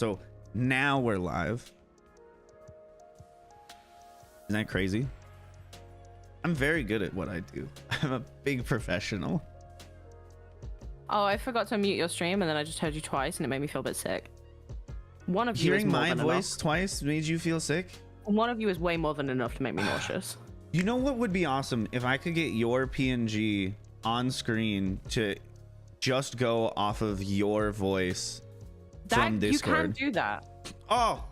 So now we're live. Isn't that crazy? I'm very good at what I do. I'm a big professional. Oh, I forgot to mute your stream, and then I just heard you twice, and it made me feel a bit sick. One of you is Hearing more my than voice enough. twice made you feel sick? One of you is way more than enough to make me nauseous. You know what would be awesome? If I could get your PNG on screen to just go off of your voice from Discord. You can't do that. Oh,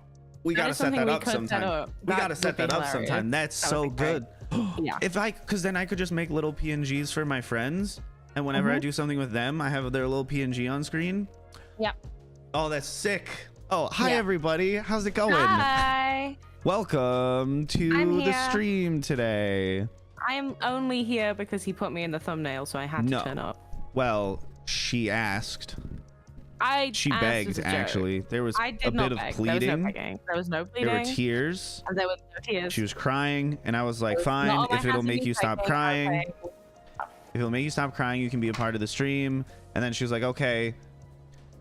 we gotta set that up sometime. We gotta set that up hilarious. sometime. That's so good. Yeah. Because then I could just make little PNGs for my friends, and whenever I do something with them, I have their little PNG on screen. Yeah. Oh, that's sick. Oh, hi Yeah. everybody. How's it going? Hi. Welcome to the stream today. I'm only here because he put me in the thumbnail, so I had to turn up. Well, she asked. She asked begged, as a joke. actually. There was I a did bit not of beg. pleading. There was no pleading. There were tears. And there was no tears. She was crying, and I was like, Not fine, on my if it'll hands make and you knees stop typing, crying. okay. If it'll make you stop crying, you can be a part of the stream. And then she was like, okay.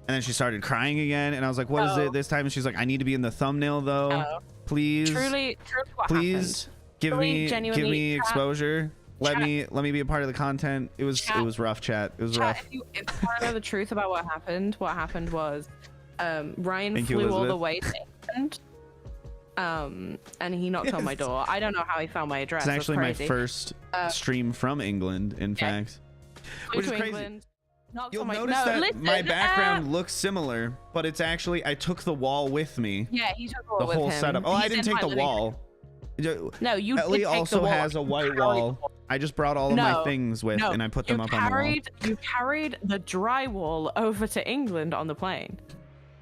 And then she started crying again, and I was like, what is it this time? And she's like, I need to be in the thumbnail though. Please. Truly what please happened. give Truly, me genuinely, exposure. Let me be a part of the content. It was rough, chat. It was rough. If you want to know the truth about what happened was Ryan Thank you, flew all Elizabeth. the way to England. And he knocked on my door. I don't know how he found my address. It's actually my That's crazy. first stream from England, in fact. Flew Which is to crazy. England, knocked You'll on my notice that my background looks similar, but it's actually, I took the wall with me. Yeah, he took The with whole him. setup. Oh, I He's didn't in take my the living wall. room. No, you did Ellie take the also wall. has a white wall. I just brought all of my things with, and I put them up on the wall. You carried the drywall over to England on the plane.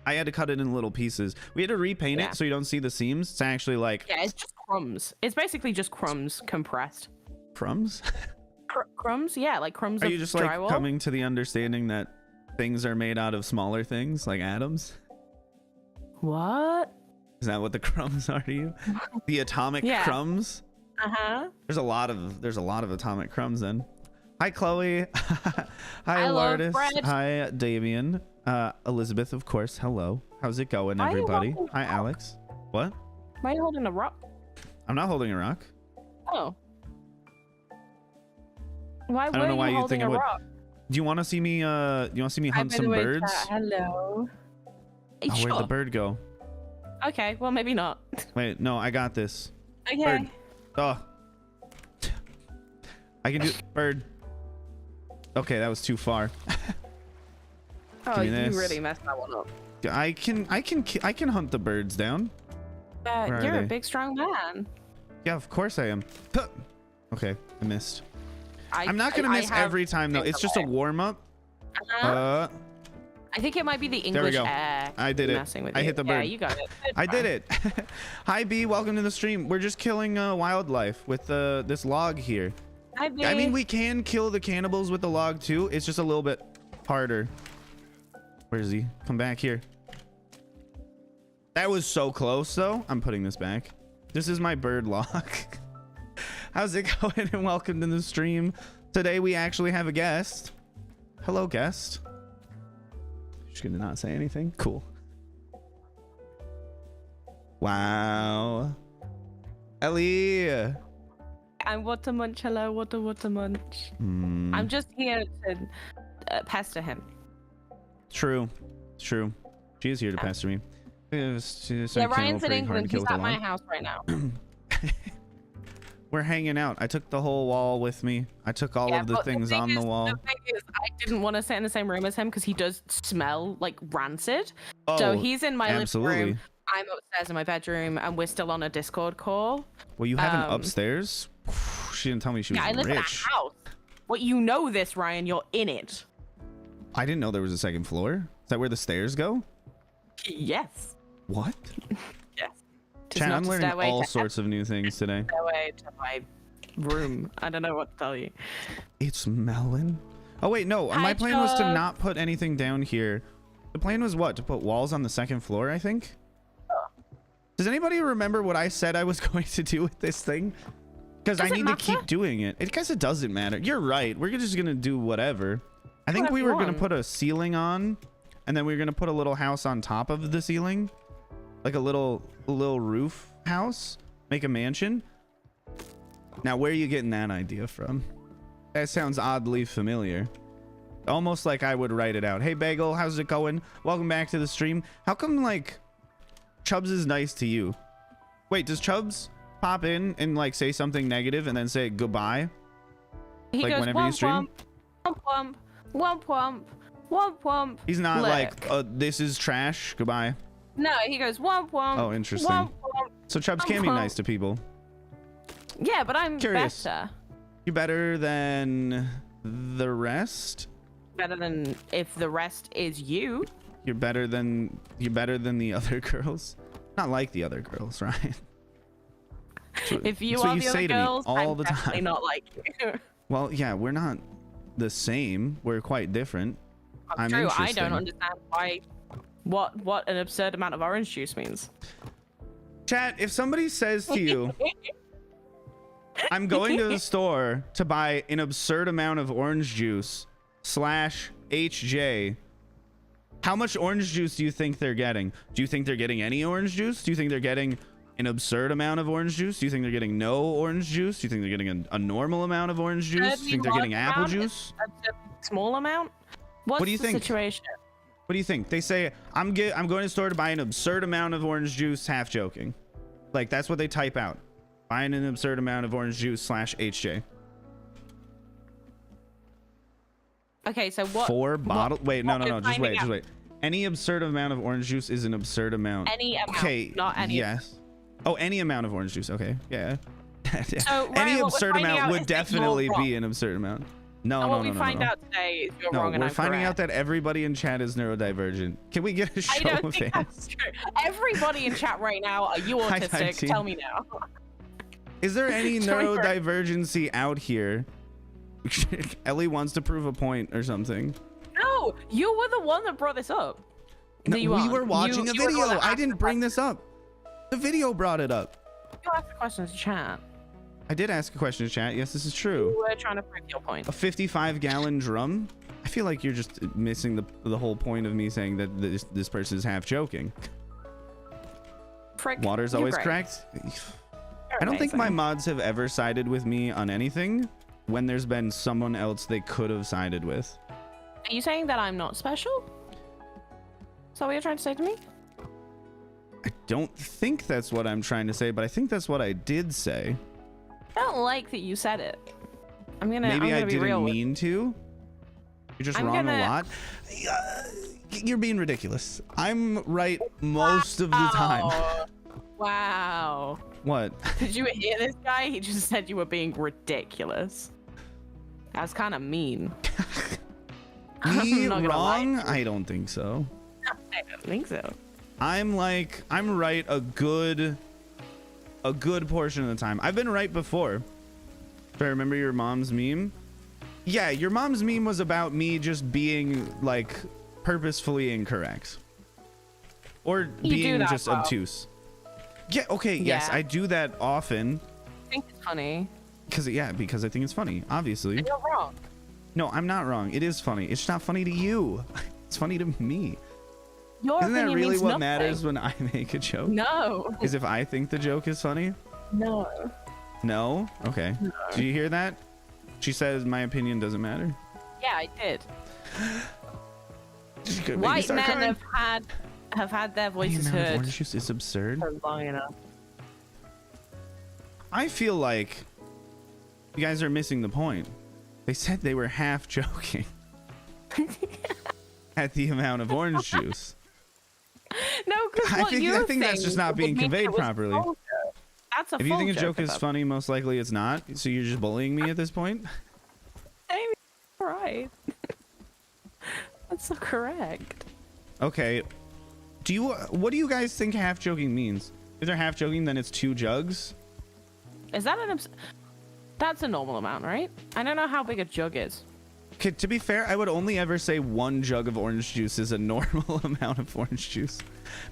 I had to cut it in little pieces. We had to repaint it so you don't see the seams. It's actually like... Yeah, it's just crumbs. It's basically just crumbs compressed. Crumbs? Crumbs? Yeah, like crumbs Are of you just drywall. like coming to the understanding that things are made out of smaller things, like atoms? What? Is that what the crumbs are to you? The atomic crumbs? Uh-huh. There's a lot of atomic crumbs then. Hi Chloe. Hi Lardis. Hi Damien. Elizabeth, of course. Hello. How's it going, everybody? Hi Alex. What? Why are you holding a rock? I'm not holding a rock. Oh. Why I don't know why you think I would. rock? Do you want to see me hunt some birds? Hello. Oh, where'd the bird go? Okay, well maybe not. Wait, no, I got this. Okay. Bird. Oh. I can do bird. Okay, that was too far. Oh, you really messed that one up. I can hunt the birds down. You're a big strong man. Yeah, of course I am. Okay, I missed. I'm not gonna miss every time though. It's just a warm up. I think it might be the English there we go. air. I did it. I hit the bird. Yeah, you got it. I did it. Hi B, welcome to the stream. We're just killing wildlife with this log here. Hi B. I mean, we can kill the cannibals with the log too. It's just a little bit harder. Where is he? Come back here. That was so close though. I'm putting this back. This is my bird log. How's it going? And welcome to the stream. Today we actually have a guest. Hello, guest. She's gonna not say anything. Cool. Wow. Ellie. I'm Water Munch. Hello, Water Munch. I'm just here to pester him. True. She is here to pester me. Yeah, Ryan's in England. He's at my house right now. We're hanging out. I took the whole wall with me. I took all of the things on the wall. The thing is, I didn't want to sit in the same room as him because he does smell like rancid. Oh, so he's in my living absolutely. room. I'm upstairs in my bedroom, and we're still on a Discord call. Well, you have an upstairs? She didn't tell me she was rich. I live in a house. Well, you know this, Ryan. You're in it. I didn't know there was a second floor. Is that where the stairs go? Yes. What? Yes. Chat, I'm learning all sorts of new things today. Stairway to my room. I don't know what to tell you. It's melon. Oh wait, no. My plan was to not put anything down here. The plan was what? To put walls on the second floor, I think. Does anybody remember what I said I was going to do with this thing? Because I need to keep doing it. I guess it doesn't matter. You're right. We're just gonna do whatever. I think we were gonna put a ceiling on and then we're gonna put a little house on top of the ceiling, like a little roof house, make a mansion. Now, where are you getting that idea from? That sounds oddly familiar. Almost like I would write it out. Hey, Bagel, how's it going? Welcome back to the stream. How come, like, Chubbs is nice to you? Wait, does Chubbs pop in and, like, say something negative and then say goodbye? He like, goes, whenever you stream? Womp womp, womp womp, womp womp. He's not Look. like, this is trash, goodbye. No, he goes, womp womp. Oh, interesting. Womp womp. So Chubbs can be nice to people. Yeah, but I'm Curious. better. You're better than the rest? Better than if the rest is you. You're better than the other girls? Not like the other girls, right? If you That's what are you the say other to me girls, all I'm the definitely time. not like you. Well, yeah, we're not the same. We're quite different. I'm True, I interesting. don't understand why. What an absurd amount of orange juice means. Chat, if somebody says to you, I'm going to the store to buy an absurd amount of orange juice /HJ, how much orange juice do you think they're getting? Do you think they're getting any orange juice? Do you think they're getting an absurd amount of orange juice? Do you think they're getting no orange juice? Do you think they're getting a normal amount of orange juice? Do you think they're getting apple juice? A small amount? What's What do you think? Situation? What do you think? They say, I'm going to the store to buy an absurd amount of orange juice, half joking. Like, that's what they type out. Buying an absurd amount of orange juice /HJ. Okay, so what? 4 bottles? Wait, no, just wait, out. Any absurd amount of orange juice is an absurd amount. Any amount, okay, not any. yes. Oh, any amount of orange juice. Okay, yeah. So, any Ryan, absurd amount would definitely wrong. be an absurd amount. No, so no, what no, we no, find no. out today is you're No, wrong and we're I'm finding correct. out that everybody in chat is neurodivergent. Can we get a show I don't of think hands? that's true. Everybody in chat right now, are you Hi, autistic? team. Tell me now. Is there any Sorry for- neurodivergency out here? Ellie wants to prove a point or something. No, you were the one that brought this up. No, You we aren't. were watching You a were the video. one that I asked didn't the bring question. this up. The video brought it up. You asked the questions to chat. I did ask a question in chat. Yes, this is true. You were trying to prove your point. A 55-gallon drum? I feel like you're just missing the whole point of me saying that this person is half joking. Frick, Water's you're always great. correct. You're I don't think my amazing. mods have ever sided with me on anything when there's been someone else they could have sided with. Are you saying that I'm not special? Is that what you're trying to say to me? I don't think that's what I'm trying to say, but I think that's what I did say. I don't like that you said it. Maybe I'm I gonna be real didn't with mean to. You're just I'm wrong a gonna- lot. You're being ridiculous. I'm right most of the time. Oh, wow. What? Did you hear this guy? He just said you were being ridiculous. That's kind of mean. Me I'm not gonna lie. wrong? I don't think so. I don't think so. I'm right a good portion of the time. I've been right before. Do I remember your mom's meme? Yeah, your mom's meme was about me just being like purposefully incorrect. Or You do being that just well. obtuse. Yeah, okay, yes, Yeah. I do that often. I think it's funny. Because I think it's funny, obviously. And you're wrong. No, I'm not wrong. It is funny. It's not funny to you. It's funny to me. Your Isn't that opinion really means what nothing. matters when I make a joke? No. Is if I think the joke is funny? No. No? Okay. No. Do you hear that? She says my opinion doesn't matter. Yeah, I did. She could make me White start men crying. have had their The voices amount of heard orange juice is absurd. for long enough. I feel like you guys are missing the point. They said they were half joking at the amount of orange juice. No, because I what think- you I think that's just not being conveyed properly. That's a If you full think a joke joke is about- funny, most likely it's not. So you're just bullying me at this point? Amy, right. That's not correct. Okay. What do you guys think half joking means? If they're half joking, then it's 2 jugs? Is that that's a normal amount, right? I don't know how big a jug is. Okay, to be fair, I would only ever say 1 jug of orange juice is a normal amount of orange juice.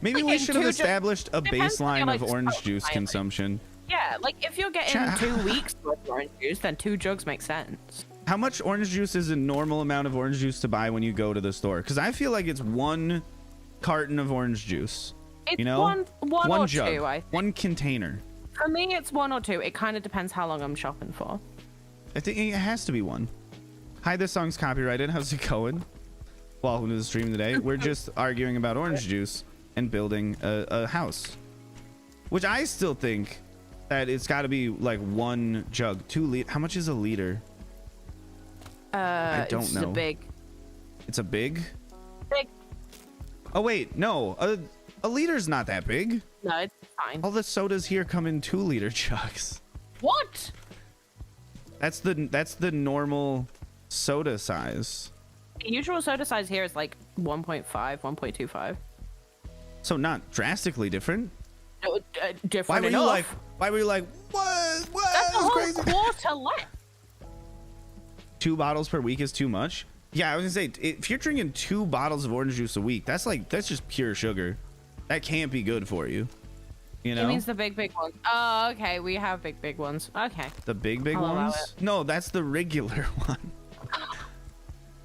Maybe we Okay, should have 2 established a depends on your, baseline like, of orange stomach juice size, like- consumption. Yeah, like if you're getting Chat- 2 weeks worth of orange juice, then 2 jugs make sense. How much orange juice is a normal amount of orange juice to buy when you go to the store? Because I feel like it's 1 carton of orange juice. It's you know, one or jug, two. I think. 1 container. For me, it's 1 or 2. It kind of depends how long I'm shopping for. I think it has to be 1. Hi, this song's copyrighted. How's it going? Welcome to the stream today. We're just arguing about orange juice and building a house, which I still think that it's got to be like 1 jug, 2 liter. How much is a liter? I don't know. It's a big. Oh wait, no, a liter's not that big. No, it's fine. All the sodas here come in 2-liter jugs. What? That's the normal soda size. The usual soda size here is like 1.5, 1.25. So not drastically different. No, different Why were enough. you like? Why were you like? What? That's a That's whole crazy. quarter left. 2 bottles per week is too much. Yeah, I was gonna say, if you're drinking 2 bottles of orange juice a week, that's just pure sugar. That can't be good for you. You know? It means the big ones. Oh, okay. We have big ones. Okay. The big I'll allow ones? No, that's the regular one.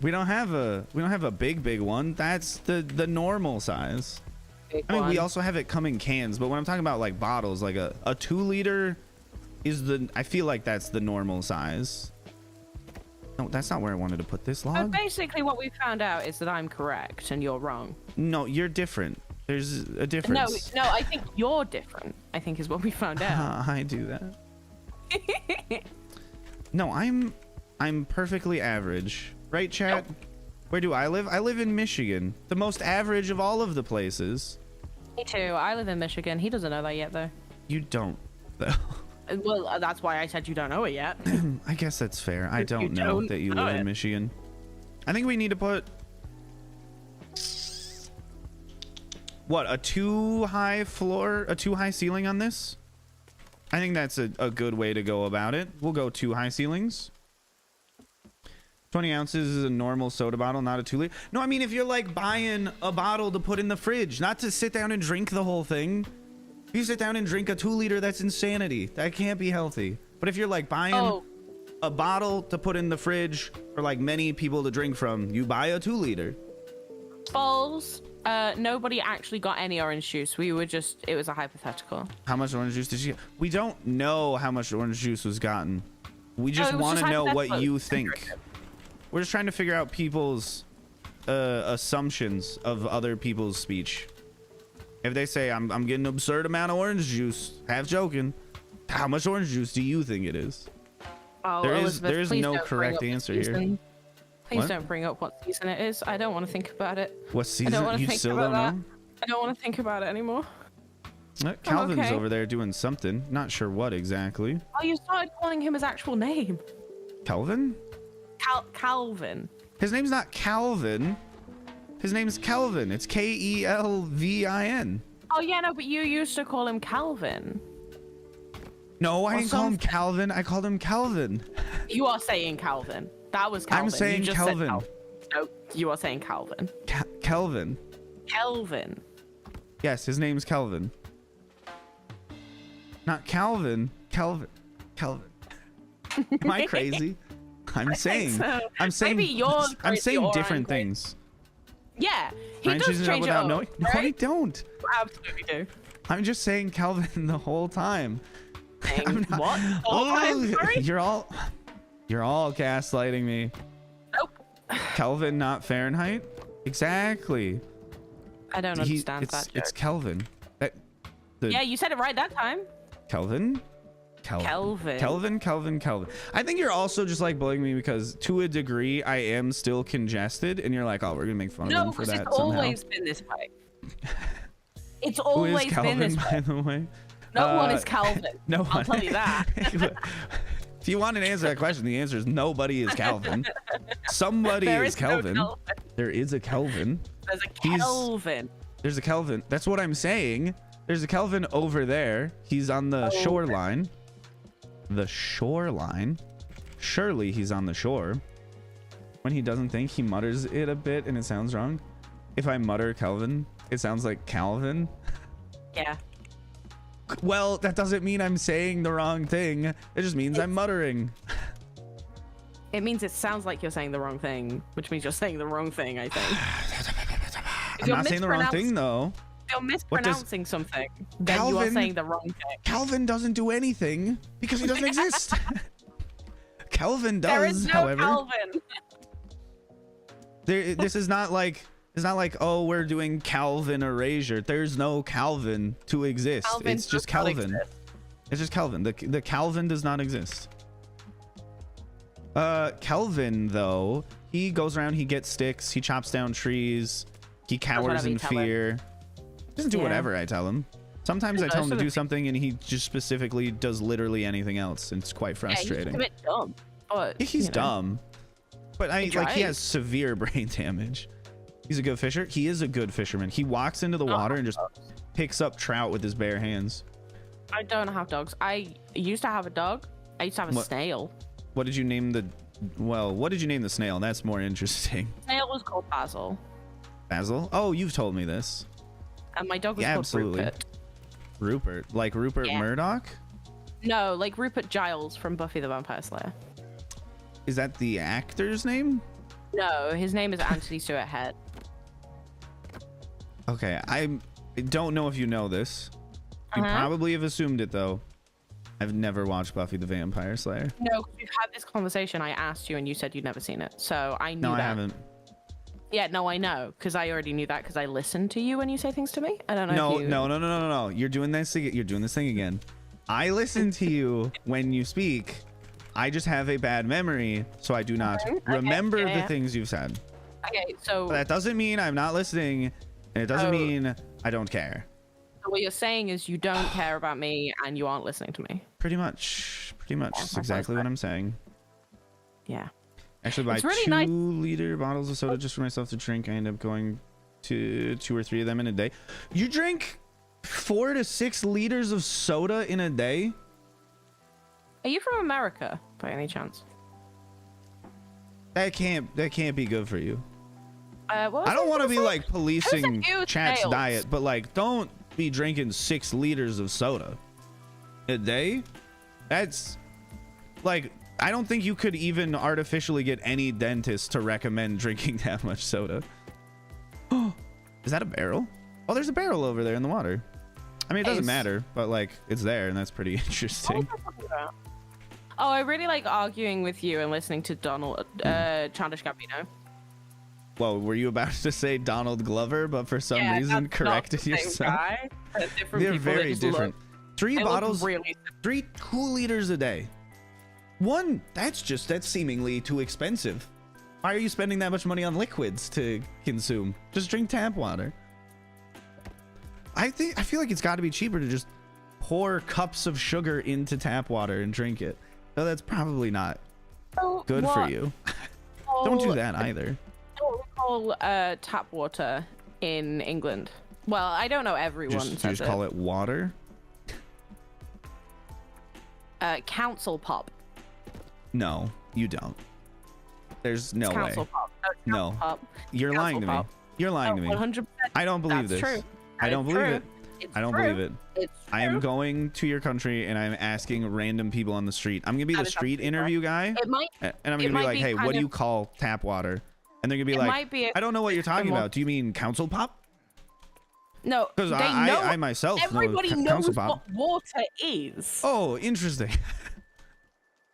We don't have a big one. That's the normal size. I mean, we also have it come in cans, but when I'm talking about like bottles, like a 2-liter is I feel like that's the normal size. No, that's not where I wanted to put this log. So basically what we found out is that I'm correct and you're wrong. No, you're different. There's a difference. No, I think you're different, I think is what we found out. I do that. No, I'm perfectly average. Right, chat? Nope. Where do I live? I live in Michigan. The most average of all of the places. Me too. I live in Michigan. He doesn't know that yet, though. You don't, though. Well, that's why I said you don't know it yet. I guess that's fair. I don't know that you live in Michigan. I think we need to put... What, a 2-high floor? A 2-high ceiling on this? I think that's a good way to go about it. We'll go 2 high ceilings. 20 ounces is a normal soda bottle, not a 2-liter. No, I mean, if you're like buying a bottle to put in the fridge, not to sit down and drink the whole thing. If you sit down and drink a 2-liter, that's insanity. That can't be healthy. But if you're like buying a bottle to put in the fridge for like many people to drink from, you buy a 2-liter. False. Nobody actually got any orange juice. We were just, it was a hypothetical. How much orange juice did you get? We don't know how much orange juice was gotten. We just want to know what you think. We're just trying to figure out people's assumptions of other people's speech. If they say, I'm getting an absurd amount of orange juice, half joking, how much orange juice do you think it is? Oh, there is no correct answer here. Please don't bring up what season it is. I don't want to think about it. What season? You still don't know? I don't want to think about it anymore. Calvin's over there doing something. Not sure what exactly. Oh, you started calling him his actual name. Calvin? Calvin. His name's not Calvin. His name's Kelvin. It's Kelvin. Oh, yeah, no, but you used to call him Calvin. No, I didn't call him Calvin. I called him Calvin. You are saying Calvin. That was Calvin. I'm saying Calvin. No, you are saying Calvin. Kelvin. Kelvin. Yes, his name's Kelvin. Not Calvin. Kelvin. Am I crazy? I'm saying Maybe you're I'm saying different things. Yeah, he does change it up, No, I don't. You absolutely do. I'm just saying Calvin the whole time. I'm not, what? Sorry? You're all gaslighting me. Nope. Kelvin, not Fahrenheit. Exactly. I don't understand that joke. It's Kelvin. Yeah, you said it right that time. Kelvin. I think you're also just like bullying me because to a degree I am still congested and you're like, oh, we're gonna make fun of him for that it's somehow. always been this way. It's always been this way. By the way? No one is Calvin. No one. I'll tell you that. If you want to answer that question, the answer is nobody is Calvin. Somebody is Calvin. No Calvin. There is a Calvin. There's a Kelvin. There's a Kelvin. That's what I'm saying. There's a Kelvin over there. He's on the shoreline. The shoreline. Surely he's on the shore. When he doesn't think, he mutters it a bit and it sounds wrong. If I mutter Kelvin, it sounds like Calvin. Yeah. Well, that doesn't mean I'm saying the wrong thing. It just means I'm muttering. It means it sounds like you're saying the wrong thing, which means you're saying the wrong thing, I think. I'm not saying the wrong thing, though. If you're mispronouncing something, then you are saying the wrong thing. Calvin doesn't do anything because he doesn't exist. Calvin does, there is no however. Calvin. This is not like, it's not like, oh, we're doing Calvin erasure. There's no Calvin to exist. Calvin it's just Calvin. It's just Calvin. The Calvin does not exist. Calvin, though, he goes around, he gets sticks, he chops down trees, he cowers in fear. Doesn't do whatever I tell him. Sometimes I tell him to do something and he just specifically does literally anything else, and it's quite frustrating. Yeah, he's a bit dumb, but he's dumb. But I mean, like, he has severe brain damage. He's a good fisher. He is a good fisherman. He walks into the water and just picks up trout with his bare hands. I don't have dogs. I used to have a dog. I used to have a snail. What did you name the... Well, what did you name the snail? That's more interesting. Snail was called Basil. Basil? Oh, you've told me this. And my dog was called Rupert. Rupert? Like Rupert Murdoch? No, like Rupert Giles from Buffy the Vampire Slayer. Is that the actor's name? No, his name is Anthony Stewart Head. Okay, I don't know if you know this. You probably have assumed it, though. I've never watched Buffy the Vampire Slayer. No, we've had this conversation. I asked you and you said you'd never seen it. So I knew that. No, I haven't. Yeah, no, I know. Because I already knew that because I listened to you when you say things to me. I don't know. No. You're doing this. You're doing this thing again. I listen to you when you speak. I just have a bad memory, so I do not remember the things you've said. Okay, so... But that doesn't mean I'm not listening, and it doesn't mean I don't care. So what you're saying is you don't care about me and you aren't listening to me. Pretty much. That's exactly what I'm saying. Yeah. Actually, buy really 2-liter bottles of soda just for myself to drink. I end up going to 2 or 3 of them in a day. You drink 4 to 6 liters of soda in a day? Are you from America, by any chance? That can't be good for you. I don't want to be like policing chat's diet, but like, don't be drinking 6 liters of soda a day. That's like, I don't think you could even artificially get any dentist to recommend drinking that much soda. Is that a barrel? Oh, there's a barrel over there in the water. I mean, it doesn't matter, but like, it's there, and that's pretty interesting. Oh, I really like arguing with you and listening to Donald Childish Gambino. Well, were you about to say Donald Glover, but for some reason corrected yourself? They're very different. 3 bottles, 2 liters a day. 1, that's seemingly too expensive. Why are you spending that much money on liquids to consume? Just drink tap water. I feel like it's got to be cheaper to just pour cups of sugar into tap water and drink it. So that's probably not good for you. Don't do that either. What we call tap water in England? Well, I don't know everyone says just call it water? Council pop. No, you don't. There's no way. Pop. No, pop. You're lying to me. You're lying to me. 100%. I don't believe this. True. I don't believe it. I don't believe it. It's I am going to your country and I'm asking random people on the street. I'm gonna be the street interview guy, and I'm gonna be like, hey, what do you call tap water? And they're gonna be like, I don't know what you're talking about. Do you mean council pop? No, because I myself everybody know knows pop. what water is. Oh, interesting.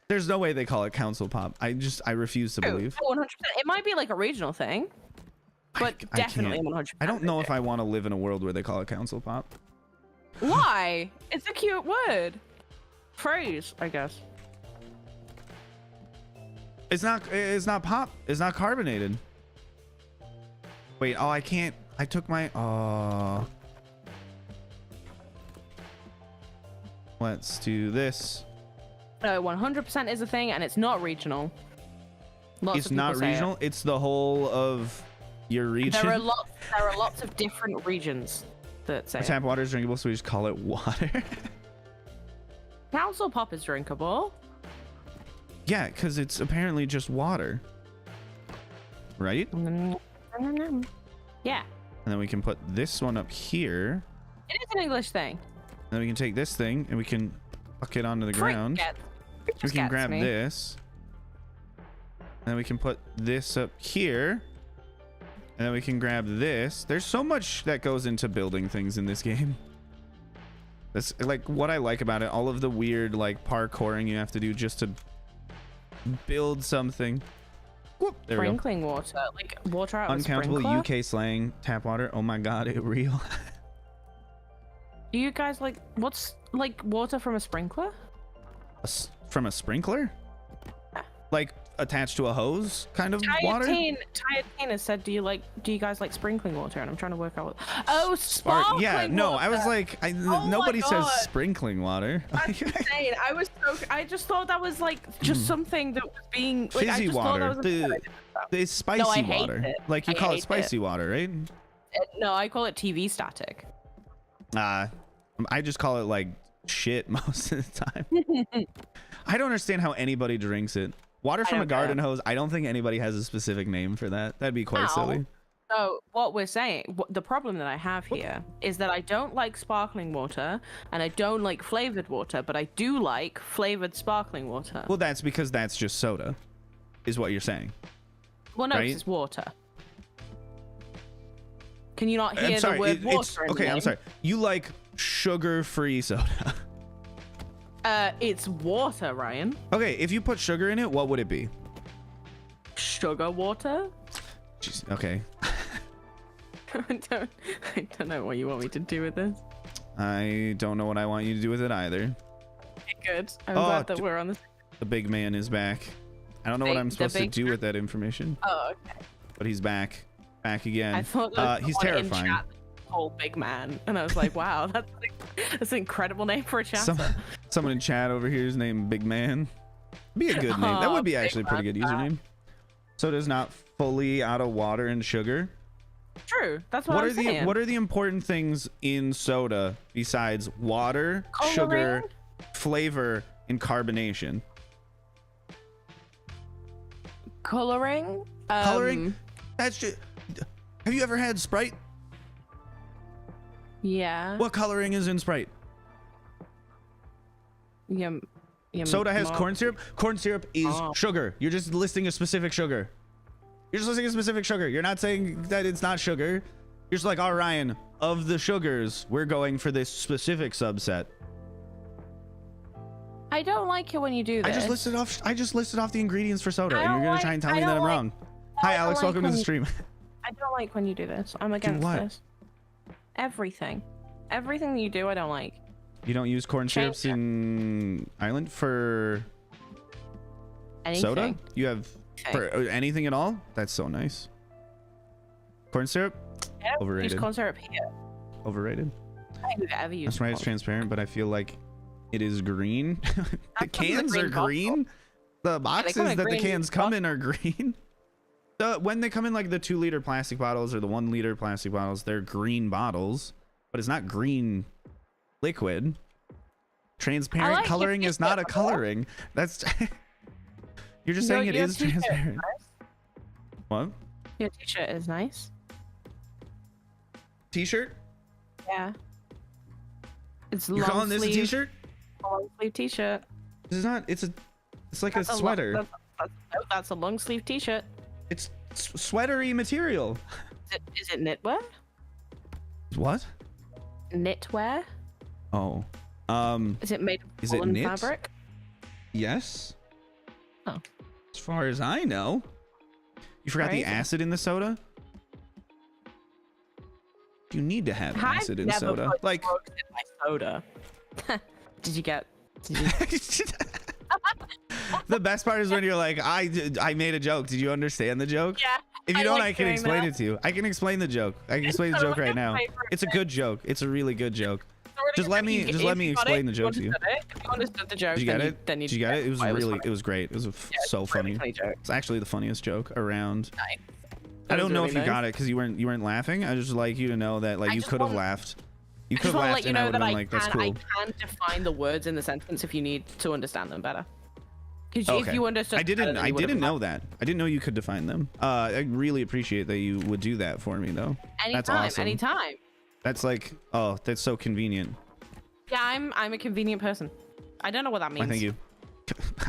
There's no way they call it council pop. I refuse to believe. 100%. It might be like a regional thing, but definitely 100%. I don't know if I want to live in a world where they call it council pop. Why? It's a cute word. Phrase, I guess. It's not pop. It's not carbonated. Wait, I can't. I took my let's do this. 100% is a thing, and it's not regional. It's not regional. It's the whole of your region. There are lots of different regions that say tap water is drinkable, so we just call it water. Council pop is drinkable. Yeah, because it's apparently just water, right? Yeah. And then we can put this one up here. It is an English thing. And then we can take this thing and we can fuck it onto the ground. We can grab this. And then we can put this up here. And then we can grab this. There's so much that goes into building things in this game. That's like what I like about it. All of the weird like parkouring you have to do just to build something. Whoop, there we go. Sprinkling water, like water out of a Uncountable sprinkler? UK slang. Tap water. Oh my god, it real. Do you guys like what's like water from a sprinkler? From a sprinkler? Like attached to a hose kind of water? Tina said, do you guys like sprinkling water? And I'm trying to work out what... Oh, sparkling yeah, no, water. I was like, nobody says sprinkling water. That's insane. I just thought that was like just something that was being like, fizzy water. The spicy water. It. Like you call it spicy water, right? No, I call it TV static. I just call it like shit most of the time. I don't understand how anybody drinks it. Water from a garden hose. I don't think anybody has a specific name for that. That'd be quite silly. So what we're saying, the problem that I have here is that I don't like sparkling water and I don't like flavored water, but I do like flavored sparkling water. Well, that's because that's just soda, is what you're saying. Well, no, right? it's water. Can you not hear the word water? Okay, I'm sorry. You like sugar-free soda. It's water, Ryan. Okay, if you put sugar in it, what would it be? Sugar water? Jeez, okay. I don't know what you want me to do with this. I don't know what I want you to do with it either. Good. I'm glad that we're on the... The big man is back. I don't know what I'm supposed to do with that information. Oh, okay. But he's back. Back again. I thought he's terrifying. Whole big man, and I was like, wow, that's an incredible name for a chatter. Someone in chat over here is named Big Man. Be a good name. That would be actually a pretty good username. Soda's not fully out of water and sugar. True. That's what I'm saying. What are the important things in soda besides water, sugar, flavor, and carbonation? Coloring. Coloring. That's just. Have you ever had Sprite? Yeah. What coloring is in Sprite? Soda has corn syrup. Corn syrup is sugar. You're just listing a specific sugar. You're just listing a specific sugar. You're not saying that it's not sugar. You're just like, oh, Ryan, of the sugars, we're going for this specific subset. I don't like it when you do this. I just listed off the ingredients for soda, and you're gonna try and tell me that I'm wrong. Hi, Alex. Welcome to the stream. I don't like when you do this. I'm against this. Everything that you do, I don't like. You don't use corn syrups in Ireland for soda? You have for anything at all? That's so nice. Corn syrup? Yeah, overrated. Use corn syrup here. Overrated. I think we've ever used. That's right. It's transparent, but I feel like it is green. The cans are green. The boxes that the cans come in are green. When they come in like the 2-liter plastic bottles or the 1-liter plastic bottles, they're green bottles, but it's not green liquid. Transparent coloring is not a coloring. That's you're just saying it is transparent. What? Your t-shirt is nice. T-shirt? Yeah. It's long. You're calling this a t-shirt? Long sleeve t-shirt. This is not. It's like a sweater. That's a long sleeve t-shirt. It's sweatery material. Is it knitwear? What? Knitwear? Oh. Is it made of woolen fabric? Yes. Oh. As far as I know. You forgot the acid in the soda? You need to have acid in soda. Like in my soda. Did you get The best part is when you're like, I made a joke. Did you understand the joke? Yeah. If you don't, I can explain it to you. I can explain the joke. I can explain the joke right now. It's a good joke. It's a really good joke. Just let me explain the joke to you. If you understood the joke, did you get it? Then did you get it? It was it was great. It was so funny. It's actually the funniest joke around. Nice. I don't know if you got it because you weren't laughing. I just like you to know that like you could have laughed. You could have laughed and I would have been like, that's cool. I can define the words in the sentence if you need to understand them better. Because if you understood, I didn't know that. I didn't know you could define them. I really appreciate that you would do that for me though. That's awesome. Anytime. That's like, oh, that's so convenient. Yeah, I'm a convenient person. I don't know what that means. Why, thank you.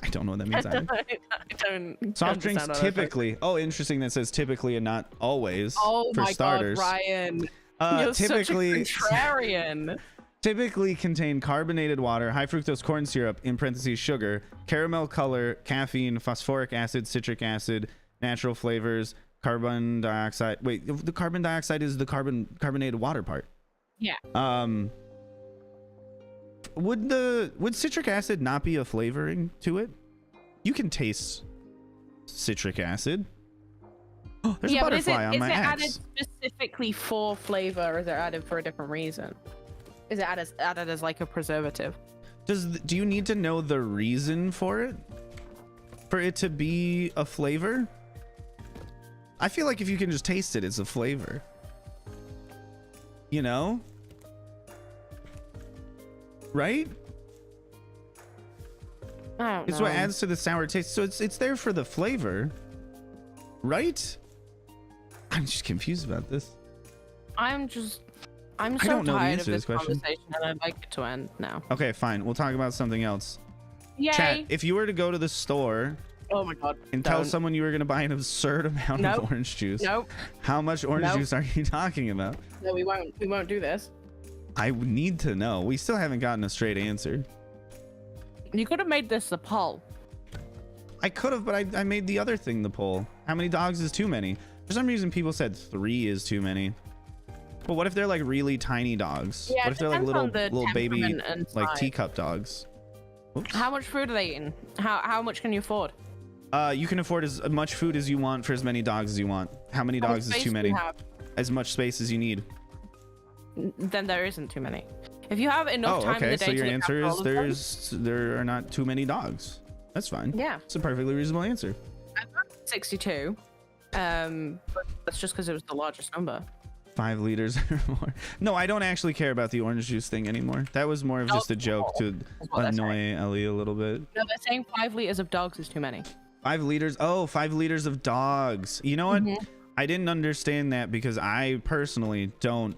I don't know what that means either. I don't. Soft drinks typically. Oh, interesting. That says typically and not always. Oh for my starters. God, Ryan. You're Typically, such a contrarian. typically contain carbonated water, high fructose corn syrup (in parentheses sugar), caramel color, caffeine, phosphoric acid, citric acid, natural flavors, carbon dioxide. Wait, the carbon dioxide is the carbonated water part. Yeah. Would citric acid not be a flavoring to it? You can taste citric acid. Oh, there's a butterfly on my axe. Is it added specifically for flavor, or is it added for a different reason? Is it added as like a preservative? Do you need to know the reason for it to be a flavor? I feel like if you can just taste it, it's a flavor. You know? Right? I don't It's know. what adds to the sour taste. So it's there for the flavor, right? I'm just confused about this. I'm so I don't know the tired answer of to this this question. conversation, and I'd like it to end now. Okay, fine. We'll talk about something else. Yay! Chat, if you were to go to the store Oh my God! and tell don't. someone you were going to buy an absurd amount Nope. of orange juice, Nope. how much orange Nope. juice are you talking about? No, we won't. We won't do this. I need to know. We still haven't gotten a straight answer. You could have made this a poll. I could have, but I made the other thing the poll. How many dogs is too many? For some reason, people said 3 is too many. But what if they're like really tiny dogs? Yeah, What if they're like depends on little the baby, temperament and like size. teacup dogs? Oops. How much food are they eating? How much can you afford? You can afford as much food as you want for as many dogs as you want. How many How much dogs is space too do many? you have? As much space as you need. Then there isn't too many. If you have enough Oh, time in okay. the day So to your look answer after is all of them, there are not too many dogs. That's fine. yeah, It's a perfectly reasonable answer. I've got 62. But that's just because it was the largest number. 5 liters or more. No, I don't actually care about the orange juice thing anymore. That was more of just a joke to That's what they're annoy Ellie a little bit. No, they're saying 5 liters of dogs is too many. 5 liters. Oh, 5 liters of dogs. You know what? I didn't understand that because I personally don't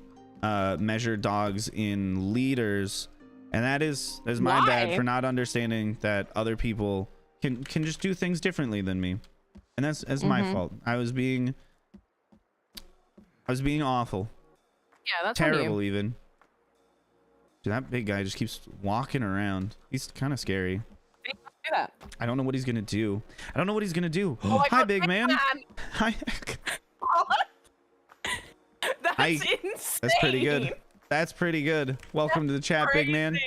measure dogs in liters, and that is my bad for not understanding that other people can just do things differently than me, and that's my fault. I was being awful, Yeah, that's on you. terrible even. Dude, that big guy just keeps walking around. He's kind of scary. Do that. I don't know what he's gonna do. I don't know what he's gonna do. Oh my Hi, God, big man. Hi. That's insane. That's pretty good. That's pretty good. Welcome to the chat, big man.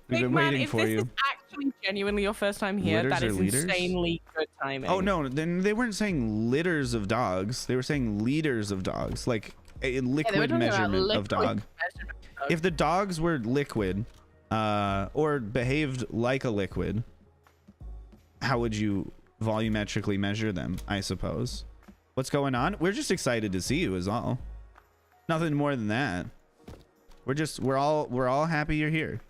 We've been waiting for you. If this is actually genuinely your first time here, Litters that is or liters? insanely good timing. Oh no, then they weren't saying litters of dogs. They were saying liters of dogs, like a Yeah, they were liquid talking about measurement of liquid dog. measurement of dog. If the dogs were liquid, or behaved like a liquid, how would you volumetrically measure them? I suppose. What's going on? We're just excited to see you, is all. Nothing more than that. We're all happy you're here.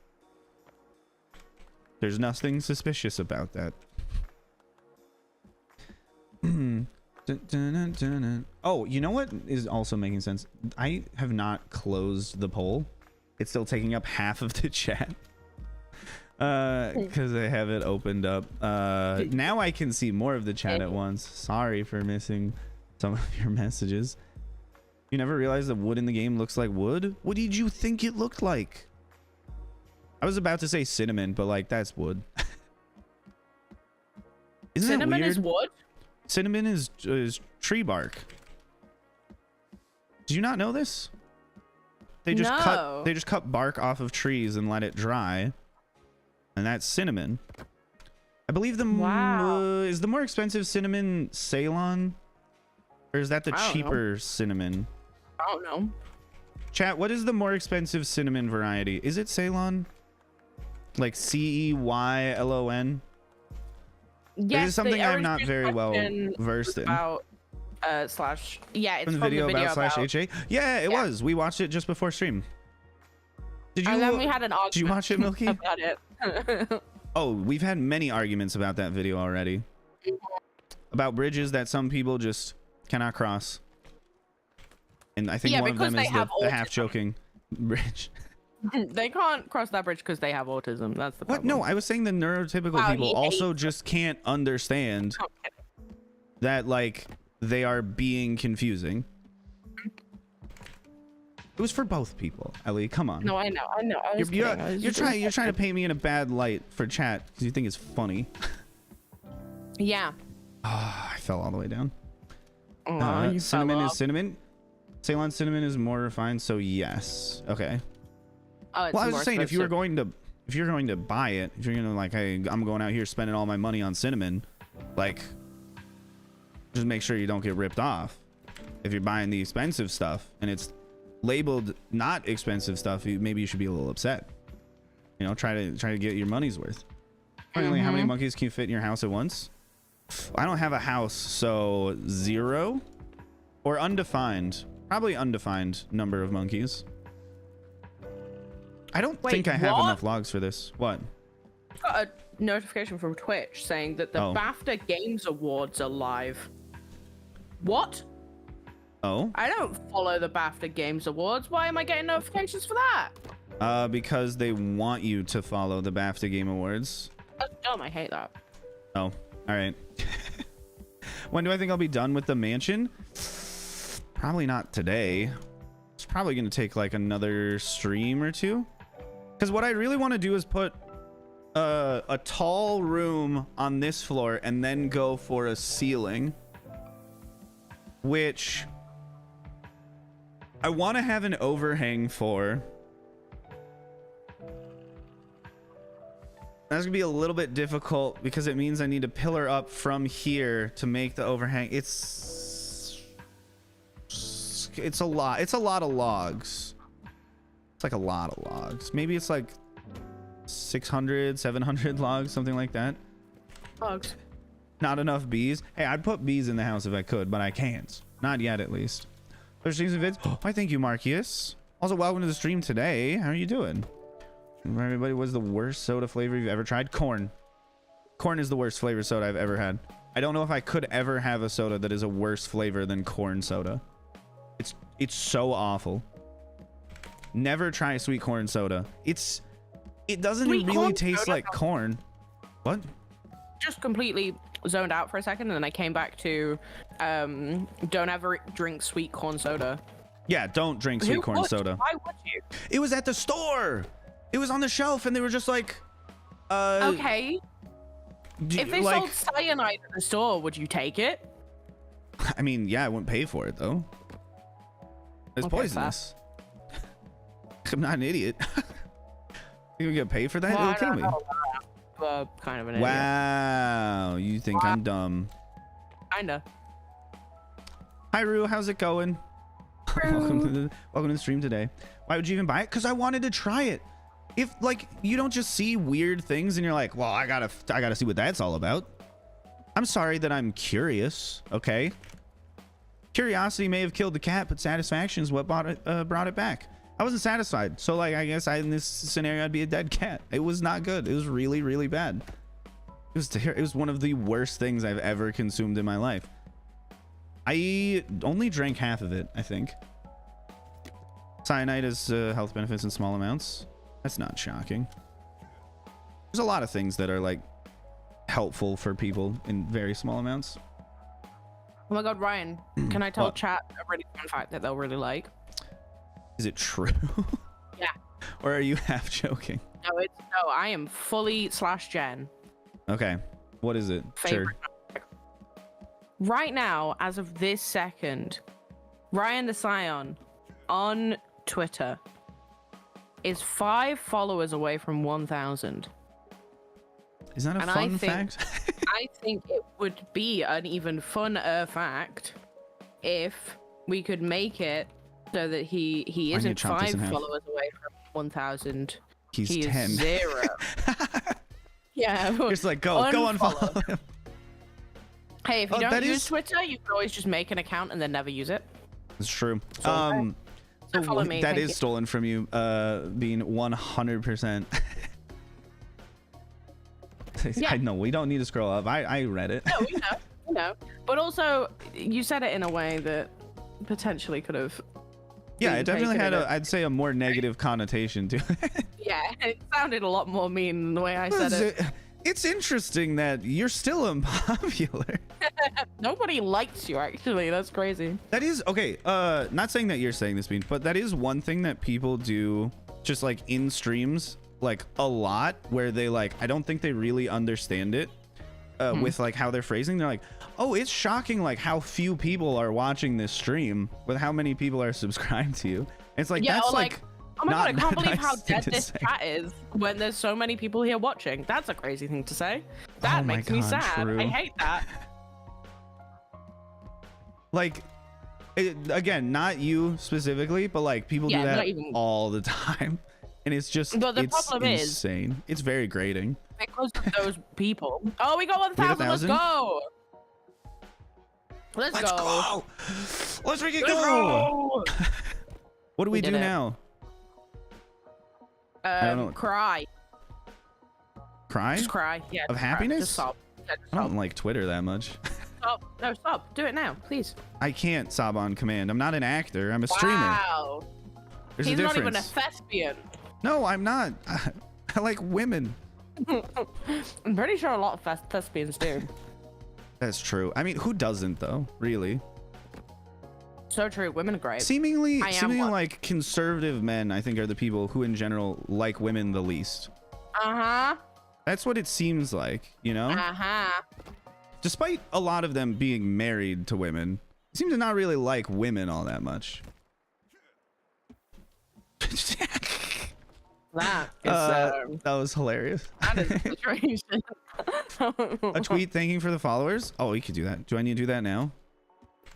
There's nothing suspicious about that. Oh, you know what is also making sense? I have not closed the poll. It's still taking up half of the chat. Because I have it opened up. Now I can see more of the chat at once. Sorry for missing some of your messages. You never realized that wood in the game looks like wood? What did you think it looked like? I was about to say cinnamon, but like that's wood. Isn't Cinnamon that weird? is wood? Cinnamon is tree bark. Did you not know this? They just cut bark off of trees and let it dry, and that's cinnamon. I believe is the more expensive cinnamon Ceylon, or is that the cheaper cinnamon? I don't know. Chat, what is the more expensive cinnamon variety? Is it Ceylon? Like Ceylon? Yes, This is something the I'm not orange very well question versed in. About, slash, yeah, it's From the from video about slash HA? Yeah, it Yeah. was. We watched it just before stream. Did you? And then we had an argument. Did you watch it, Milky? about it. Oh, we've had many arguments about that video already. About bridges that some people just cannot cross. And I think one of them is the half joking bridge. They can't cross that bridge because they have autism. That's the What? problem. No, I was saying the neurotypical Wow, people he also hates just can't understand that, like, they are being confusing. It was for both people, Ellie. Come on. No, I know. I was You're trying to paint me in a bad light for chat because you think it's funny. Yeah. I fell all the way down. Oh, cinnamon is cinnamon. Ceylon cinnamon is more refined, so yes. Okay. Oh, it's Well, I was more just saying, if you're expensive. going to buy it, if you're gonna like, hey, I'm going out here spending all my money on cinnamon, like, just make sure you don't get ripped off. If you're buying the expensive stuff and it's labeled not expensive stuff, maybe you should be a little upset. You know, try to get your money's worth. Finally, how many monkeys can you fit in your house at once? I don't have a house, so 0 or undefined. Probably undefined number of monkeys. I don't think I have enough logs for this. What? Got a notification from Twitch saying that the BAFTA Games Awards are live. What? Oh? I don't follow the BAFTA Games Awards. Why am I getting notifications for that? Because they want you to follow the BAFTA Game Awards. That's dumb. I hate that. Oh, all right. When do I think I'll be done with the mansion? Probably not today. It's probably going to take like another stream or two. Because what I really want to do is put a tall room on this floor and then go for a ceiling. Which I want to have an overhang for. That's gonna be a little bit difficult because it means I need to pillar up from here to make the overhang. It's a lot. It's a lot of logs. It's like a lot of logs. Maybe it's like 600, 700 logs, something like that. Logs. Not enough bees. Hey, I'd put bees in the house if I could, but I can't. Not yet, at least. There's streams and vids. Why, thank you, Marcus. Also, welcome to the stream today. How are you doing? Everybody, what's the worst soda flavor you've ever tried? Corn. Corn is the worst flavor soda I've ever had. I don't know if I could ever have a soda that is a worse flavor than corn soda. It's so awful. Never try sweet corn soda. It doesn't really taste like corn. What? Just completely zoned out for a second, and then I came back to don't ever drink sweet corn soda. Yeah, don't drink sweet corn soda. Why would you? It was at the store. It was on the shelf, and they were just like, okay. If they sold cyanide at the store, would you take it? I mean, yeah, I wouldn't pay for it though. It's poisonous. I'm not an idiot. You get paid for that? It'll kill me. Kind of an idiot. Wow, you think I'm dumb? Kinda. Hi, Rue. How's it going? welcome to the stream today. Why would you even buy it? Because I wanted to try it. If like you don't just see weird things and you're like, well, I gotta see what that's all about. I'm sorry that I'm curious. Okay. Curiosity may have killed the cat, but satisfaction is what brought it back. I wasn't satisfied, so like I guess in this scenario I'd be a dead cat. It was not good. It was really, really bad. It was one of the worst things I've ever consumed in my life. I only drank half of it, I think. Cyanide has health benefits in small amounts. That's not shocking. There's a lot of things that are like helpful for people in very small amounts. Oh my god, Ryan, can I tell chat a really fun fact that they'll really like? Is it true? Yeah. Or are you half joking? No, I am fully /Gen. Okay. What is it? Sure. Right now, as of this second, RyanTheScion on Twitter is 5 followers away from 1,000. Is that a fun fact? I think it would be an even funner fact if we could make it so that he isn't 5 followers away from 1,000. He's 10. 0. Yeah. Just like go unfollow him. Hey, if you don't use Twitter, you can always just make an account and then never use it. It's true. So follow me. That is stolen from you, being 100%. Yeah. I know, we don't need to scroll up. I read it. No, we know. But also, you said it in a way that potentially could have Yeah, it definitely had a, I'd say a more negative connotation to it. Yeah, it sounded a lot more mean than the way I said it. It's interesting that you're still unpopular. Nobody likes you, actually. That's crazy. That is okay. Not saying that you're saying this, Bean, but that is one thing that people do just like in streams, like a lot, where they like, I don't think they really understand it with like how they're phrasing. They're like, oh, it's shocking like how few people are watching this stream with how many people are subscribed to you. It's like, yeah, that's like oh my god, I can't believe nice how dead this say. chat is when there's so many people here watching. That's a crazy thing to say. That makes me sad. True. I hate that. Like, again, not you specifically, but like people do that all the time. And it's just, but the it's problem insane. Is, it's very grating. Because of those people. Oh, we got 1,000. Let's go. Let's go. Let's make it go. What do we do now? I don't know. Cry. Cry? Just cry. Yeah. Of happiness? Just sob. Yeah, just I don't like Twitter that much. Stop. No, stop. Do it now, please. I can't sob on command. I'm not an actor. I'm a streamer. Wow. There's He's a not difference. even a thespian. No, I'm not. I like women. I'm pretty sure a lot of thespians do. That's true. I mean, who doesn't though? Really? So true. Women are great. Seemingly like conservative men, I think, are the people who in general like women the least. Uh-huh. That's what it seems like, you know? Uh-huh. Despite a lot of them being married to women, they seem to not really like women all that much. That was hilarious. That is a situation. A tweet thanking for the followers? Oh, you could do that. Do I need to do that now?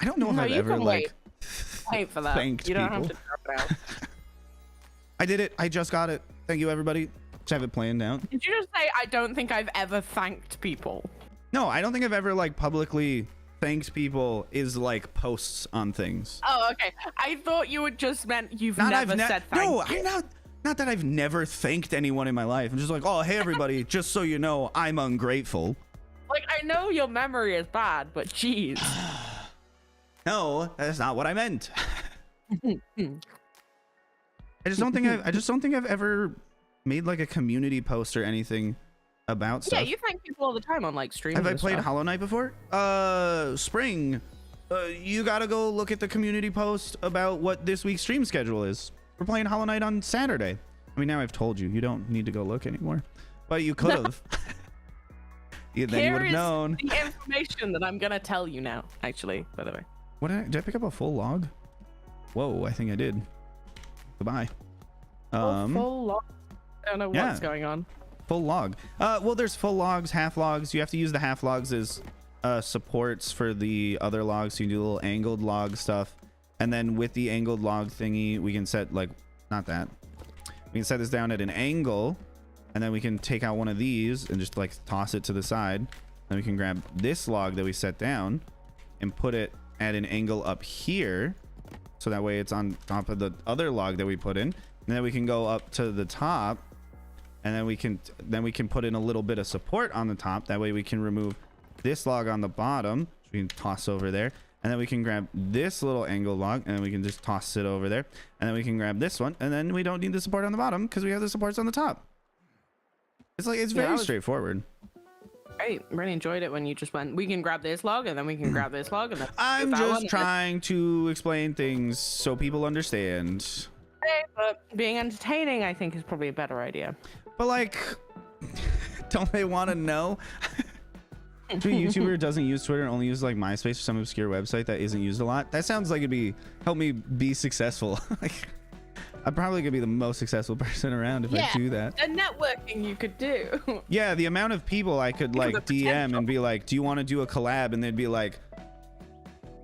I don't know if I've ever like wait for that. Thanked you don't people. have to drop it out. I did it. I just got it. Thank you, everybody. Just have it planned out. Did you just say I don't think I've ever thanked people? No, I don't think I've ever like publicly thanked people is like posts on things. Oh, okay. I thought you would just meant you've never said thank you. No, I'm not that I've never thanked anyone in my life. I'm just like, oh, hey, everybody, just so you know, I'm ungrateful. Like, I know your memory is bad, but jeez. No, that's not what I meant. I just don't think I've ever made like a community post or anything about stuff. Yeah, you thank people all the time on like streams. Have I played Hollow Knight before? Spring, you gotta go look at the community post about what this week's stream schedule is. We're playing Hollow Knight on Saturday. I mean, now I've told you, you don't need to go look anymore, but you could have. Then you would have known. The information that I'm gonna tell you now, actually, by the way. What did I pick up a full log? Whoa, I think I did. Goodbye. Full log. I don't know what's going on. Full log. Well, there's full logs, half logs. You have to use the half logs as supports for the other logs. So you can do a little angled log stuff. And then with the angled log thingy, we can set like, not that. We can set this down at an angle, and then we can take out one of these and just like toss it to the side. Then we can grab this log that we set down and put it at an angle up here. So that way it's on top of the other log that we put in. And then we can go up to the top, and then we can put in a little bit of support on the top. That way we can remove this log on the bottom, which we can toss over there. And then we can grab this little angle log, and then we can just toss it over there. And then we can grab this one, and then we don't need the support on the bottom because we have the supports on the top. It's like, it's very straightforward. I really enjoyed it when you just went, we can grab this log, and then we can grab this log, and then I'm just trying to explain things so people understand. Hey, but being entertaining, I think, is probably a better idea. But like, don't they want to know? To a YouTuber doesn't use Twitter and only uses like MySpace or some obscure website that isn't used a lot. That sounds like it'd help me be successful. Like, I'm probably gonna be the most successful person around if I do that. The networking you could do. Yeah, the amount of people I could like DM and be like, do you want to do a collab? And they'd be like,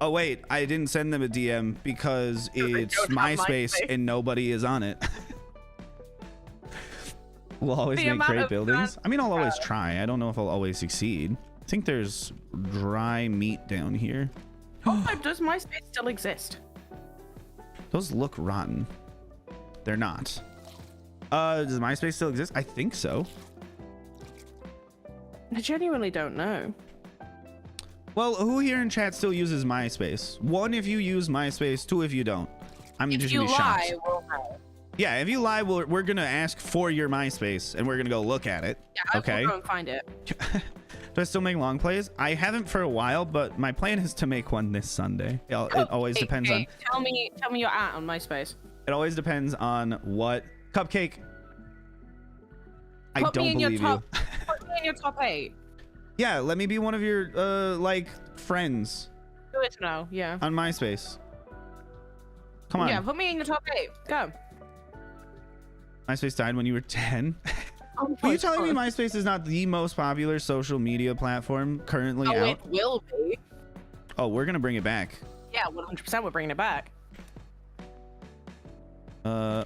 oh wait, I didn't send them a DM because it's MySpace and nobody is on it. We'll always make great buildings. I mean, I'll always try. I don't know if I'll always succeed. I think there's dry meat down here. Oh, does MySpace still exist? Those look rotten. They're not. Does MySpace still exist? I think so. I genuinely don't know. Well, who here in chat still uses MySpace? 1 if you use MySpace, 2 if you don't. I'm just gonna be shocked. We'll know. Yeah, if you lie, we're gonna ask for your MySpace and we're gonna go look at it. Yeah, okay. Go and find it. Do I still make long plays? I haven't for a while, but my plan is to make one this Sunday. It always depends on. Tell me your at on MySpace. It always depends on what Cupcake. I don't believe you. Put me in your top 8. Yeah, let me be one of your like friends. Do it now, yeah. On MySpace. Come on. Yeah, put me in your top 8. Go. MySpace died when you were 10. Oh, are you telling me MySpace is not the most popular social media platform currently out? It will be. Oh, we're gonna bring it back. Yeah, 100% we're bringing it back. Oh,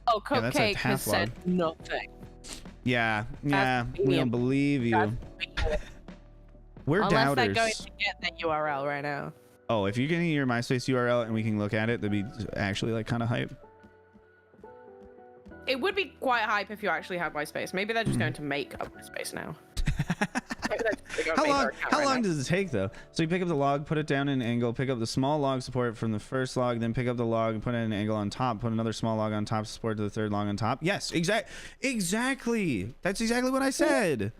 Cupcake has said nothing. Yeah, we don't believe you. We're doubters. Unless they're going to get that URL right now. Oh, if you're getting your MySpace URL and we can look at it, that'd be actually like kind of hype. It would be quite hype if you actually had MySpace. Maybe they're just going to make a MySpace now. How long does it take though? So you pick up the log, put it down in an angle, pick up the small log support from the first log, then pick up the log and put it in an angle on top, put another small log on top, support to the third log on top. Yes, exactly. That's exactly what I said.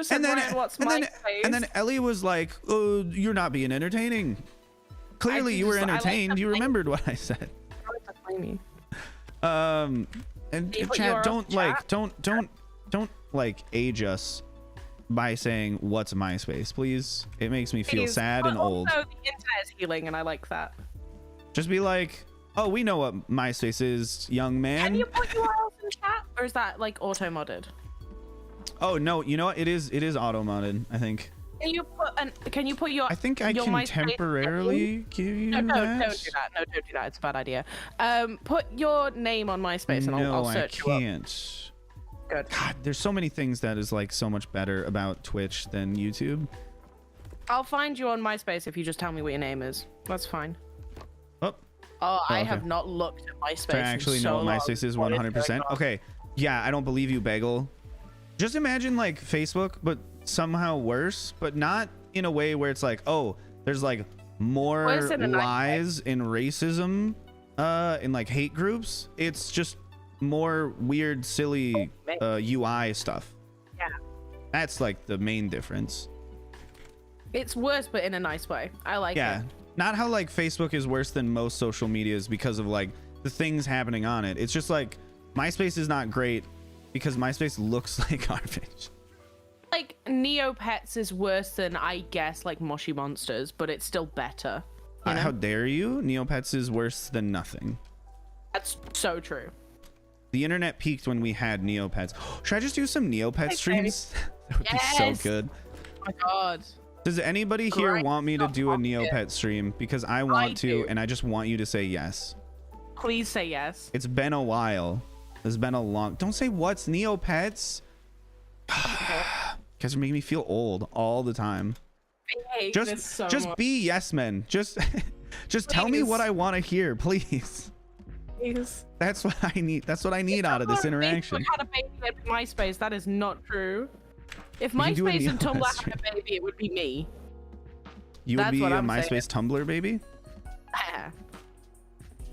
And then Ellie was like, "Oh, you're not being entertaining." Clearly, you were entertained. You remembered what I said. And chat, don't like age us by saying what's MySpace, please. It makes me feel sad and old. Also, the internet is healing, and I like that. Just be like, oh, we know what MySpace is, young man. Can you put URLs in chat, or is that like auto modded? Oh no, you know what? It is auto modded, I think. Can you put your? I think I can MySpace temporarily give you that. No, don't do that. No, don't do that. It's a bad idea. Put your name on MySpace, and I'll search you up. No, I can't. Good. God, there's so many things that is like so much better about Twitch than YouTube. I'll find you on MySpace if you just tell me what your name is. That's fine. Oh, I have not looked at MySpace. So I actually know what MySpace is 100%. Okay, yeah, I don't believe you, Bagel. Just imagine like Facebook, but somehow worse, but not in a way where it's like, oh, there's like more lies and racism in like hate groups. It's just more weird, silly UI stuff. Yeah, that's like the main difference. It's worse, but in a nice way. I like it. Not how like Facebook is worse than most social medias because of like the things happening on it. It's just like MySpace is not great because MySpace looks like garbage. Like Neopets is worse than, I guess, like Moshi Monsters, but it's still better. You know? How dare you? Neopets is worse than nothing. That's so true. The internet peaked when we had Neopets. Should I just do some Neopet streams? That would be so good. Oh my god. Does anybody here want me to do a Neopet stream? Because I want to, and I just want you to say yes. Please say yes. It's been a while. It's been a long... Don't say what's Neopets. Guys are making me feel old all the time. I hate this so much. Be yes men. Just tell me what I want to hear, please. Please. That's what I need. That's what I need out of this interaction. If had a baby at MySpace, that is not true. If MySpace and Tumblr had a baby, it would be me. You would be a MySpace Tumblr baby?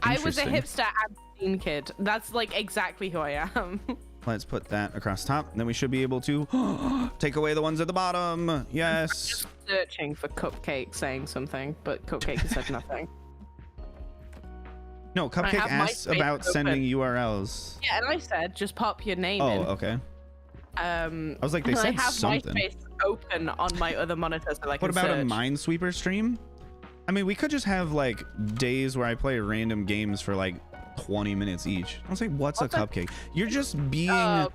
I was a hipster and teen kid. That's like exactly who I am. Let's put that across top. Then we should be able to take away the ones at the bottom. Yes. I'm just searching for Cupcake saying something, but Cupcake has said nothing. No, Cupcake asked about sending URLs. Yeah, and I said just pop your name in. Oh, okay. I was like, they said something. I have MySpace open on my other monitor so I can What about search. a Minesweeper stream? I mean, we could just have like days where I play random games for like 20 minutes each. I'll say, what's a cupcake? You're just being at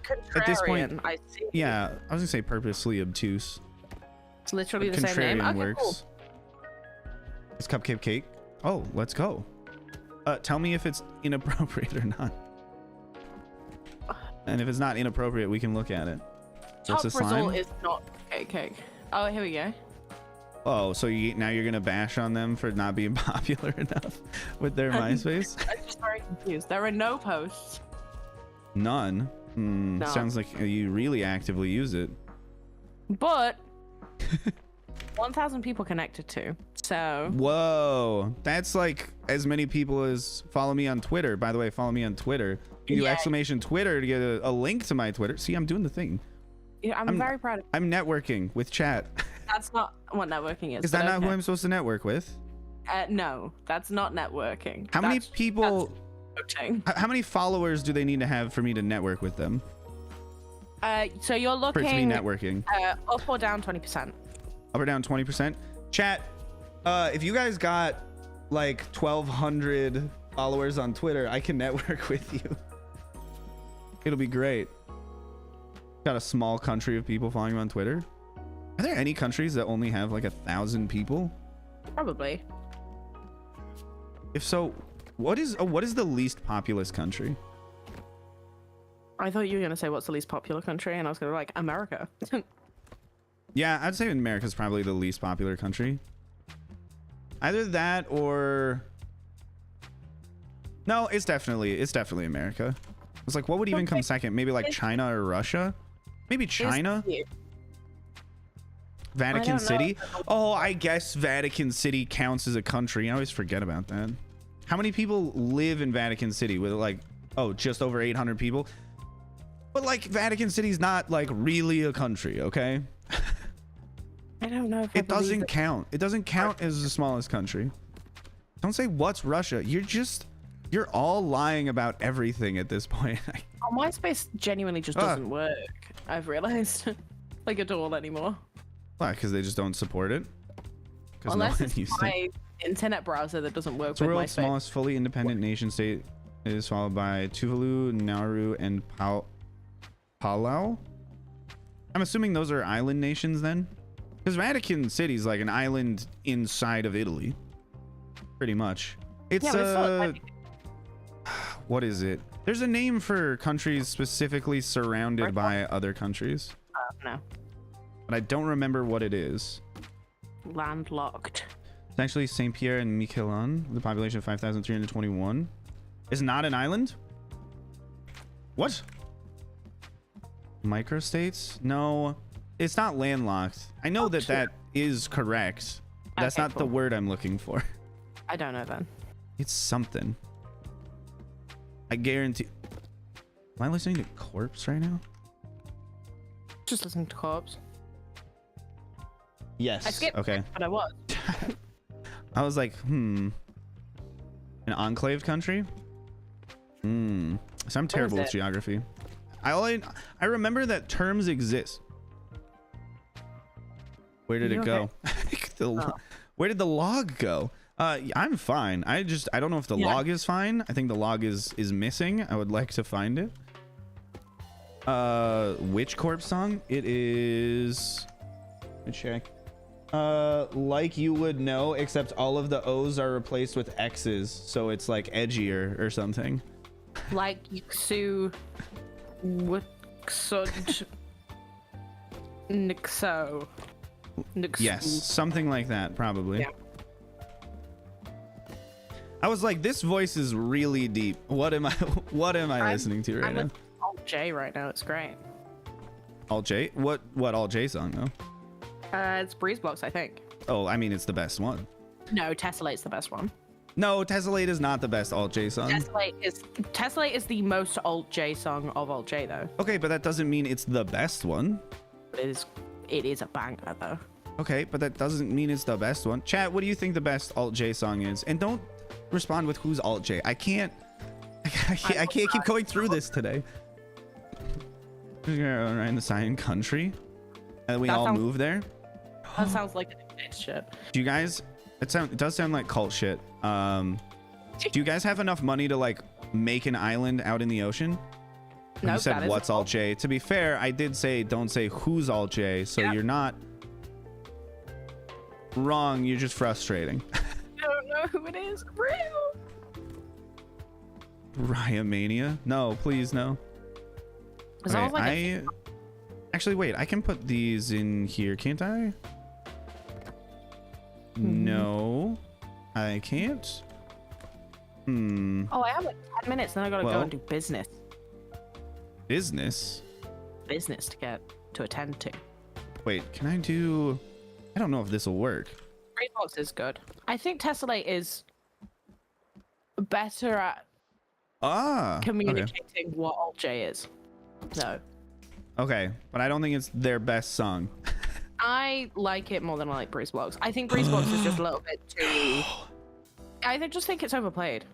this point. I see. Yeah, I was gonna say purposely obtuse. It's literally the same name. Okay, works. Cool. It's cupcake cake. Oh, let's go. Tell me if it's inappropriate or not. And if it's not inappropriate, we can look at it. Top result is not cake. Oh, here we go. Oh, so now you're gonna bash on them for not being popular enough with their MySpace? I'm just very confused. There are no posts. None. No. Sounds like you really actively use it. But 1,000 people connected to. So. Whoa, that's like as many people as follow me on Twitter. By the way, follow me on Twitter. You do exclamation Twitter to get a link to my Twitter. See, I'm doing the thing. Yeah, I'm very proud of you. I'm networking with chat. That's not what networking is. Is that not who I'm supposed to network with? No, that's not networking. How many people? How many followers do they need to have for me to network with them? So you're looking for it to be networking. Up or down 20%. Up or down 20%. Chat. If you guys got like 1,200 followers on Twitter, I can network with you. It'll be great. Got a small country of people following you on Twitter. Are there any countries that only have like 1,000 people? Probably. If so, what is the least populous country? I thought you were gonna say what's the least popular country, and I was gonna be like America. Yeah, I'd say America's probably the least popular country. Either that or no, it's definitely America. It's like, what would even come second? Maybe like China or Russia? Maybe China? Vatican City? Oh, I guess Vatican City counts as a country. I always forget about that. How many people live in Vatican City? With like, oh, just over 800 people? But like, Vatican City's not like really a country, okay? I don't know if it doesn't count. It doesn't count as the smallest country. Don't say what's Russia. You're all lying about everything at this point. Oh, MySpace genuinely just doesn't work. I've realized, like at all anymore. Why? Because they just don't support it. Unless it's my internet browser that doesn't work with MySpace. The world's smallest fully independent nation state is followed by Tuvalu, Nauru, and Palau. I'm assuming those are island nations then, because Vatican City is like an island inside of Italy, pretty much. It's what is it? There's a name for countries specifically surrounded by other countries. No. But I don't remember what it is. Landlocked. It's actually Saint Pierre and Miquelon, with a population of 5,321. Is not an island? What? Microstates? No, it's not landlocked. I know that is correct. That's not the word I'm looking for. I don't know then. It's something. I guarantee. Am I listening to Corpse right now? Just listening to Corpse. Yes. I skipped okay. it, but I was. I was like, an enclave country? So I'm terrible with geography. I remember that terms exist. Where did it go? Where did the log go? I'm fine. I don't know if the log is fine. I think the log is missing. I would like to find it. Which Corpse song? It is. Let me check. Like You Would Know, except all of the O's are replaced with X's, so it's like edgier or something. Like Yuksu, Wuxud, Nixo. Yes, something like that, probably. Yeah. I was like, this voice is really deep. What am I listening to right now? Alt J right now. It's great. Alt J? What Alt J song though? It's Breeze Blocks, I think. Oh, I mean, it's the best one. No, Tessellate's the best one. No, Tessellate is not the best Alt J song. Tessellate is the most Alt J song of Alt J though. Okay, but that doesn't mean it's the best one. It is a banger though. Okay, but that doesn't mean it's the best one. Chat, what do you think the best Alt J song is? And don't respond with who's Alt J. I can't keep going through this today. RyanTheScion country. And we all move there. That sounds like a shit. Do you guys? It does sound like cult shit. Do you guys have enough money to like make an island out in the ocean? No, you said what's Alt J. To be fair, I did say don't say who's Alt J, so you're not wrong. You're just frustrating. I don't know who it is. Real. Ryamania? No, please no. Okay, actually, wait. I can put these in here, can't I? No, I can't. Oh, I have like 10 minutes, then I gotta go and do business. Business to attend to. Wait, can I do? I don't know if this will work. Breeze Blocks is good. I think Tessellate is better at communicating what Alt J is. No. Okay, but I don't think it's their best song. I like it more than I like Breeze Blocks. I think Breeze Blocks is just a little bit too... just think it's overplayed.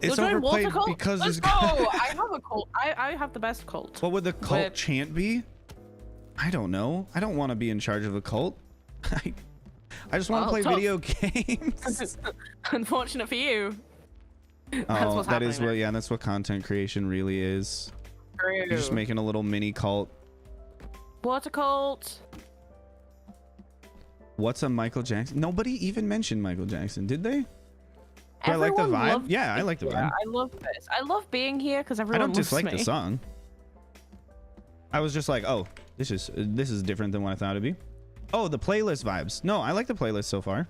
It's overplayed because Let's go! I have a cult. I have the best cult. What would the cult chant be? I don't know. I don't want to be in charge of a cult. I just want to play video games. Unfortunate for you. Oh, that is what, yeah, that's what content creation really is. True. You're just making a little mini cult. What a cult. What's a Michael Jackson? Nobody even mentioned Michael Jackson, did they? Do I like the vibe? Yeah, I like the vibe. I love this. I love being here because everyone loves me. I don't dislike the song. I was just like, oh, this is different than what I thought it'd be. Oh, the playlist vibes. No, I like the playlist so far.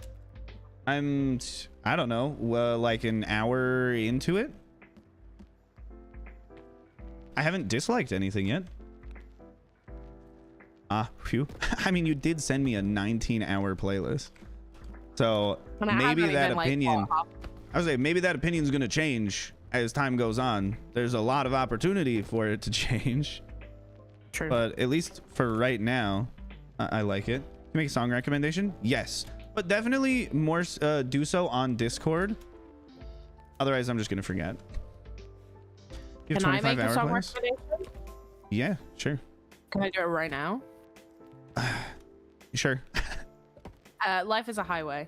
I don't know, like an hour into it. I haven't disliked anything yet. Phew. I mean, you did send me a 19-hour playlist. So maybe that opinion, I was like, maybe that opinion is going to change as time goes on. There's a lot of opportunity for it to change. True. But at least for right now, I like it. Can you make a song recommendation? Yes. But definitely more do so on Discord. Otherwise, I'm just going to forget. You have Can I make a song class? recommendation? Yeah, sure. Can I do it right now? Sure. Life is a Highway.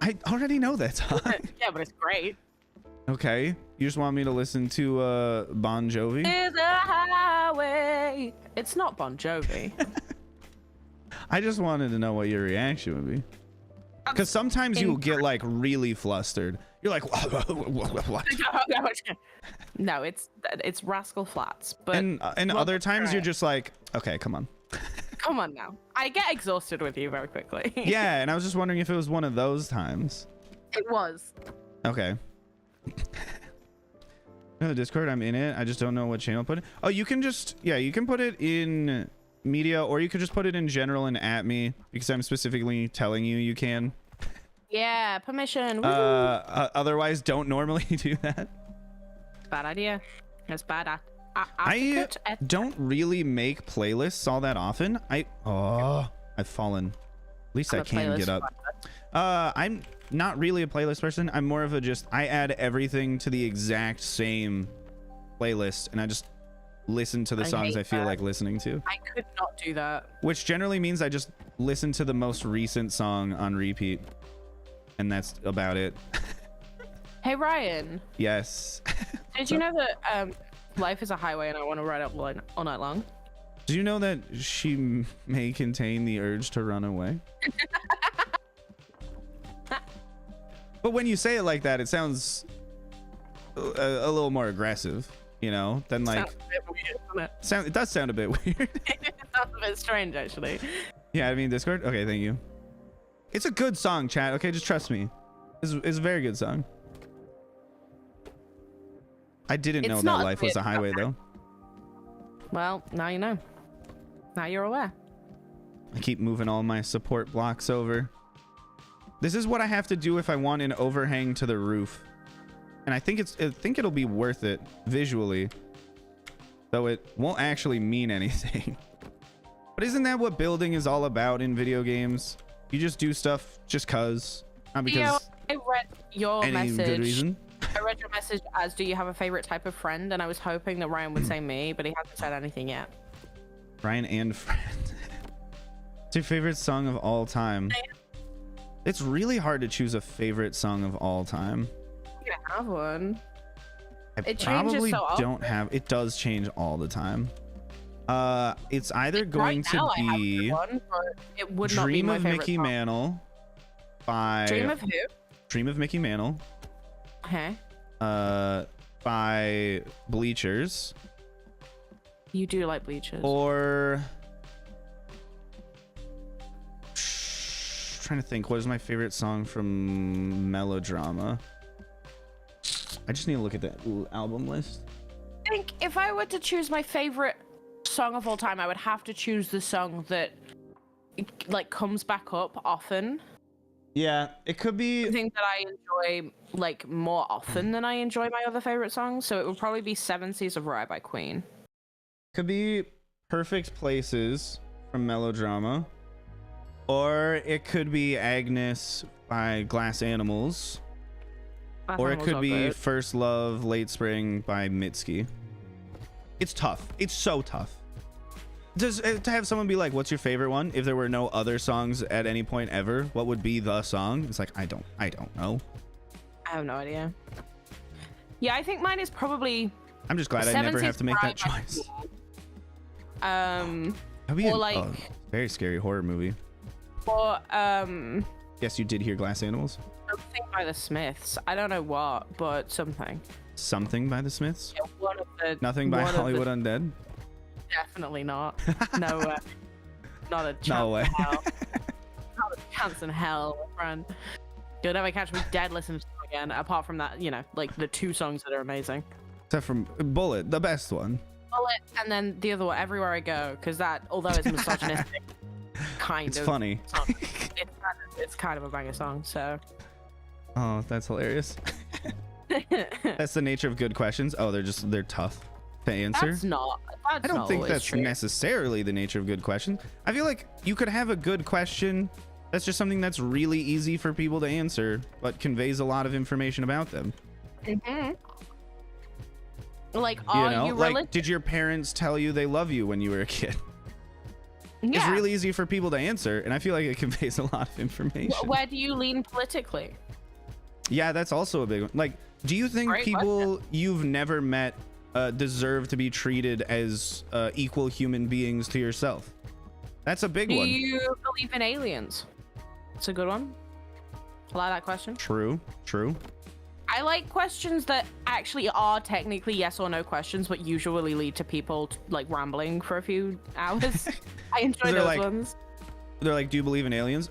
I already know that song. Yeah, but it's great. Okay. You just want me to listen to Bon Jovi? Is a highway. It's not Bon Jovi. I just wanted to know what your reaction would be. Because sometimes you'll get like really flustered. You're like, what? No, it's Rascal Flatts. But and other times you're just like, okay, come on. Come on now. I get exhausted with you very quickly. Yeah, and I was just wondering if it was one of those times. It was. Okay. No, the Discord, I'm in it. I just don't know what channel to put it. Oh, you can just, yeah, you can put it in media, or you could just put it in general and at me, because I'm specifically telling you can. Yeah, permission. Otherwise, don't normally do that. Bad idea. It's bad. I don't really make playlists all that often. I've fallen. At least I can get up. I'm not really a playlist person. I'm more of a I add everything to the exact same playlist, and I just listen to the songs I feel like listening to. I could not do that. Which generally means I just listen to the most recent song on repeat, and that's about it. Hey Ryan. Yes. Did you know that life is a highway and I want to ride up all night long? Do you know that she may contain the urge to run away? But when you say it like that, it sounds a little more aggressive, you know, than like. Sounds a bit weird, doesn't it? It does sound a bit weird. It sounds a bit strange, actually. Yeah, I mean Discord. Okay, thank you. It's a good song, chat. Okay, just trust me. It's a very good song. I didn't know that life was a highway, though. Well, now you know. Now you're aware. I keep moving all my support blocks over. This is what I have to do if I want an overhang to the roof. And I think it'll be worth it visually. Though it won't actually mean anything. But isn't that what building is all about in video games? You just do stuff just cause. Not because I read your message. Good reason. I read your message as, do you have a favorite type of friend? And I was hoping that Ryan would say me, but he hasn't said anything yet. Ryan and friend. What's your favorite song of all time? It's really hard to choose a favorite song of all time. You have one. I probably don't have. It does change all the time. It's either going to be it would not be my favorite Dream of Mickey Mantle by Dream of who? Dream of Mickey Mantle. Okay. By Bleachers. You do like Bleachers. Or trying to think, what is my favorite song from Melodrama? I just need to look at that album list. I think if I were to choose my favorite song of all time, I would have to choose the song that like comes back up often. Yeah, it could be. I think that I enjoy like more often than I enjoy my other favorite songs. So it would probably be Seven Seas of Rye by Queen. Could be Perfect Places from Melodrama. Or it could be Agnes by Glass Animals. Or it could be First Love, Late Spring by Mitski. It's tough. It's so tough. To have someone be like, what's your favorite one? If there were no other songs at any point ever, what would be the song? It's like, I don't know. I have no idea. Yeah, I think mine is probably... I'm just glad I never have to make that choice. Or like... Oh, very scary horror movie. Or, Yes, you did hear Glass Animals? Something by the Smiths. I don't know what, but something. Something by the Smiths? Yeah, one of the... Nothing by Hollywood Undead? Definitely not. No way. Not a chance way. in hell. Not a chance in hell, my friend. You'll never catch me dead listening to them again, apart from that, you know, like the 2 songs that are amazing. Except from Bullet, the best one. Bullet, and then the other one, Everywhere I Go, because that, although it's misogynistic, it's funny. It's kind of a banger song, so. Oh, that's hilarious. That's the nature of good questions. Oh, they're tough to answer. I don't think that's necessarily the nature of good questions. I feel like you could have a good question that's just something that's really easy for people to answer, but conveys a lot of information about them. Mm-hmm. Like, like, did your parents tell you they love you when you were a kid? Yeah. It's really easy for people to answer, and I feel like it conveys a lot of information. Where do you lean politically? Yeah, that's also a big one. Like, do you think people you've never met deserve to be treated as equal human beings to yourself? That's a big one. Do you believe in aliens? It's a good one. I like that question. True. I like questions that actually are technically yes or no questions, but usually lead to people like rambling for a few hours. I enjoy those ones. They're like, do you believe in aliens?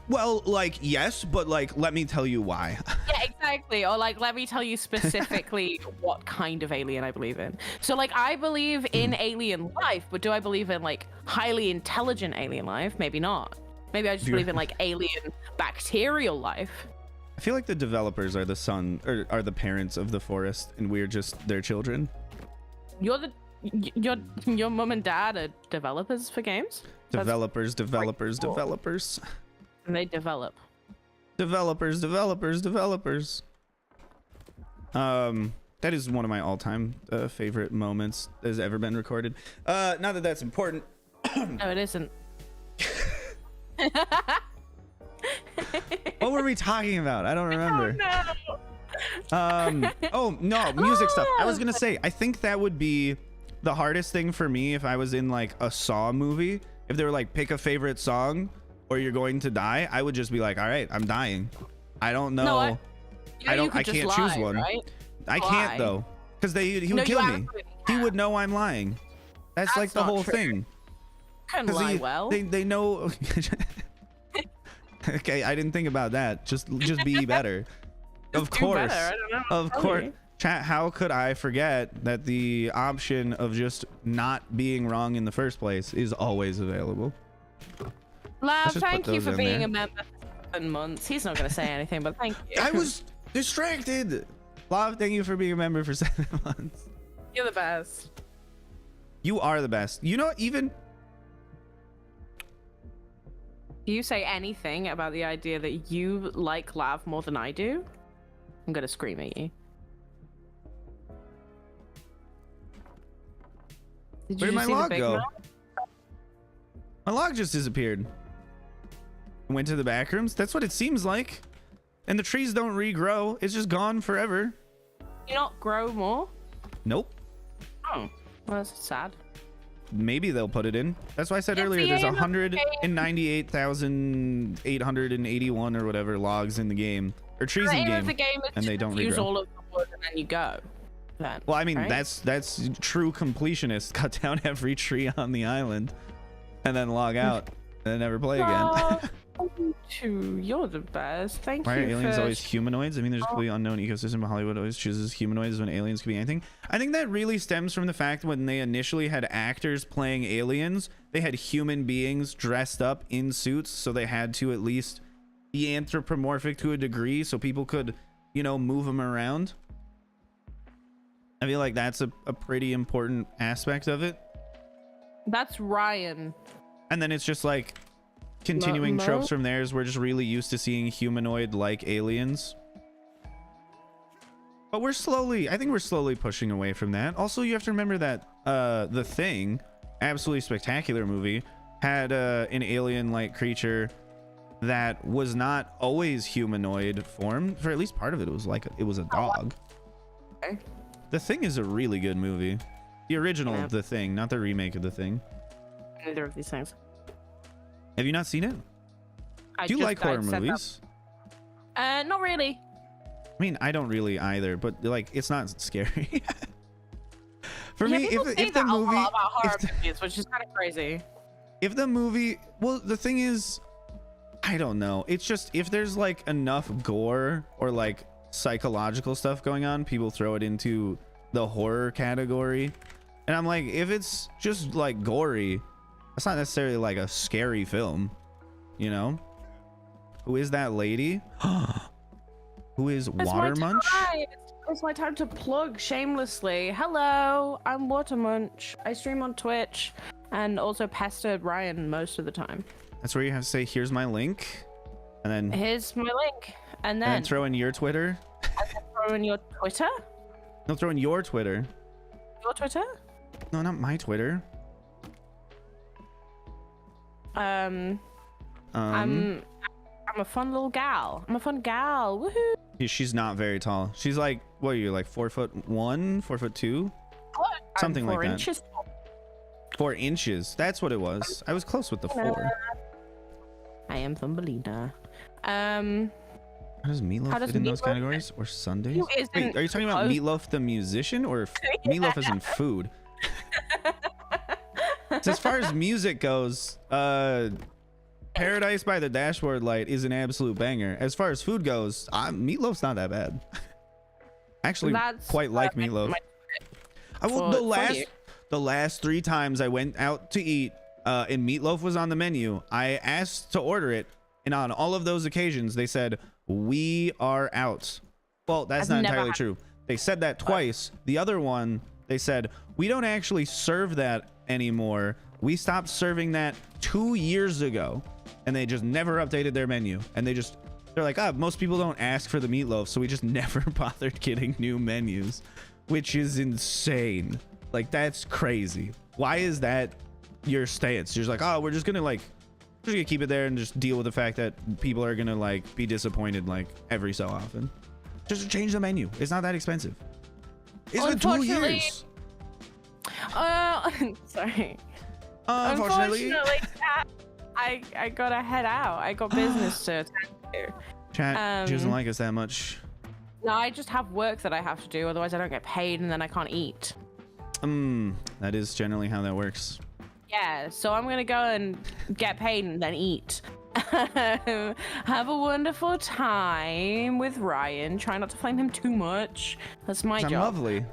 Well, like, yes, but like, let me tell you why. Yeah, exactly. Or like, let me tell you specifically what kind of alien I believe in. So like, I believe in alien life, but do I believe in like highly intelligent alien life? Maybe not. Maybe I just believe in like alien bacterial life. I feel like the developers are the parents of the forest, and we're just their children. Your mom and dad are developers for games? Developers. And they develop. Developers. That is one of my all-time favorite moments that has ever been recorded. Not that that's important. No, it isn't. What were we talking about? I don't remember. Oh no, music stuff. I was gonna say, I think that would be the hardest thing for me if I was in like a Saw movie. If they were like, pick a favorite song or you're going to die, I would just be like, all right, I'm dying. I don't know. No, I can't choose one. Right? I can't though, because he would kill me. He would know I'm lying. That's like the whole thing. Can lie well. They know. Okay, I didn't think about that. Just be better. Of course. I don't know. Of course. Chat, how could I forget that the option of just not being wrong in the first place is always available? Lav, thank you for being a member for 7 months. He's not going to say anything, but thank you. I was distracted. Lav, thank you for being a member for 7 months. You're the best. You are the best. You know, even... Do you say anything about the idea that you like Lav more than I do? I'm going to scream at you. Where did my log go? My log just disappeared. Went to the back rooms. That's what it seems like. And the trees don't regrow. It's just gone forever. You not grow more? Nope. Oh, well, that's sad. Maybe they'll put it in. That's why I said earlier there's 198,881 or whatever logs in the game, or trees in the game, and they don't regrow. Use all of the wood and then you go. Then, well, I mean, right? that's true completionists. Cut down every tree on the island and then log out and never play again. You're the best. Thank you. Why are aliens always humanoids? I mean, there's a completely unknown ecosystem, but Hollywood always chooses humanoids when aliens could be anything. I think that really stems from the fact when they initially had actors playing aliens, they had human beings dressed up in suits, so they had to at least be anthropomorphic to a degree so people could, you know, move them around. I feel like that's a pretty important aspect of it. That's Ryan. And then it's just like continuing tropes from there is we're just really used to seeing humanoid like aliens. But we're slowly, I think we're slowly pushing away from that. Also, you have to remember that The Thing, absolutely spectacular movie, had an alien-like creature that was not always humanoid form. For at least part of it, it was like it was a dog. Okay. The Thing is a really good movie. The original The Thing, not the remake of The Thing. Neither of these things. Have you not seen it? Do you like horror movies? Not really. I mean, I don't really either, but like, it's not scary. For me, if the movie, about horror movies, which is kind of crazy. If the movie, well, the thing is, I don't know. It's just if there's like enough gore or like psychological stuff going on, people throw it into the horror category. And I'm like, if it's just like gory, that's not necessarily like a scary film, you know? Who is that lady? Who is Water Munch? It's my time to plug shamelessly. Hello, I'm Water Munch. I stream on Twitch and also pester Ryan most of the time. That's where you have to say, here's my link. And then here's my link. And then throw in your Twitter. And then throw in your Twitter? No, throw in your Twitter. Your Twitter? No, not my Twitter. I'm a fun little gal. I'm a fun gal. Woohoo! She's not very tall. She's like, what are you, like 4'1", 4'2"? Something like that. 4 inches. 4 inches. That's what it was. I was close with the 4. I am Thumbelina. How does Meatloaf fit in those categories? Or Sundays? Wait, are you talking about Meatloaf the musician or Meatloaf as in food? So as far as music goes, Paradise by the Dashboard Light is an absolute banger. As far as food goes, Meatloaf's not that bad. Actually, quite like Meatloaf. The last 3 times I went out to eat and Meatloaf was on the menu, I asked to order it, and on all of those occasions they said, we are out. Well, that's not entirely true. They said that twice. The other one, they said, we don't actually serve that anymore. We stopped serving that 2 years ago. And they just never updated their menu. And they're like, most people don't ask for the meatloaf, so we just never bothered getting new menus, which is insane. Like, that's crazy. Why is that your stance? You're just like, we're just gonna keep it there and just deal with the fact that people are gonna like be disappointed like every so often. Just change the menu. It's not that expensive. It's been 2 years. Sorry. Unfortunately, I gotta head out. I got business to attend to. Chat, she doesn't like us that much. No, I just have work that I have to do. Otherwise, I don't get paid, and then I can't eat. That is generally how that works. Yeah, so I'm gonna go and get paid and then eat. Have a wonderful time with Ryan. Try not to flame him too much. That's my job. Lovely.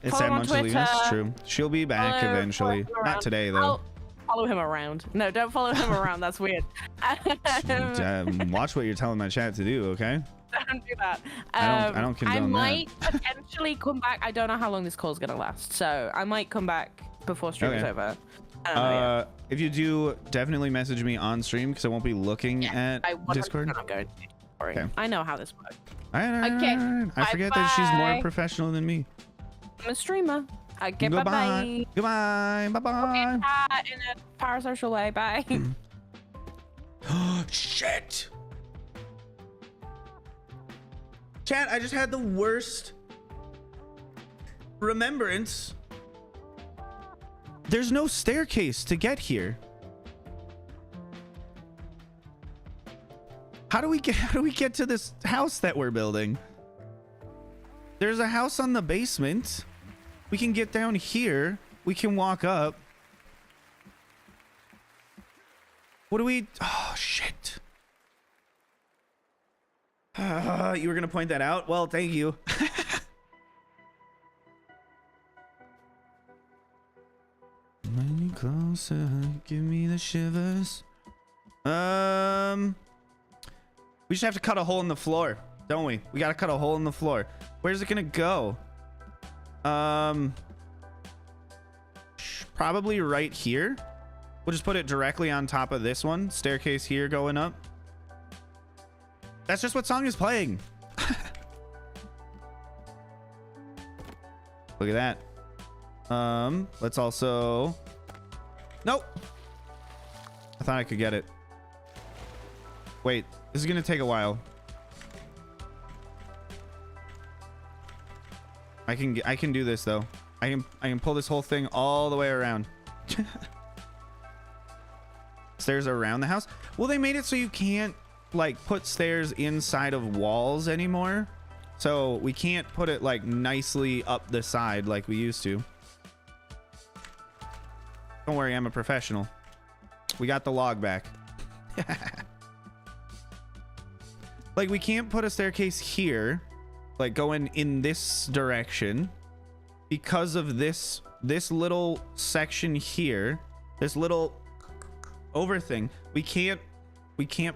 It's that much, that's true. She'll be back eventually. Not today though. Follow him around. No, don't follow him around. That's weird. Watch what you're telling my chat to do, okay? Don't do that. I don't condone that. I might potentially come back. I don't know how long this call's gonna last, so I might come back before stream is over. If you do, definitely message me on stream because I won't be looking at Discord. Okay. I know how this works. I forget that she's more professional than me. I'm a streamer. Okay, bye-bye. Goodbye. Bye-bye. Okay, in a parasocial way. Bye. Shit. Chat, I just had the worst remembrance. There's no staircase to get here. How do we get to this house that we're building? There's a house on the basement. We can get down here. We can walk up. What do we... Oh, shit. You were going to point that out? Well, thank you. Bring me closer. Give me the shivers. We just have to cut a hole in the floor, don't we? We gotta cut a hole in the floor. Where's it gonna go? Probably right here. We'll just put it directly on top of this one. Staircase here going up. That's just what song is playing. Look at that. Let's also... Nope. I thought I could get it. Wait, this is gonna take a while. I can do this though. I can pull this whole thing all the way around. Stairs around the house. Well, they made it so you can't like put stairs inside of walls anymore. So we can't put it like nicely up the side like we used to. Don't worry, I'm a professional. We got the log back. Like we can't put a staircase here, like going in this direction, because of this little section here, this little over thing. We can't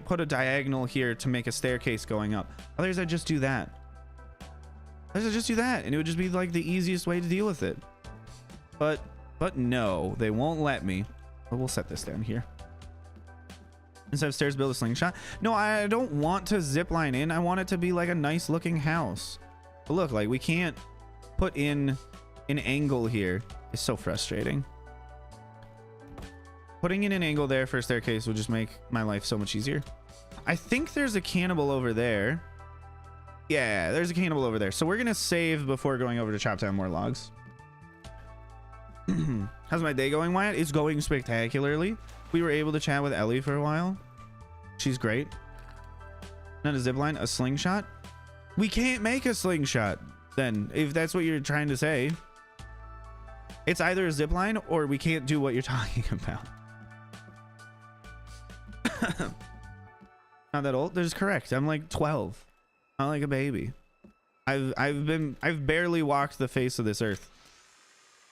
put a diagonal here to make a staircase going up. Otherwise, I'd just do that. And it would just be like the easiest way to deal with it. But no, they won't let me. But we'll set this down here. Instead of stairs, build a slingshot. No, I don't want to zip line in. I want it to be like a nice looking house. But look, like we can't put in an angle here. It's so frustrating. Putting in an angle there for a staircase will just make my life so much easier. I think there's a cannibal over there. Yeah, there's a cannibal over there. So we're gonna save before going over to chop down more logs. How's my day going, Wyatt? It's going spectacularly. We were able to chat with Ellie for a while. She's great. Not a zip line, a slingshot. We can't make a slingshot then, if that's what you're trying to say. It's either a zip line or we can't do what you're talking about. Not that old. That is correct. I'm like 12. I'm like a baby. I've barely walked the face of this earth.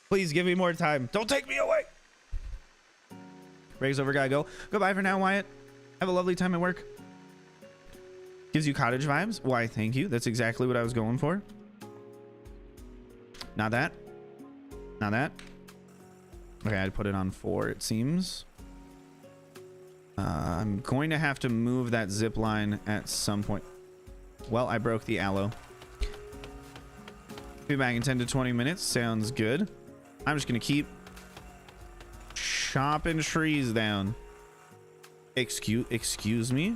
Please give me more time. Don't take me away. Raise over, guy. Go. Goodbye for now, Wyatt. Have a lovely time at work. Gives you cottage vibes. Why, thank you. That's exactly what I was going for. Not that. Not that. Okay, I'd put it on 4, it seems. I'm going to have to move that zip line at some point. Well, I broke the aloe. Be back in 10 to 20 minutes. Sounds good. I'm just going to keep chopping trees down. Excuse me.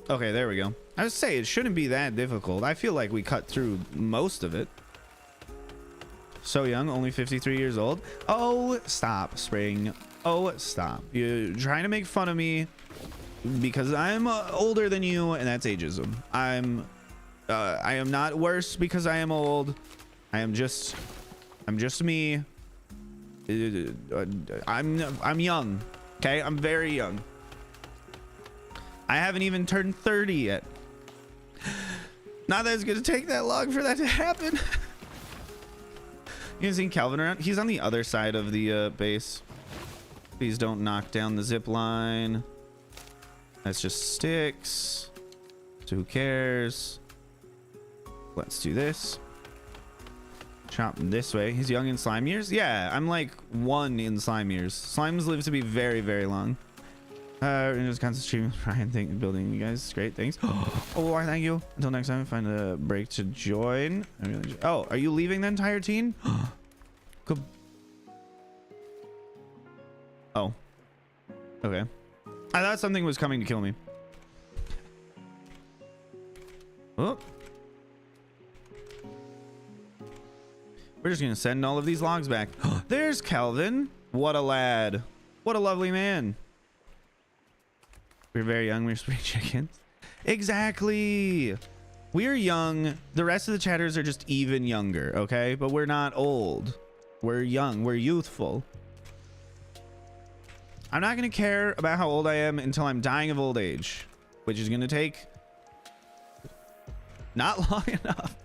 Okay, there we go. I was saying it shouldn't be that difficult. I feel like we cut through most of it. So young, only 53 years old. Oh, stop, Spring. Oh, stop. You're trying to make fun of me because I'm older than you, and that's ageism. I am not worse because I am old. I'm just me. I'm young. Okay, I'm very young. I haven't even turned 30 yet. Not that it's gonna take that long for that to happen. You guys seen Calvin around? He's on the other side of the base. Please don't knock down the zip line. That's just sticks. So who cares? Let's do this. Chop this way. He's young in slime years. Yeah, I'm like 1 in slime years. Slimes live to be very, very long. Just constant stream. Ryan, thank you for building you guys. Great, thanks. Oh, thank you. Until next time, find a break to join. Oh, are you leaving the entire team? Good. Oh. Okay. I thought something was coming to kill me. Oh. We're just gonna send all of these logs back. There's Calvin. What a lad. What a lovely man. We're very young. We're spring chickens. Exactly. We're young. The rest of the chatters are just even younger, okay? But we're not old. We're young. We're youthful. I'm not going to care about how old I am until I'm dying of old age, which is going to take not long enough.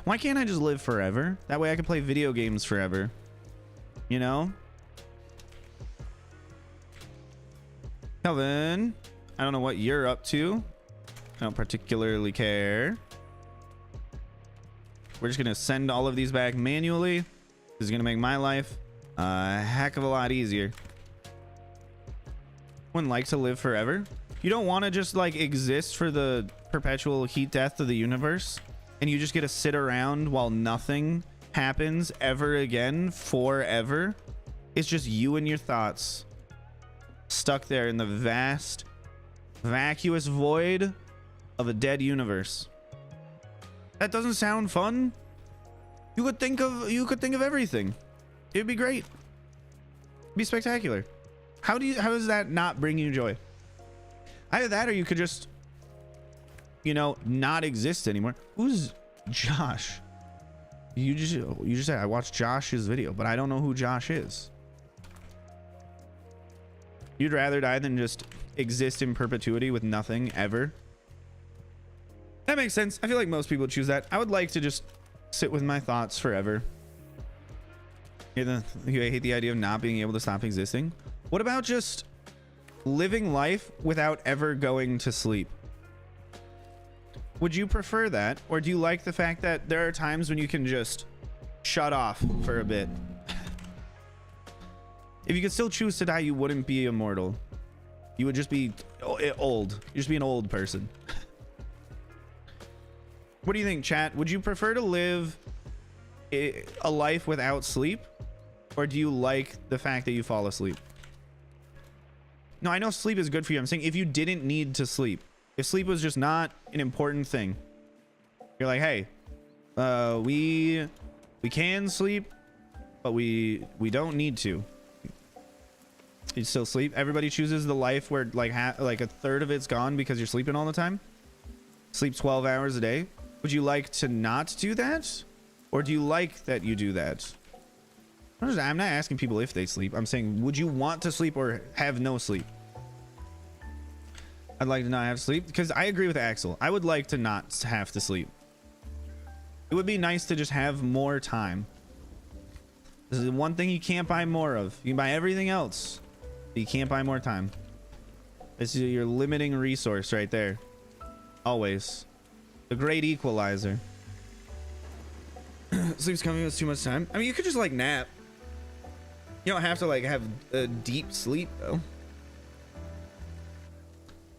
Why can't I just live forever? That way I can play video games forever. you know? Kelvin, I don't know what you're up to. I don't particularly care. We're just gonna send all of these back manually. This is gonna make my life a heck of a lot easier. Wouldn't like to live forever. You don't want to just like exist for the perpetual heat death of the universe, and you just get to sit around while nothing happens ever again forever. It's just you and your thoughts stuck there in the vast, vacuous void of a dead universe. That doesn't sound fun. You could think of everything. It'd be great. It'd be spectacular. How does that not bring you joy? Either that, or you could just, you know, not exist anymore. Who's Josh? You just said I watched Josh's video, but I don't know who Josh is. You'd rather die than just exist in perpetuity with nothing ever. That makes sense. I feel like most people choose that. I would like to just sit with my thoughts forever. You hate the idea of not being able to stop existing. What about just living life without ever going to sleep? Would you prefer that, or do you like the fact that there are times when you can just shut off for a bit? If you could still choose to die, you wouldn't be immortal. You would just be old. You'd just be an old person. What do you think, chat? Would you prefer to live a life without sleep, or do you like the fact that you fall asleep? No, I know sleep is good for you. I'm saying if you didn't need to sleep, if sleep was just not an important thing, you're like, hey, we can sleep, but we don't need to. You still sleep. Everybody chooses the life where like a third of it's gone because you're sleeping all the time. Sleep 12 hours a day. Would you like to not do that, or do you like that you do that? I'm not asking people if they sleep. I'm saying, would you want to sleep or have no sleep? I'd like to not have sleep, because I agree with Axel. I would like to not have to sleep. It would be nice to just have more time. This is the one thing you can't buy more of. You can buy everything else, but you can't buy more time. This is your limiting resource right there. Always. The great equalizer. Sleep's coming with too much time. I mean, you could just like nap. You don't have to like have a deep sleep though.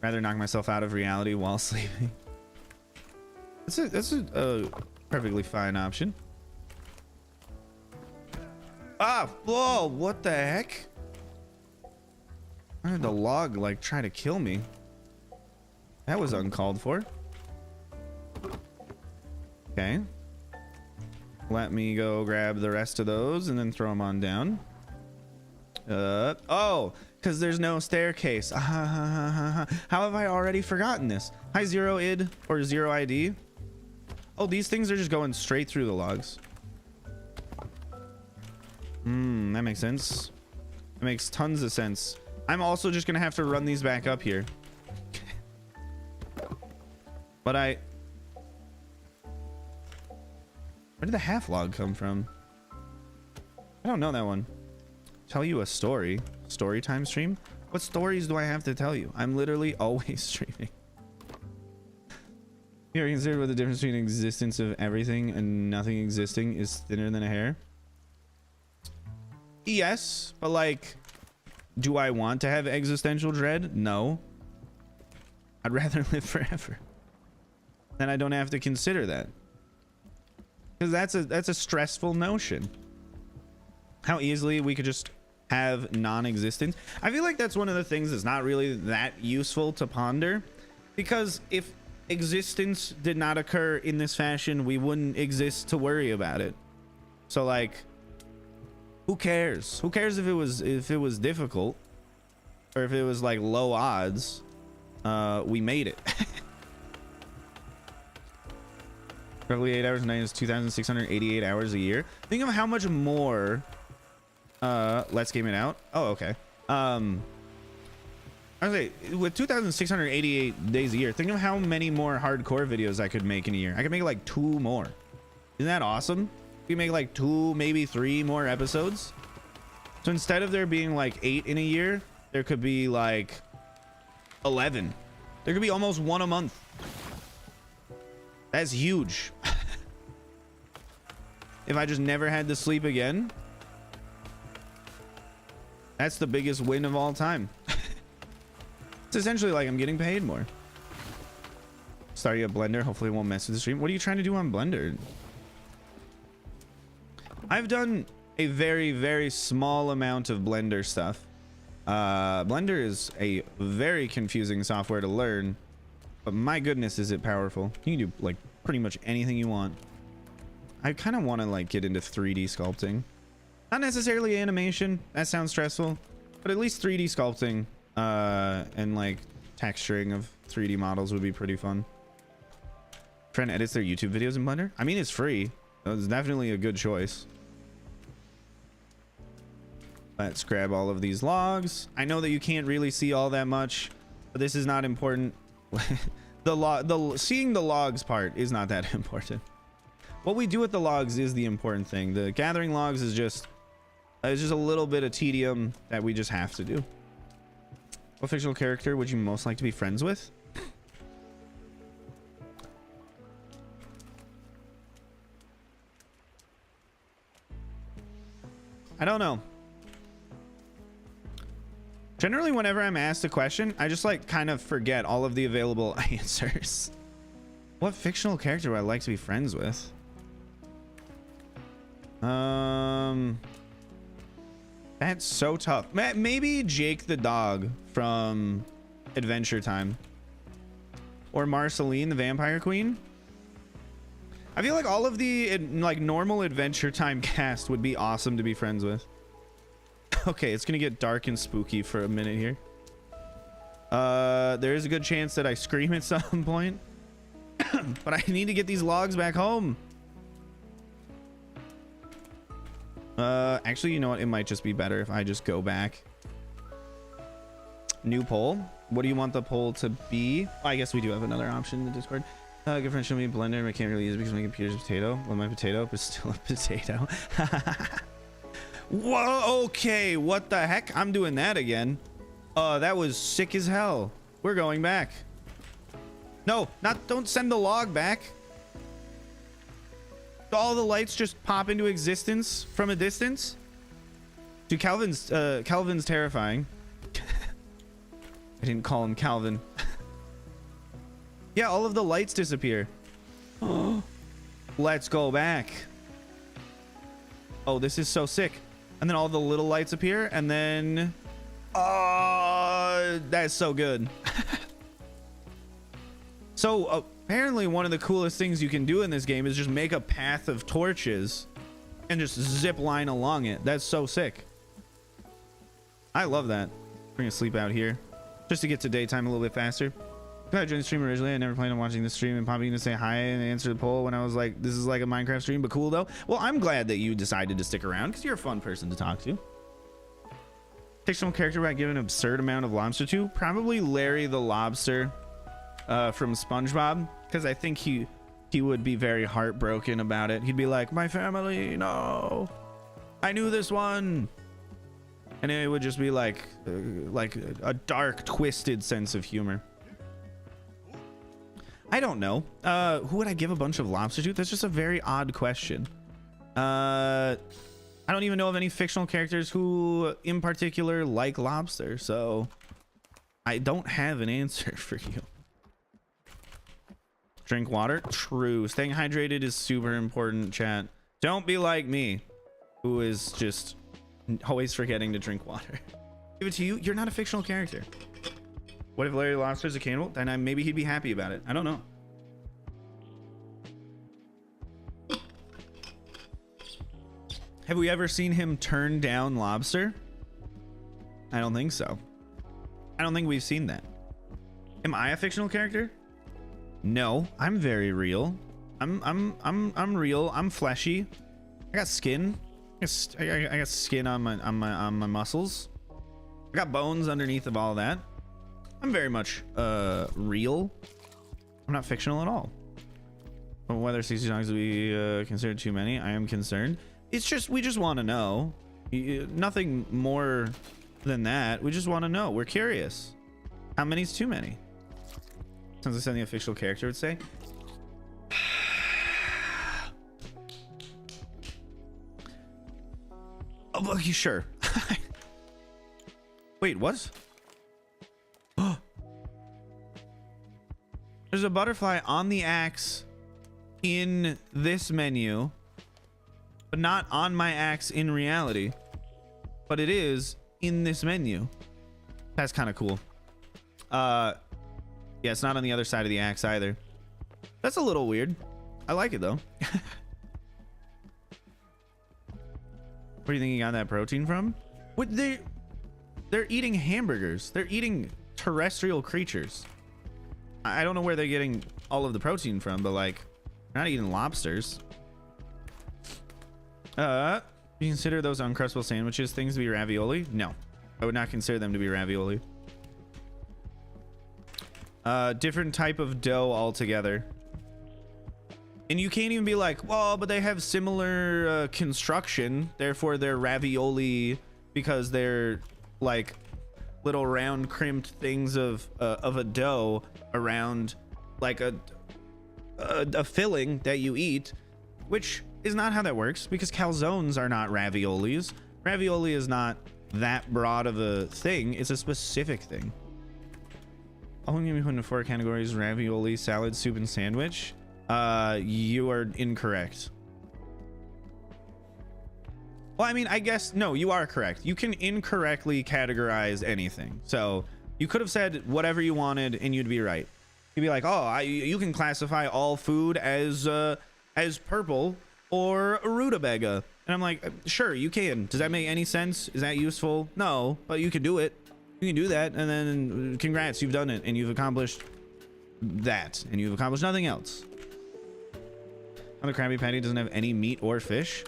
Rather knock myself out of reality while sleeping. That's a perfectly fine option. Ah, whoa, what the heck? I had the log like try to kill me. That was uncalled for. Okay. Let me go grab the rest of those and then throw them on down. Oh, because there's no staircase. How have I already forgotten this? Hi, Zero ID or Zero ID. Oh, these things are just going straight through the logs. That makes sense. It makes tons of sense. I'm also just gonna have to run these back up here. But where did the half log come from? I don't know that one. Tell you a story. Story time stream? What stories do I have to tell you? I'm literally always streaming. You ever considered what the difference between existence of everything and nothing existing is thinner than a hair? Yes, but like, do I want to have existential dread? No. I'd rather live forever. Then I don't have to consider that. Because that's a stressful notion. How easily we could just have non-existence. I feel like that's one of the things that's not really that useful to ponder, because if existence did not occur in this fashion, we wouldn't exist to worry about it. So like, who cares? Who cares if it was difficult, or if it was like low odds? We made it. Roughly 8 hours a night is 2,688 hours a year. Think of how much more. Let's game it out. Oh, okay. I was like, with 2,688 days a year, think of how many more hardcore videos I could make in a year. I could make like 2 more. Isn't that awesome? We make like 2, maybe 3 more episodes. So instead of there being like 8 in a year, there could be like 11. There could be almost 1 a month. That's huge. If I just never had to sleep again, that's the biggest win of all time. It's essentially like I'm getting paid more. Starting a Blender, hopefully it won't mess with the stream. What are you trying to do on Blender? I've done a very, very small amount of Blender stuff. Blender is a very confusing software to learn, but my goodness, is it powerful. You can do like pretty much anything you want. I kind of want to like get into 3D sculpting. Not necessarily animation, that sounds stressful, but at least 3D sculpting and like texturing of 3D models would be pretty fun. Friend edits their YouTube videos in Blender. I mean, it's free. It's definitely a good choice. Let's grab all of these logs. I know that you can't really see all that much, but this is not important. Seeing the logs part is not that important. What we do with the logs is the important thing. The gathering logs is just a little bit of tedium that we just have to do. What fictional character would you most like to be friends with? I don't know. Generally, whenever I'm asked a question, I just like kind of forget all of the available answers. What fictional character would I like to be friends with? That's so tough. Maybe Jake the dog from Adventure Time, or Marceline the Vampire Queen. I feel like all of the like normal Adventure Time cast would be awesome to be friends with. Okay, it's gonna get dark and spooky for a minute here. There is a good chance that I scream at some point, but I need to get these logs back home. Actually, you know what? It might just be better if I just go back. New poll. What do you want the poll to be? Oh, I guess we do have another option in the Discord. Good friend, show me Blender. I can't really use it because my computer's a potato. Well, my potato is still a potato. Whoa, okay, what the heck? I'm doing that again. That was sick as hell. We're going back. No, don't send the log back. Do all the lights just pop into existence from a distance? Dude, Calvin's terrifying. I didn't call him Calvin. Yeah, all of the lights disappear. Oh, let's go back. Oh, this is so sick. And then all the little lights appear, and then that's so good. So apparently one of the coolest things you can do in this game is just make a path of torches and just zip line along it. That's so sick. I love that. We're gonna sleep out here just to get to daytime a little bit faster. I joined the stream originally. I never planned on watching the stream and popping in to say hi and answer the poll when I was like, this is like a Minecraft stream, but cool though. Well, I'm glad that you decided to stick around because you're a fun person to talk to. Fictional character I give an absurd amount of lobster to? Probably Larry the Lobster from SpongeBob, because I think he would be very heartbroken about it. He'd be like, my family, no. I knew this one. And it would just be like a dark, twisted sense of humor. I don't know. Who would I give a bunch of lobster to? That's just a very odd question. I don't even know of any fictional characters who in particular like lobster, so I don't have an answer for you. Drink water. True. Staying hydrated is super important, chat. Don't be like me, who is just always forgetting to drink water. Give it to you. You're not a fictional character. What if Larry Lobster's a cannibal? Then maybe he'd be happy about it. I don't know. Have we ever seen him turn down lobster? I don't think so. I don't think we've seen that. Am I a fictional character? No, I'm very real. I'm real. I'm fleshy. I got skin. I got skin on my muscles. I got bones underneath of all that. I'm very much real. I'm not fictional at all. But whether 60 dogs will be considered too many, I am concerned. It's just we just want to know, Nothing more than that. We just want to know. We're curious. How many's too many? Since I said the official character would say. Oh, well, you sure? Wait, what? There's a butterfly on the axe in this menu, but not on my axe in reality. But it is in this menu. That's kind of cool. Yeah, it's not on the other side of the axe either. That's a little weird. I like it though. Where do you think you got that protein from? What they're eating hamburgers. They're eating terrestrial creatures. I don't know where they're getting all of the protein from, but like, they're not eating lobsters. You consider those Uncrustable sandwiches things to be ravioli? No, I would not consider them to be ravioli. Different type of dough altogether. And you can't even be like, well, but they have similar construction, therefore they're ravioli because they're like little round crimped things of a dough around like a filling that you eat, which is not how that works, because calzones are not raviolis. Ravioli is not that broad of a thing. It's a specific thing. I'm gonna be put into 4 categories: ravioli, salad, soup, and sandwich. You are incorrect. Well, I mean, I guess no, you are correct. You can incorrectly categorize anything. So you could have said whatever you wanted and you'd be right. You'd be like, oh, you can classify all food as purple or rutabaga. And I'm like, sure, you can. Does that make any sense? Is that useful? No, but you can do it. You can do that, and then congrats, you've done it, and you've accomplished that, and you've accomplished nothing else. Oh, the Krabby Patty doesn't have any meat or fish.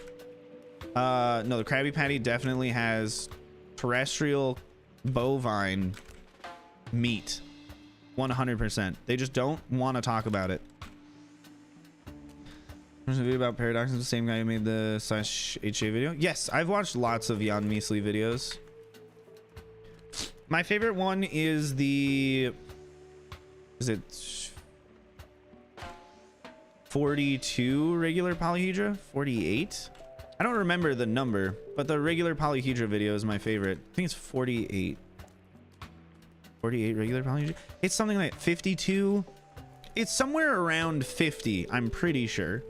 No, the Krabby Patty definitely has terrestrial bovine meat. 100%. They just don't want to talk about it. There's a video about paradoxes. The same guy who made the /HA video. Yes, I've watched lots of Jan Measley videos. My favorite one is the... Is it 42 regular polyhedra? 48? I don't remember the number, but the regular polyhedra video is my favorite. I think it's 48. 48 regular polyhedra? It's something like 52. It's somewhere around 50, I'm pretty sure.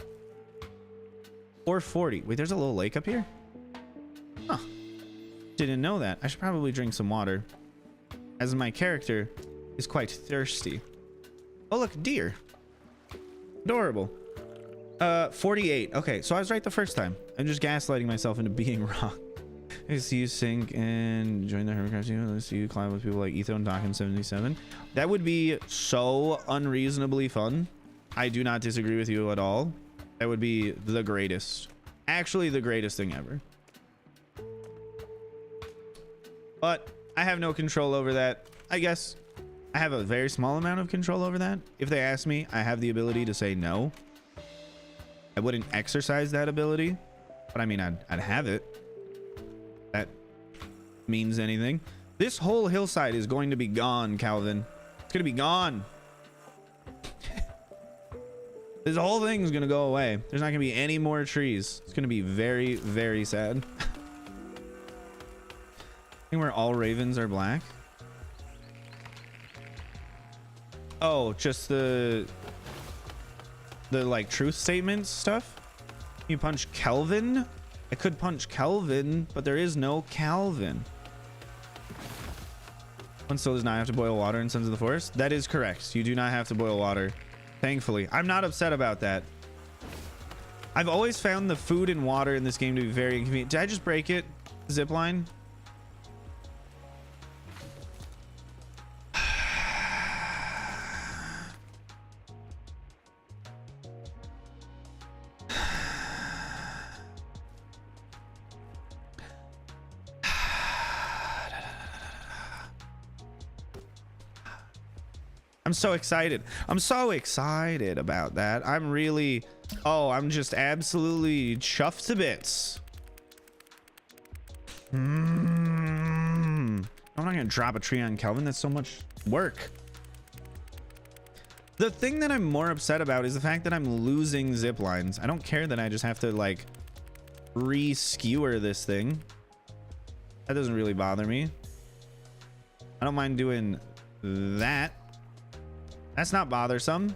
Or 40. Wait, there's a little lake up here? Huh. Didn't know that. I should probably drink some water, as my character is quite thirsty. Oh, look, deer. Adorable. 48. Okay, so I was right the first time. I'm just gaslighting myself into being wrong. I see you sink and join the Hermitcraft team. Let's see you climb with people like Etho and Doc in 77. That would be so unreasonably fun. I do not disagree with you at all. That would be the greatest. Actually, the greatest thing ever. But I have no control over that. I guess I have a very small amount of control over that. If they ask me, I have the ability to say no. I wouldn't exercise that ability, but I mean, I'd have it. That means anything. This whole hillside is going to be gone, Calvin. It's going to be gone. This whole thing's going to go away. There's not going to be any more trees. It's going to be very, very sad. I think where all ravens are black. Oh, just the like truth statements stuff. You punch Kelvin? I could punch Kelvin, but there is no Calvin. One still does not have to boil water in Sons of the Forest. That is correct. You do not have to boil water. Thankfully. I'm not upset about that. I've always found the food and water in this game to be very inconvenient. Did I just break it? Zipline? I'm so excited. I'm so excited about that. I'm really, oh, I'm just absolutely chuffed to bits. I'm not gonna drop a tree on Kelvin. That's so much work. The thing that I'm more upset about is the fact that I'm losing zip lines. I don't care that I just have to like re-skewer this thing. That doesn't really bother me. I don't mind doing that. That's not bothersome.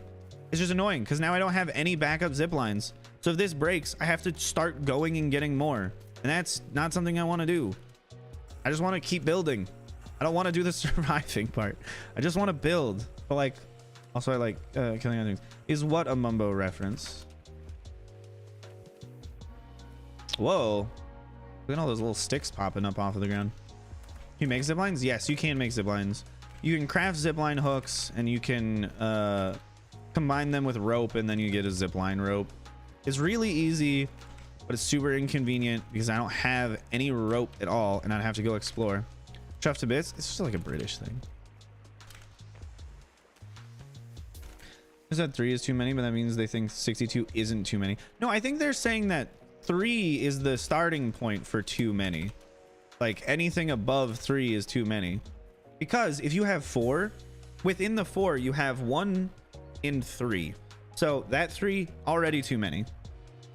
It's just annoying because now I don't have any backup zip lines. So if this breaks, I have to start going and getting more. And that's not something I want to do. I just want to keep building. I don't want to do the surviving part. I just want to build. But like, also I like killing other things. Is what a Mumbo reference? Whoa. Look at all those little sticks popping up off of the ground. Can you make zip lines? Yes, you can make zip lines. You can craft zip line hooks and you can combine them with rope and then you get a zip line rope. It's really easy, but it's super inconvenient because I don't have any rope at all and I'd have to go explore. Chuffed to bits. It's just like a British thing. I said 3 is too many, but that means they think 62 isn't too many. No, I think they're saying that 3 is the starting point for too many. Like anything above 3 is too many. Because if you have 4, within the 4, you have 1 in 3. So that 3 already too many,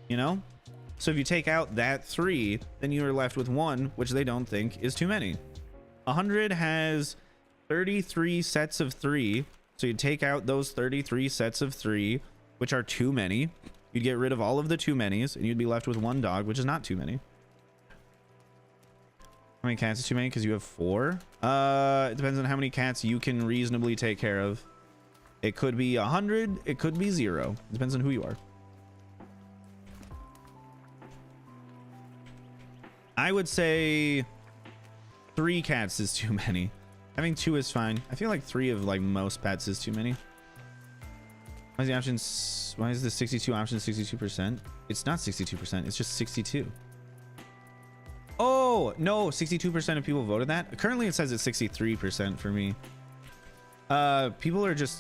you know? So if you take out that 3, then you are left with 1, which they don't think is too many. 100 has 33 sets of 3. So you take out those 33 sets of 3, which are too many. You'd get rid of all of the too manys and you'd be left with 1 dog, which is not too many. How many cats is too many? Because you have 4. It depends on how many cats you can reasonably take care of. It could be 100. It could be 0. It depends on who you are. I would say 3 cats is too many. Having 2 is fine. I feel like 3 of like most pets is too many. Why is the options? Why is the 62 option 62%? It's not 62%. It's just 62. Oh no, 62% of people voted that. Currently it says it's 63% for me. People are just,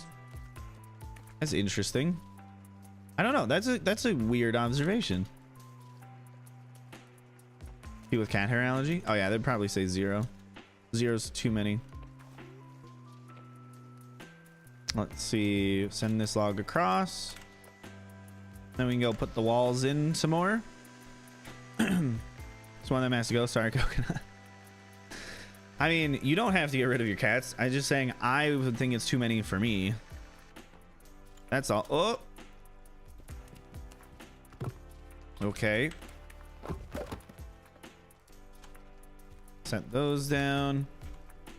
that's interesting. I don't know, that's a weird observation. People with cat hair allergy? Oh yeah, they'd probably say 0. 0's too many. Let's see, send this log across. Then we can go put the walls in some more. It's one of them has to go. Sorry, Coconut. I mean, you don't have to get rid of your cats. I'm just saying I would think it's too many for me. That's all. Oh. Okay. Set those down.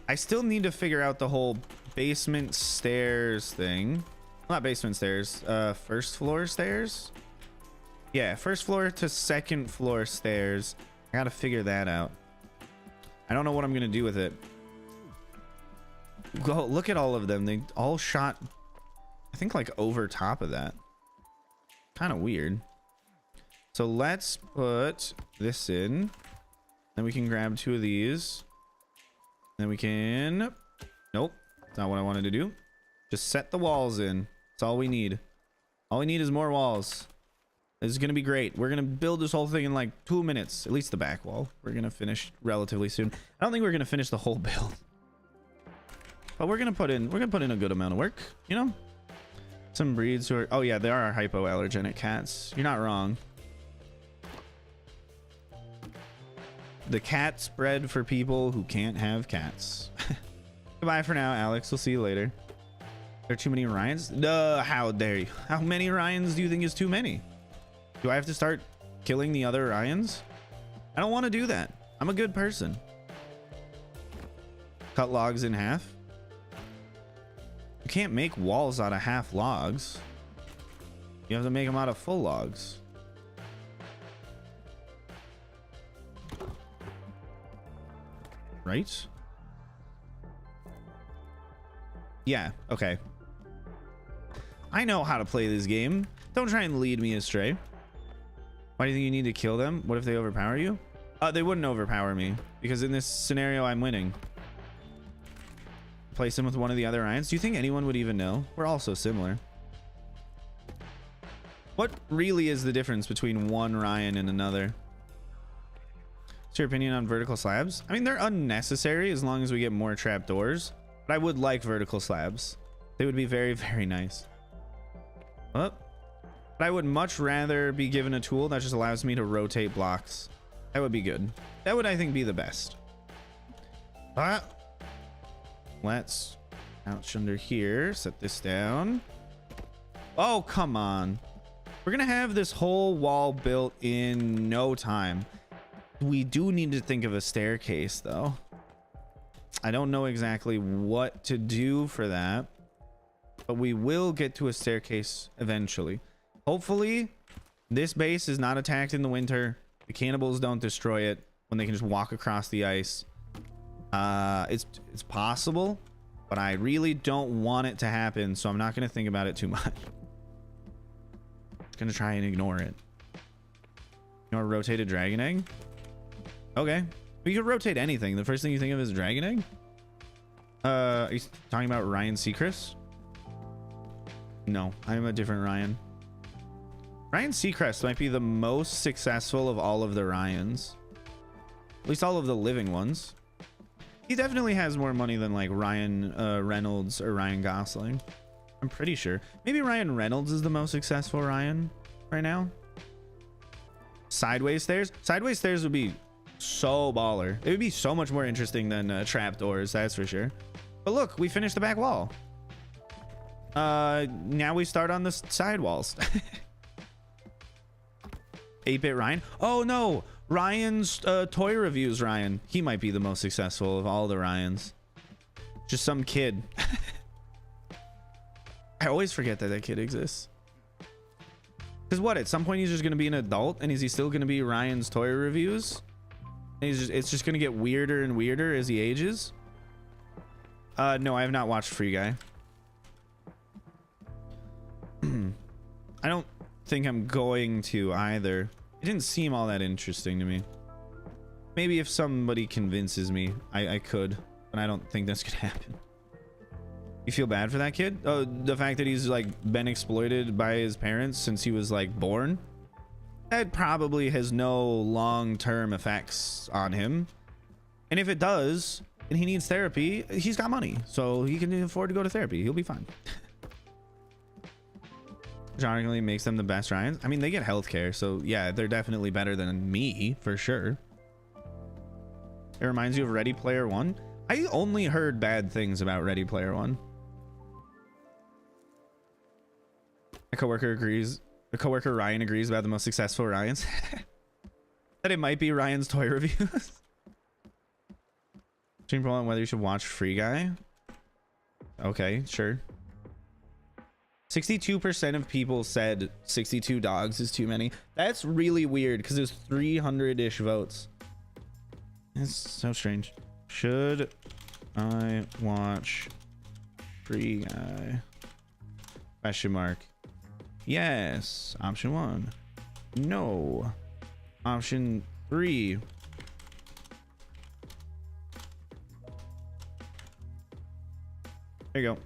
I still need to figure out the whole basement stairs thing. Not basement stairs. First floor stairs? Yeah, first floor to second floor stairs. I gotta figure that out. I don't know what I'm gonna do with it. Go look at all of them. They all shot, I think, like over top of that. Kind of weird. So let's put this in. Then we can grab 2 of these. Then we can, nope, that's not what I wanted to do. Just set the walls in. That's all we need. All we need is more walls. This is gonna be great. We're gonna build this whole thing in like 2 minutes, at least the back wall. We're gonna finish relatively soon. I don't think we're gonna finish the whole build, but we're gonna put in a good amount of work, you know. Some breeds who are, oh yeah, there are hypoallergenic cats. You're not wrong. The cat spread for people who can't have cats. Goodbye for now, Alex. We'll see you later. There are too many Ryans? How dare you? How many Ryans do you think is too many? Do I have to start killing the other Ryans? I don't want to do that. I'm a good person. Cut logs in half. You can't make walls out of half logs. You have to make them out of full logs. Right? Yeah, okay. I know how to play this game. Don't try and lead me astray. Why do you think you need to kill them? What if they overpower you? They wouldn't overpower me because in this scenario I'm winning. Place them with one of the other Ryans. Do you think anyone would even know? We're all so similar. What really is the difference between one Ryan and another? What's your opinion on vertical slabs? I mean, they're unnecessary as long as we get more trapdoors. But I would like vertical slabs. They would be very, very nice. Oh. But I would much rather be given a tool that just allows me to rotate blocks. That would be good. That would, I think, be the best. Let's ouch under here. Set this down. Oh, come on. We're going to have this whole wall built in no time. We do need to think of a staircase, though. I don't know exactly what to do for that. But we will get to a staircase eventually. Hopefully, this base is not attacked in the winter. The cannibals don't destroy it when they can just walk across the ice. It's possible, but I really don't want it to happen, so I'm not going to think about it too much. Just going to try and ignore it. Ignore rotated dragon egg? Okay. We could rotate anything. The first thing you think of is dragon egg? Are you talking about Ryan Seacrest? No, I'm a different Ryan. Ryan Seacrest might be the most successful of all of the Ryans. At least all of the living ones. He definitely has more money than like Ryan Reynolds or Ryan Gosling. I'm pretty sure. Maybe Ryan Reynolds is the most successful Ryan right now. Sideways stairs? Sideways stairs would be so baller. It would be so much more interesting than trapdoors, that's for sure. But look, we finished the back wall. Now we start on the side walls. 8-bit Ryan. Oh no, Ryan's toy reviews. Ryan, he might be the most successful of all the Ryans. Just some kid. I always forget that that kid exists. Because what, at some point he's just gonna be an adult, and is he still gonna be Ryan's toy reviews? And it's just gonna get weirder and weirder as he ages. No, I have not watched Free Guy. I don't think I'm going to either. It didn't seem all that interesting to me. Maybe if somebody convinces me, I could, but I don't think that's gonna happen. You feel bad for that kid? Oh, the fact that he's like been exploited by his parents since he was like born? That probably has no long-term effects on him. And if it does, and he needs therapy, he's got money, so he can afford to go to therapy. He'll be fine. Shockingly makes them the best Ryans. I mean, they get healthcare, so yeah, they're definitely better than me for sure. It reminds you of Ready Player One. I only heard bad things about Ready Player One. My coworker agrees. The coworker Ryan agrees about the most successful Ryans. That it might be Ryan's toy reviews. Stream poll on whether you should watch Free Guy. Okay, sure. 62% of people said 62 dogs is too many. That's really weird because there's 300-ish votes. It's so strange. Should I watch Free Guy? Question mark. Yes. Option 1. No. Option 3. There you go.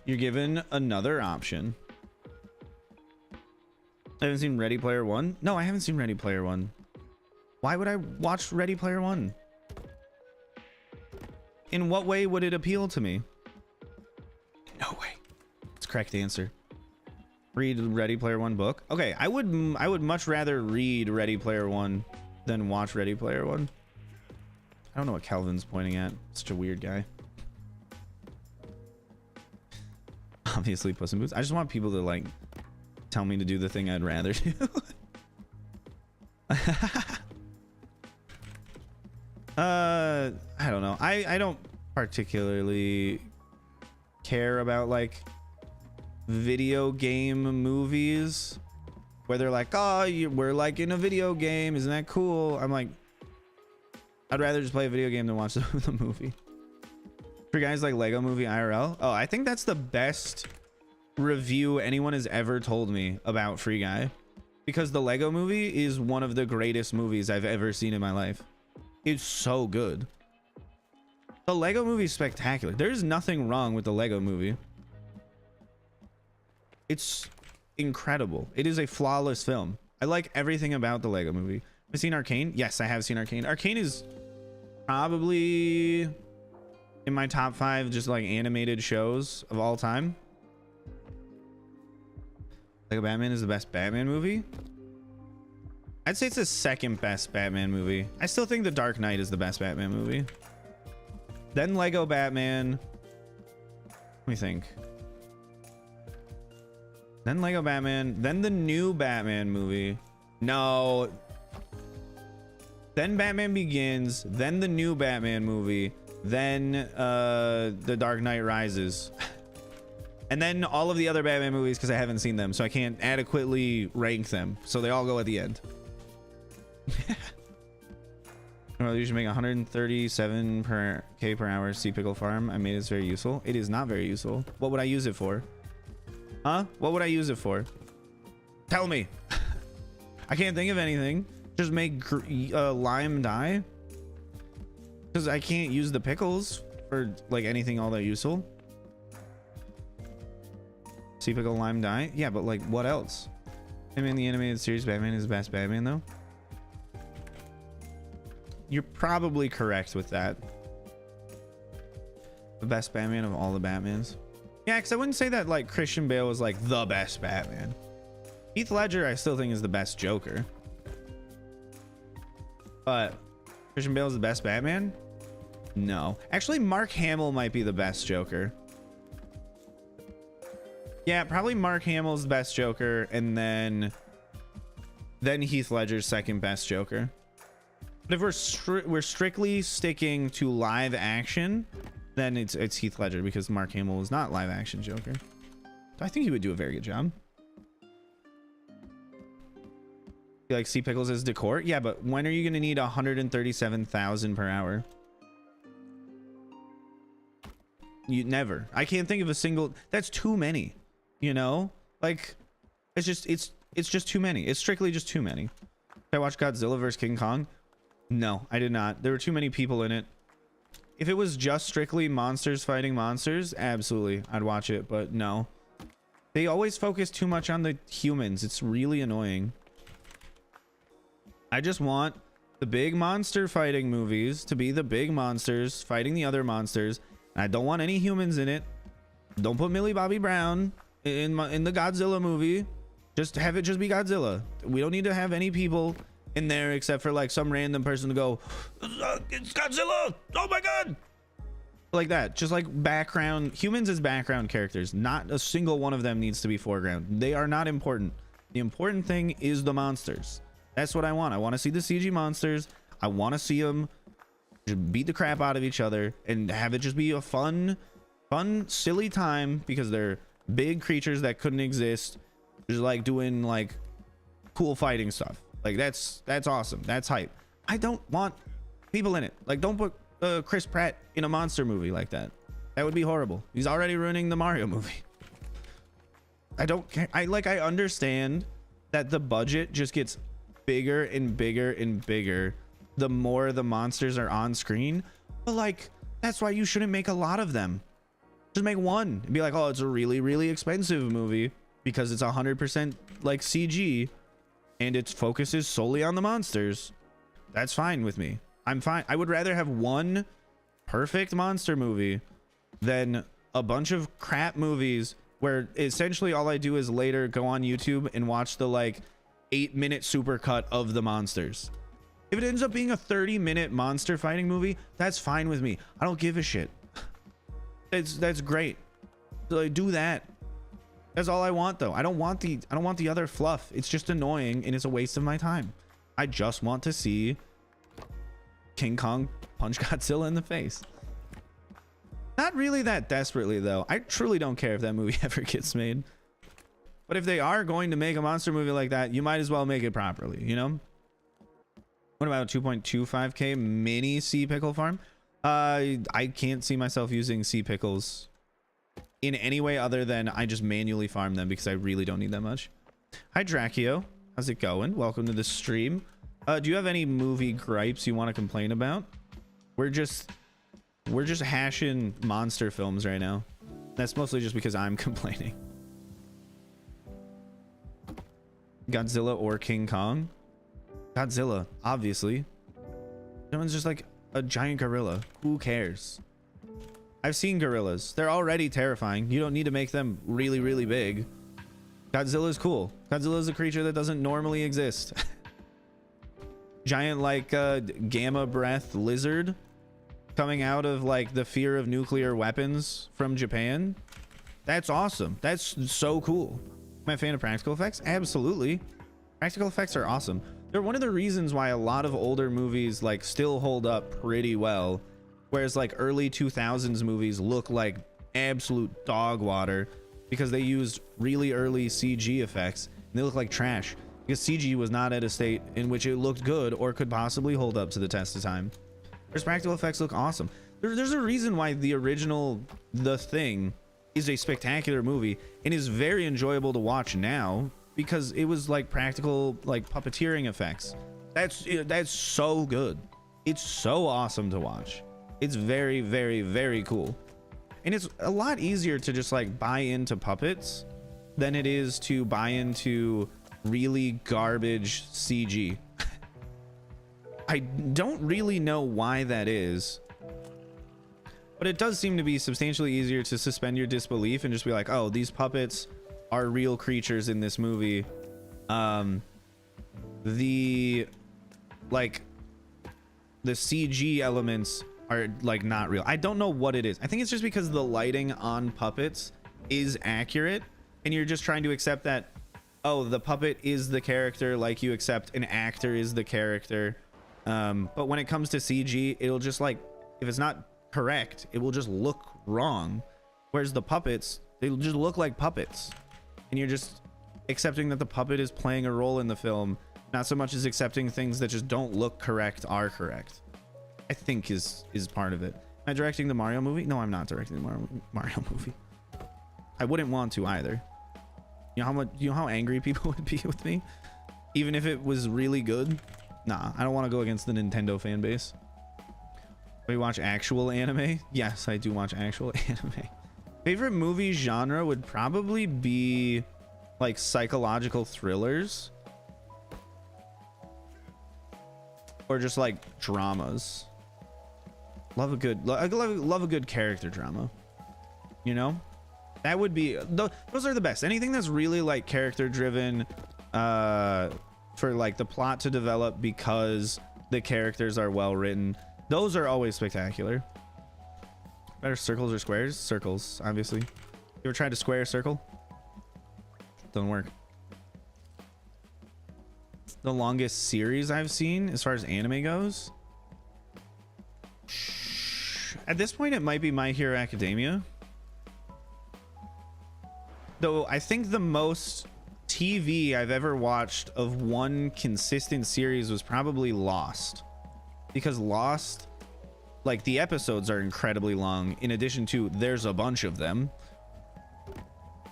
You're given another option. I haven't seen Ready Player One. No, I haven't seen Ready Player One. Why would I watch Ready Player One? In what way would it appeal to me? No way. It's correct answer. Read Ready Player One book. Okay, I would much rather read Ready Player One than watch Ready Player One. I don't know what Calvin's pointing at. Such a weird guy. Obviously Puss in Boots. I just want people to like tell me to do the thing I'd rather do. I don't know. I don't particularly care about like video game movies where they're like, oh, we're like in a video game, isn't that cool? I'm like, I'd rather just play a video game than watch the movie. For guys like Lego Movie IRL, oh, I think that's the best review anyone has ever told me about Free Guy, because the Lego Movie is one of the greatest movies I've ever seen in my life. It's so good. The Lego Movie is spectacular. There's nothing wrong with the Lego Movie. It's incredible. It is a flawless film. I like everything about the Lego movie. Have you seen Arcane? Yes, I have seen Arcane. Arcane is probably in my top 5 just like animated shows of all time. Lego Batman is the best Batman movie. I'd say it's the second best Batman movie. I still think The Dark Knight is the best Batman movie. Then Lego Batman. Let me think. Then Lego Batman. Then the new Batman movie. No. Then Batman Begins. Then the new Batman movie. Then The Dark Knight Rises. And then all of the other Batman movies because I haven't seen them. So I can't adequately rank them. So they all go at the end. Well, you should make 137 per hour sea pickle farm. I made it very useful. It is not very useful. What would I use it for? Huh? What would I use it for? Tell me. I can't think of anything. Just make lime dye. Because I can't use the pickles for like anything all that useful. Sea pickle lime dye. Yeah, but like what else? I mean, the animated series Batman is the best Batman though. You're probably correct with that. The best Batman of all the Batmans. Yeah, because I wouldn't say that like Christian Bale was like the best Batman. Heath Ledger I still think is the best Joker. But Christian Bale is the best Batman? No. Actually, Mark Hamill might be the best Joker. Yeah, probably Mark Hamill's the best Joker, and then Heath Ledger's second best Joker. But if we're strictly sticking to live action, then it's Heath Ledger because Mark Hamill is not live action Joker. I think he would do a very good job. You like Sea Pickles as decor? Yeah, but when are you gonna need 137,000 per hour? You never. I can't think of a single. That's too many. You know, like it's just too many. It's strictly just too many. Did I watch Godzilla vs King Kong? No, I did not. There were too many people in it. If it was just strictly monsters fighting monsters, absolutely, I'd watch it. But no, they always focus too much on the humans. It's really annoying. I just want the big monster fighting movies to be the big monsters fighting the other monsters. I don't want any humans in it. Don't put Millie Bobby Brown in the Godzilla movie. Just have it just be Godzilla. We don't need to have any people in there except for like some random person to go, it's Godzilla, oh my god, like that. Just like background humans as background characters. Not a single one of them needs to be foreground. They are not important. The important thing is the monsters. That's what I want. I want to see the CG monsters. I want to see them just beat the crap out of each other and have it just be a fun silly time because they're big creatures that couldn't exist, just like doing like cool fighting stuff. Like that's awesome. That's hype. I don't want people in it. Like don't put Chris Pratt in a monster movie like that. That would be horrible. He's already ruining the Mario movie. I don't care. I understand that the budget just gets bigger and bigger and bigger the more the monsters are on screen, but like that's why you shouldn't make a lot of them. Just make one and be like, oh, it's a really, really expensive movie because it's 100% like CG and its focus is solely on the monsters. That's fine with me. I'm fine. I would rather have one perfect monster movie than a bunch of crap movies where essentially all I do is later go on YouTube and watch the like 8-minute supercut of the monsters. If it ends up being a 30-minute monster fighting movie, that's fine with me. I don't give a shit. That's great. So like, do that. That's all I want though. I don't want the other fluff. It's just annoying and it's a waste of my time. I just want to see King Kong punch Godzilla in the face. Not really that desperately though. I truly don't care if that movie ever gets made. But if they are going to make a monster movie like that, you might as well make it properly, you know? What about 2.25k mini sea pickle farm? I can't see myself using sea pickles in any way other than I just manually farm them because I really don't need that much. Hi Drachio, how's it going? Welcome to the stream. Do you have any movie gripes you want to complain about? We're just hashing monster films right now. That's mostly just because I'm complaining. Godzilla or King Kong? Godzilla, obviously. That one's just like a giant gorilla. Who cares? I've seen gorillas. They're already terrifying. You don't need to make them really, really big. Godzilla's cool. Godzilla's a creature that doesn't normally exist. Giant like gamma breath lizard coming out of like the fear of nuclear weapons from Japan. That's awesome. That's so cool. Am I a fan of practical effects? Absolutely. Practical effects are awesome. They're one of the reasons why a lot of older movies like still hold up pretty well, whereas like early 2000s movies look like absolute dog water because they used really early CG effects and they look like trash because CG was not at a state in which it looked good or could possibly hold up to the test of time. Whereas practical effects look awesome. There's a reason why the original The Thing is a spectacular movie and is very enjoyable to watch now, because it was like practical like puppeteering effects. That's so good. It's so awesome to watch. It's very, very, very cool. And it's a lot easier to just like buy into puppets than it is to buy into really garbage CG. I don't really know why that is, but it does seem to be substantially easier to suspend your disbelief and just be like, oh, these puppets are real creatures in this movie. The CG elements are like not real. I don't know what it is. I think it's just because the lighting on puppets is accurate and you're just trying to accept that, oh, the puppet is the character like you accept an actor is the character. But when it comes to CG, it'll just like, if it's not correct, it will just look wrong. Whereas the puppets, they'll just look like puppets. And you're just accepting that the puppet is playing a role in the film, not so much as accepting things that just don't look correct are correct. I think is part of it. Am I directing the Mario movie? No, I'm not directing the Mario movie. I wouldn't want to either. You know how angry people would be with me, even if it was really good. Nah, I don't want to go against the Nintendo fan base. We watch actual anime? Yes, I do watch actual anime. Favorite movie genre would probably be like psychological thrillers or just like dramas. Love a good character drama, you know? That would be, those are the best. Anything that's really like character driven, for like the plot to develop because the characters are well written, those are always spectacular. Better circles or squares? Circles, obviously. You ever tried to square a circle? Doesn't work. The longest series I've seen as far as anime goes, at this point it might be My Hero Academia, though I think the most TV I've ever watched of one consistent series was probably Lost, because Lost, like, the episodes are incredibly long in addition to there's a bunch of them.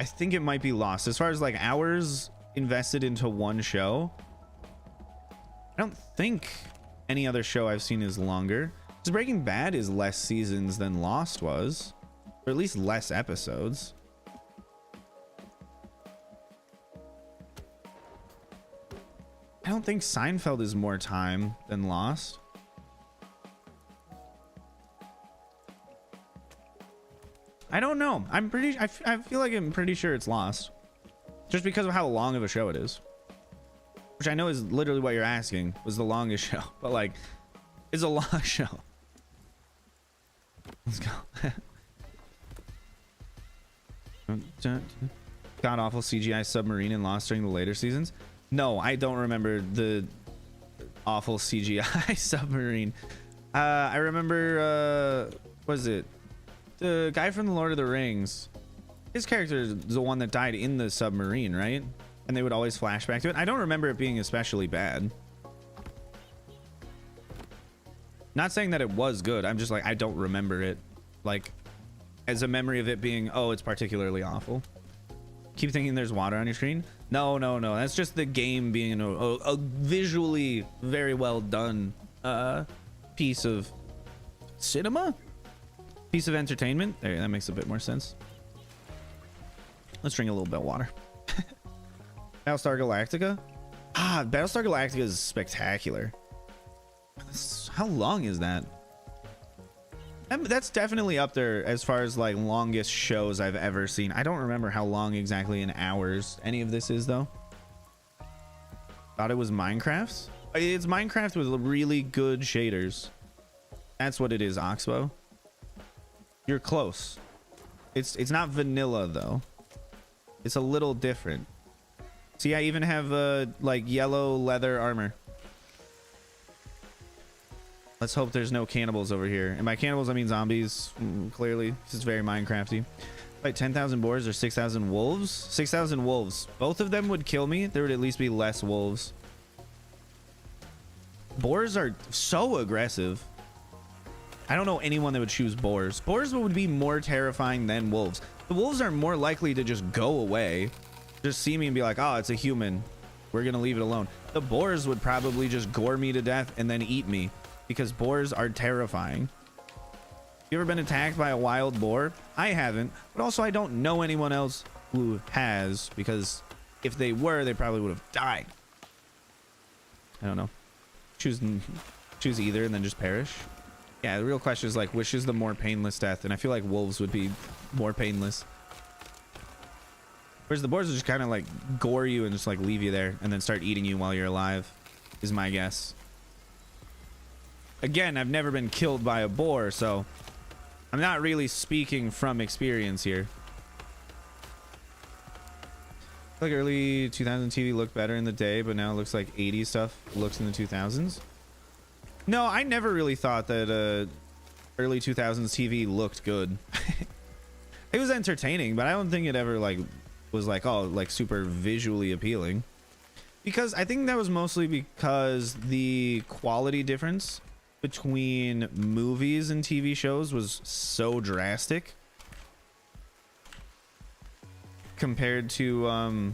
I think it might be Lost. As far as like hours invested into one show, I don't think any other show I've seen is longer. Because Breaking Bad is less seasons than Lost was, or at least less episodes. I don't think Seinfeld is more time than Lost. I don't know. I feel like I'm pretty sure it's Lost, just because of how long of a show it is, which I know is literally what you're asking, was the longest show, but like, it's a long show. Let's go. God awful CGI submarine in Lost during the later seasons. No, I don't remember the awful CGI submarine. I remember, what is it? The guy from the Lord of the Rings. His character is the one that died in the submarine, right? And they would always flash back to it. I don't remember it being especially bad. Not saying that it was good. I'm just like, I don't remember it, like, as a memory of it being, oh, it's particularly awful. Keep thinking there's water on your screen. No. That's just the game being a visually very well done piece of cinema. Piece of entertainment. There, that makes a bit more sense. Let's drink a little bit of water. Battlestar Galactica? Ah, Battlestar Galactica is spectacular. How long is that? That's definitely up there as far as like longest shows I've ever seen. I don't remember how long exactly in hours any of this is though. Thought it was Minecraft. It's Minecraft with really good shaders. That's what it is, Oxbow. You're close. It's not vanilla though. It's a little different. See, I even have like yellow leather armor. Let's hope there's no cannibals over here. And by cannibals, I mean zombies. Clearly, this is very Minecrafty. Like 10,000 boars or 6,000 wolves? 6,000 wolves. Both of them would kill me. There would at least be less wolves. Boars are so aggressive. I don't know anyone that would choose boars. Boars would be more terrifying than wolves. The wolves are more likely to just go away. Just see me and be like, oh, it's a human. We're going to leave it alone. The boars would probably just gore me to death and then eat me. Because boars are terrifying. You ever been attacked by a wild boar? I haven't, but also I don't know anyone else who has, because if they were, they probably would have died. I don't know. Choose either and then just perish. Yeah, the real question is like, which is the more painless death? And I feel like wolves would be more painless. Whereas the boars would just kind of like gore you and just like leave you there and then start eating you while you're alive, is my guess. Again, I've never been killed by a boar, so I'm not really speaking from experience here. I feel like early 2000 TV looked better in the day, but now it looks like 80s stuff looks in the 2000s. No, I never really thought that early 2000s TV looked good. It was entertaining, but I don't think it ever like was like, oh, like super visually appealing. Because I think that was mostly because the quality difference between movies and TV shows was so drastic compared to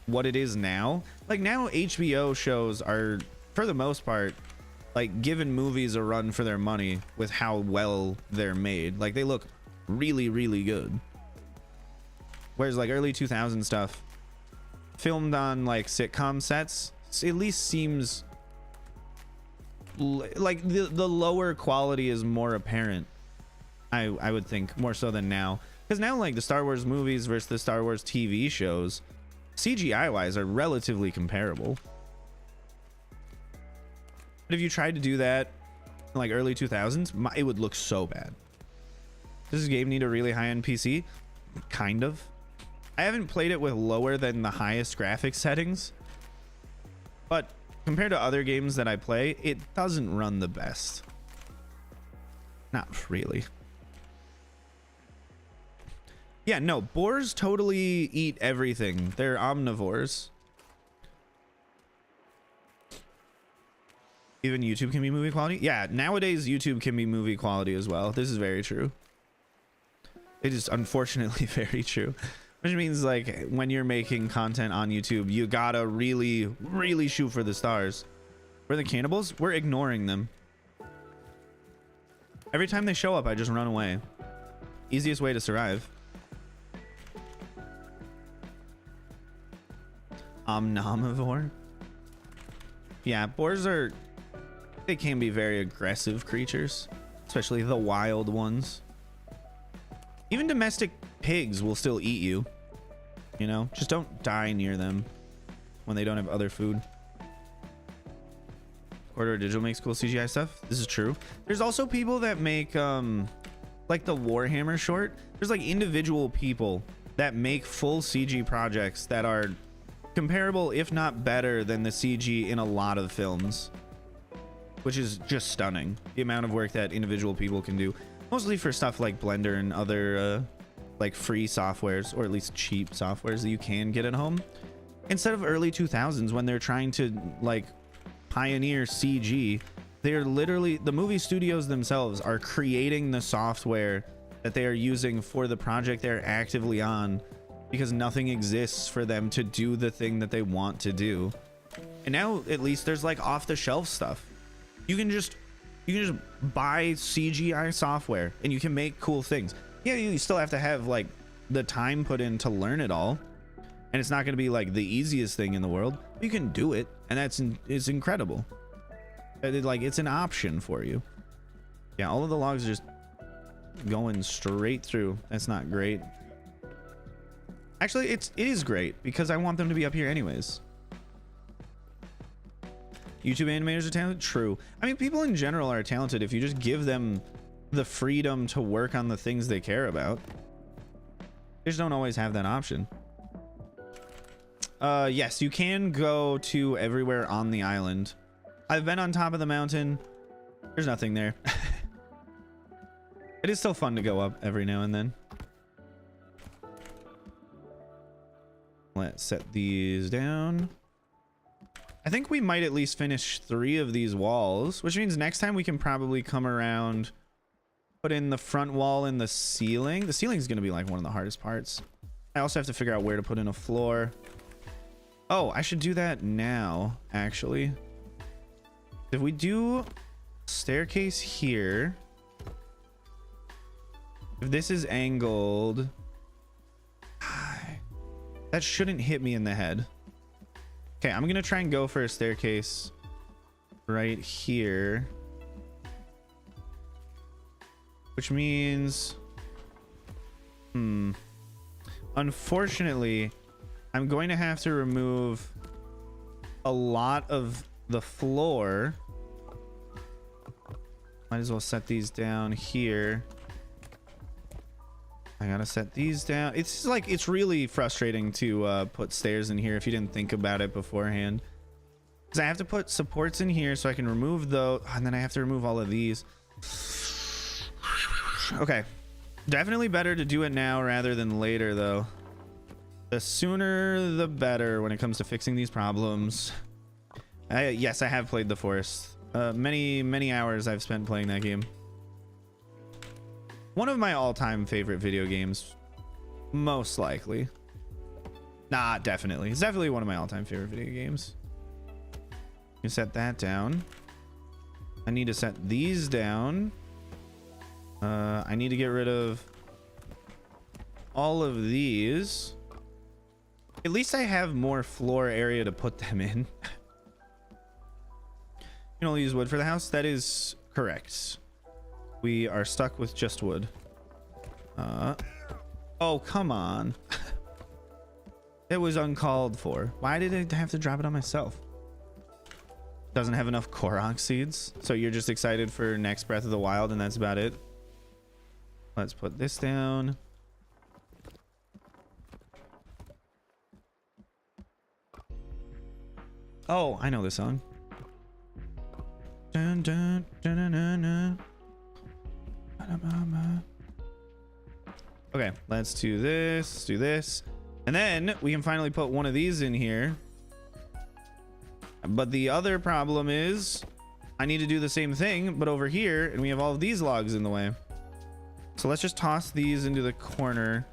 what it is now. Like now HBO shows are, for the most part, like giving movies a run for their money with how well they're made. Like they look really, really good. Whereas like early 2000 stuff filmed on like sitcom sets at least seems like the lower quality is more apparent. I would think more so than now, because now like the Star Wars movies versus the Star Wars TV shows, CGI wise, are relatively comparable. But if you tried to do that in like early 2000s, it would look so bad. Does this game need a really high-end PC? Kind of. I haven't played it with lower than the highest graphics settings, but compared to other games that I play, it doesn't run the best. Not really. Yeah, no, boars totally eat everything. They're omnivores. Even YouTube can be movie quality? Yeah, nowadays YouTube can be movie quality as well. This is very true. It is unfortunately very true. Which means like when you're making content on YouTube, you gotta really, really shoot for the stars. We're the cannibals. We're ignoring them. Every time they show up, I just run away. Easiest way to survive. Omnivore. Yeah, boars are... they can be very aggressive creatures, especially the wild ones. Even domestic pigs will still eat you. You know, just don't die near them when they don't have other food. Quarter Digital makes cool CGI stuff. This is true. There's also people that make like the Warhammer short. There's like individual people that make full CG projects that are comparable, if not better, than the CG in a lot of films, which is just stunning. The amount of work that individual people can do, mostly for stuff like Blender and other like free softwares, or at least cheap softwares that you can get at home, instead of early 2000s when they're trying to like pioneer CG. They're literally, the movie studios themselves are creating the software that they are using for the project they're actively on, because nothing exists for them to do the thing that they want to do. And now at least there's like off-the-shelf stuff. You can just buy CGI software and you can make cool things. Yeah, you still have to have like the time put in to learn it all, and it's not going to be like the easiest thing in the world. You can do it, and it's incredible. It's an option for you. Yeah, all of the logs are just going straight through. That's not great. Actually, it is great because I want them to be up here anyways. YouTube animators are talented? True. I mean, people in general are talented if you just give them the freedom to work on the things they care about. They just don't always have that option. Yes, you can go to everywhere on the island. I've been on top of the mountain. There's nothing there. It is still fun to go up every now and then. Let's set these down. I think we might at least finish 3 of these walls, which means next time we can probably come around, put in the front wall and the ceiling. The ceiling is going to be like one of the hardest parts. I also have to figure out where to put in a floor. Oh, I should do that now, actually. If we do staircase here, if this is angled, that shouldn't hit me in the head. Okay, I'm gonna try and go for a staircase right here, which means, unfortunately, I'm going to have to remove a lot of the floor. Might as well set these down here. I gotta set these down. It's like, it's really frustrating to put stairs in here if you didn't think about it beforehand. Because I have to put supports in here so I can remove those, and then I have to remove all of these. Okay, definitely better to do it now rather than later, though. The sooner the better when it comes to fixing these problems. Yes, I have played The Forest. Many hours I've spent playing that game. One of my all-time favorite video games, most likely. Nah, definitely. It's definitely one of my all-time favorite video games. You set that down. I need to set these down. I need to get rid of all of these. At least I have more floor area to put them in. You can only use wood for the house. That is correct. We are stuck with just wood. Oh, come on. It was uncalled for. Why did I have to drop it on myself? Doesn't have enough Korok seeds. So you're just excited for next Breath of the Wild and that's about it. Let's put this down. Oh, I know this song. Dun, dun, dun, dun, dun, dun. Okay, let's do this, do this, and then we can finally put one of these in here. But the other problem is I need to do the same thing but over here, and we have all of these logs in the way. So let's just toss these into the corner,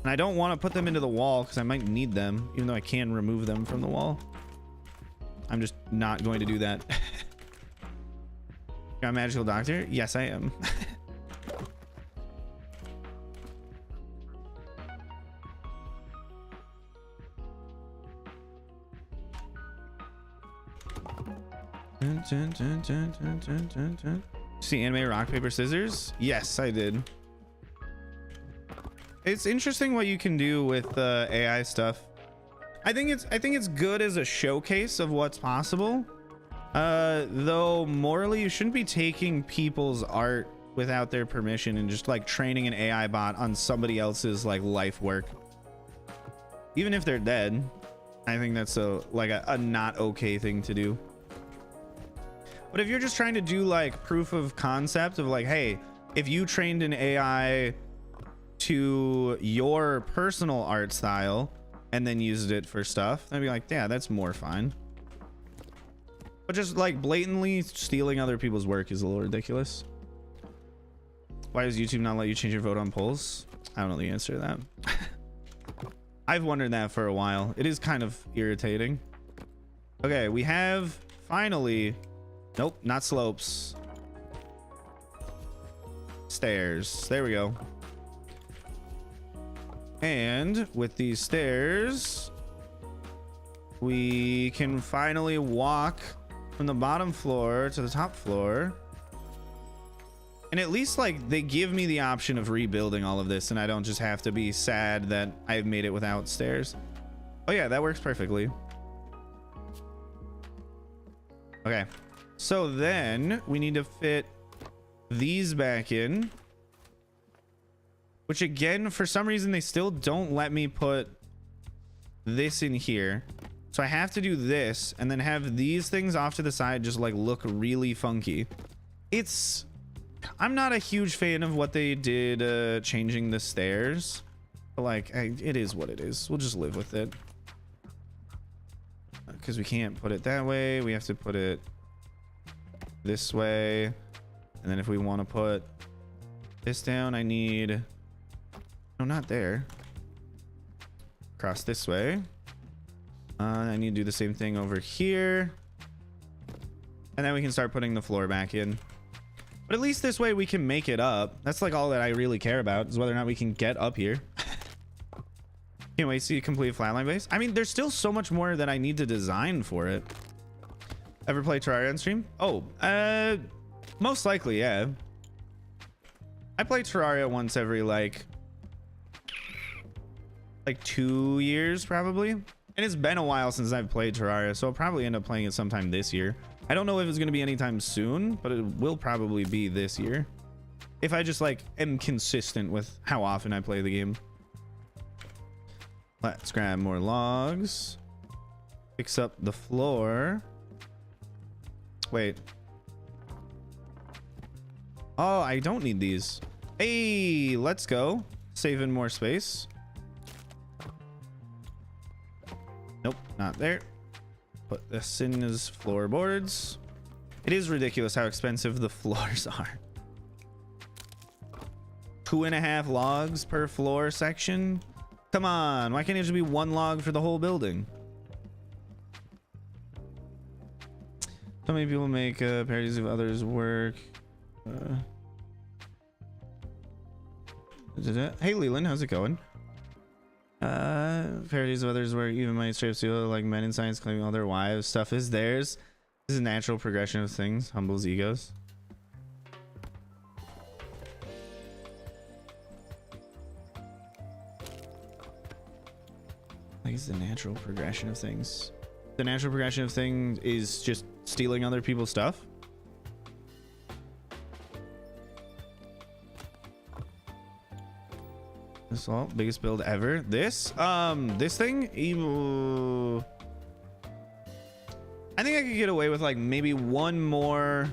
and I don't want to put them into the wall because I might need them, even though I can remove them from the wall. I'm just not going to do that. You're a magical doctor? Yes, I am. See anime rock paper scissors? Yes, I did. It's interesting what you can do with AI stuff. I think it's good as a showcase of what's possible. Though morally you shouldn't be taking people's art without their permission and just like training an AI bot on somebody else's like life work. Even if they're dead, I think that's a not okay thing to do. But if you're just trying to do like proof of concept of like, hey, if you trained an AI to your personal art style and then used it for stuff, I'd be like, yeah, that's more fine. But just like blatantly stealing other people's work is a little ridiculous. Why does YouTube not let you change your vote on polls? I don't know the answer to that. I've wondered that for a while. It is kind of irritating. Okay, we have finally, nope, not slopes. Stairs. There we go. And with these stairs, we can finally walk from the bottom floor to the top floor. And at least like they give me the option of rebuilding all of this and I don't just have to be sad that I've made it without stairs. Oh yeah, that works perfectly. Okay, so then we need to fit these back in, which again, for some reason, they still don't let me put this in here. So I have to do this and then have these things off to the side just like look really funky. I'm not a huge fan of what they did changing the stairs, but like it is what it is. We'll just live with it. Because we can't put it that way, we have to put it this way. And then if we want to put this down, I need, no, not there, across this way. I need to do the same thing over here, and then we can start putting the floor back in. But at least this way we can make it up. That's like all that I really care about, is whether or not we can get up here. Can't wait to see a complete flatline base. I mean, there's still so much more that I need to design for it. Ever play Terraria on stream? Oh, most likely, yeah. I play Terraria once every like 2 years probably. And it's been a while since I've played Terraria, so I'll probably end up playing it sometime this year. I don't know if it's going to be anytime soon, but it will probably be this year. If I just like am consistent with how often I play the game. Let's grab more logs. Fix up the floor. Wait. Oh, I don't need these. Hey, let's go. Saving more space. Nope, not there. Put this in as floorboards. It is ridiculous how expensive the floors are. 2.5 logs per floor section. Come on, why can't it just be 1 log for the whole building? So many people make parodies of others' work. Hey Leland, how's it going? Parodies of others' work, even my straight steal, like men in science claiming all their wives stuff is theirs. This is a natural progression of things, humbles egos. Like it's the natural progression of things. The natural progression of things is just stealing other people's stuff. Assault, biggest build ever. This thing, evil. I think I could get away with like maybe one more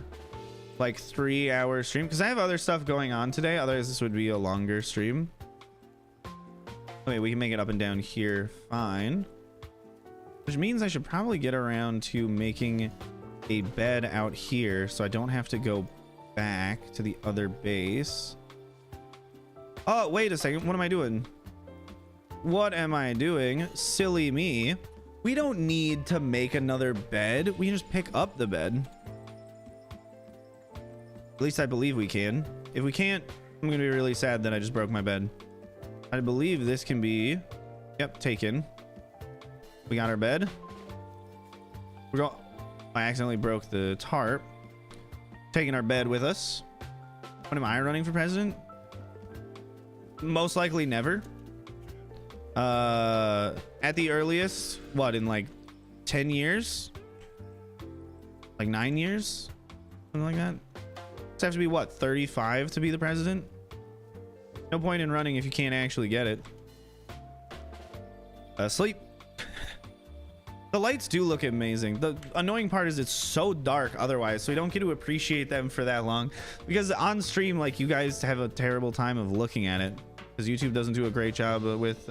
like 3-hour stream because I have other stuff going on today. Otherwise this would be a longer stream. Okay, we can make it up and down here fine, which means I should probably get around to making a bed out here so I don't have to go back to the other base. Oh, wait a second. What am I doing? What am I doing? Silly me. We don't need to make another bed. We can just pick up the bed. At least I believe we can. If we can't, I'm going to be really sad that I just broke my bed. I believe this can be, yep, taken. We got our bed. We're going, I accidentally broke the tarp. Taking our bed with us. When am I running for president? Most likely never. At the earliest, what, in like 10 years? Like 9 years? Something like that. It's have to be what, 35 to be the president? No point in running if you can't actually get it. Sleep. The lights do look amazing. The annoying part is it's so dark otherwise, so we don't get to appreciate them for that long. Because on stream, like, you guys have a terrible time of looking at it. Because YouTube doesn't do a great job with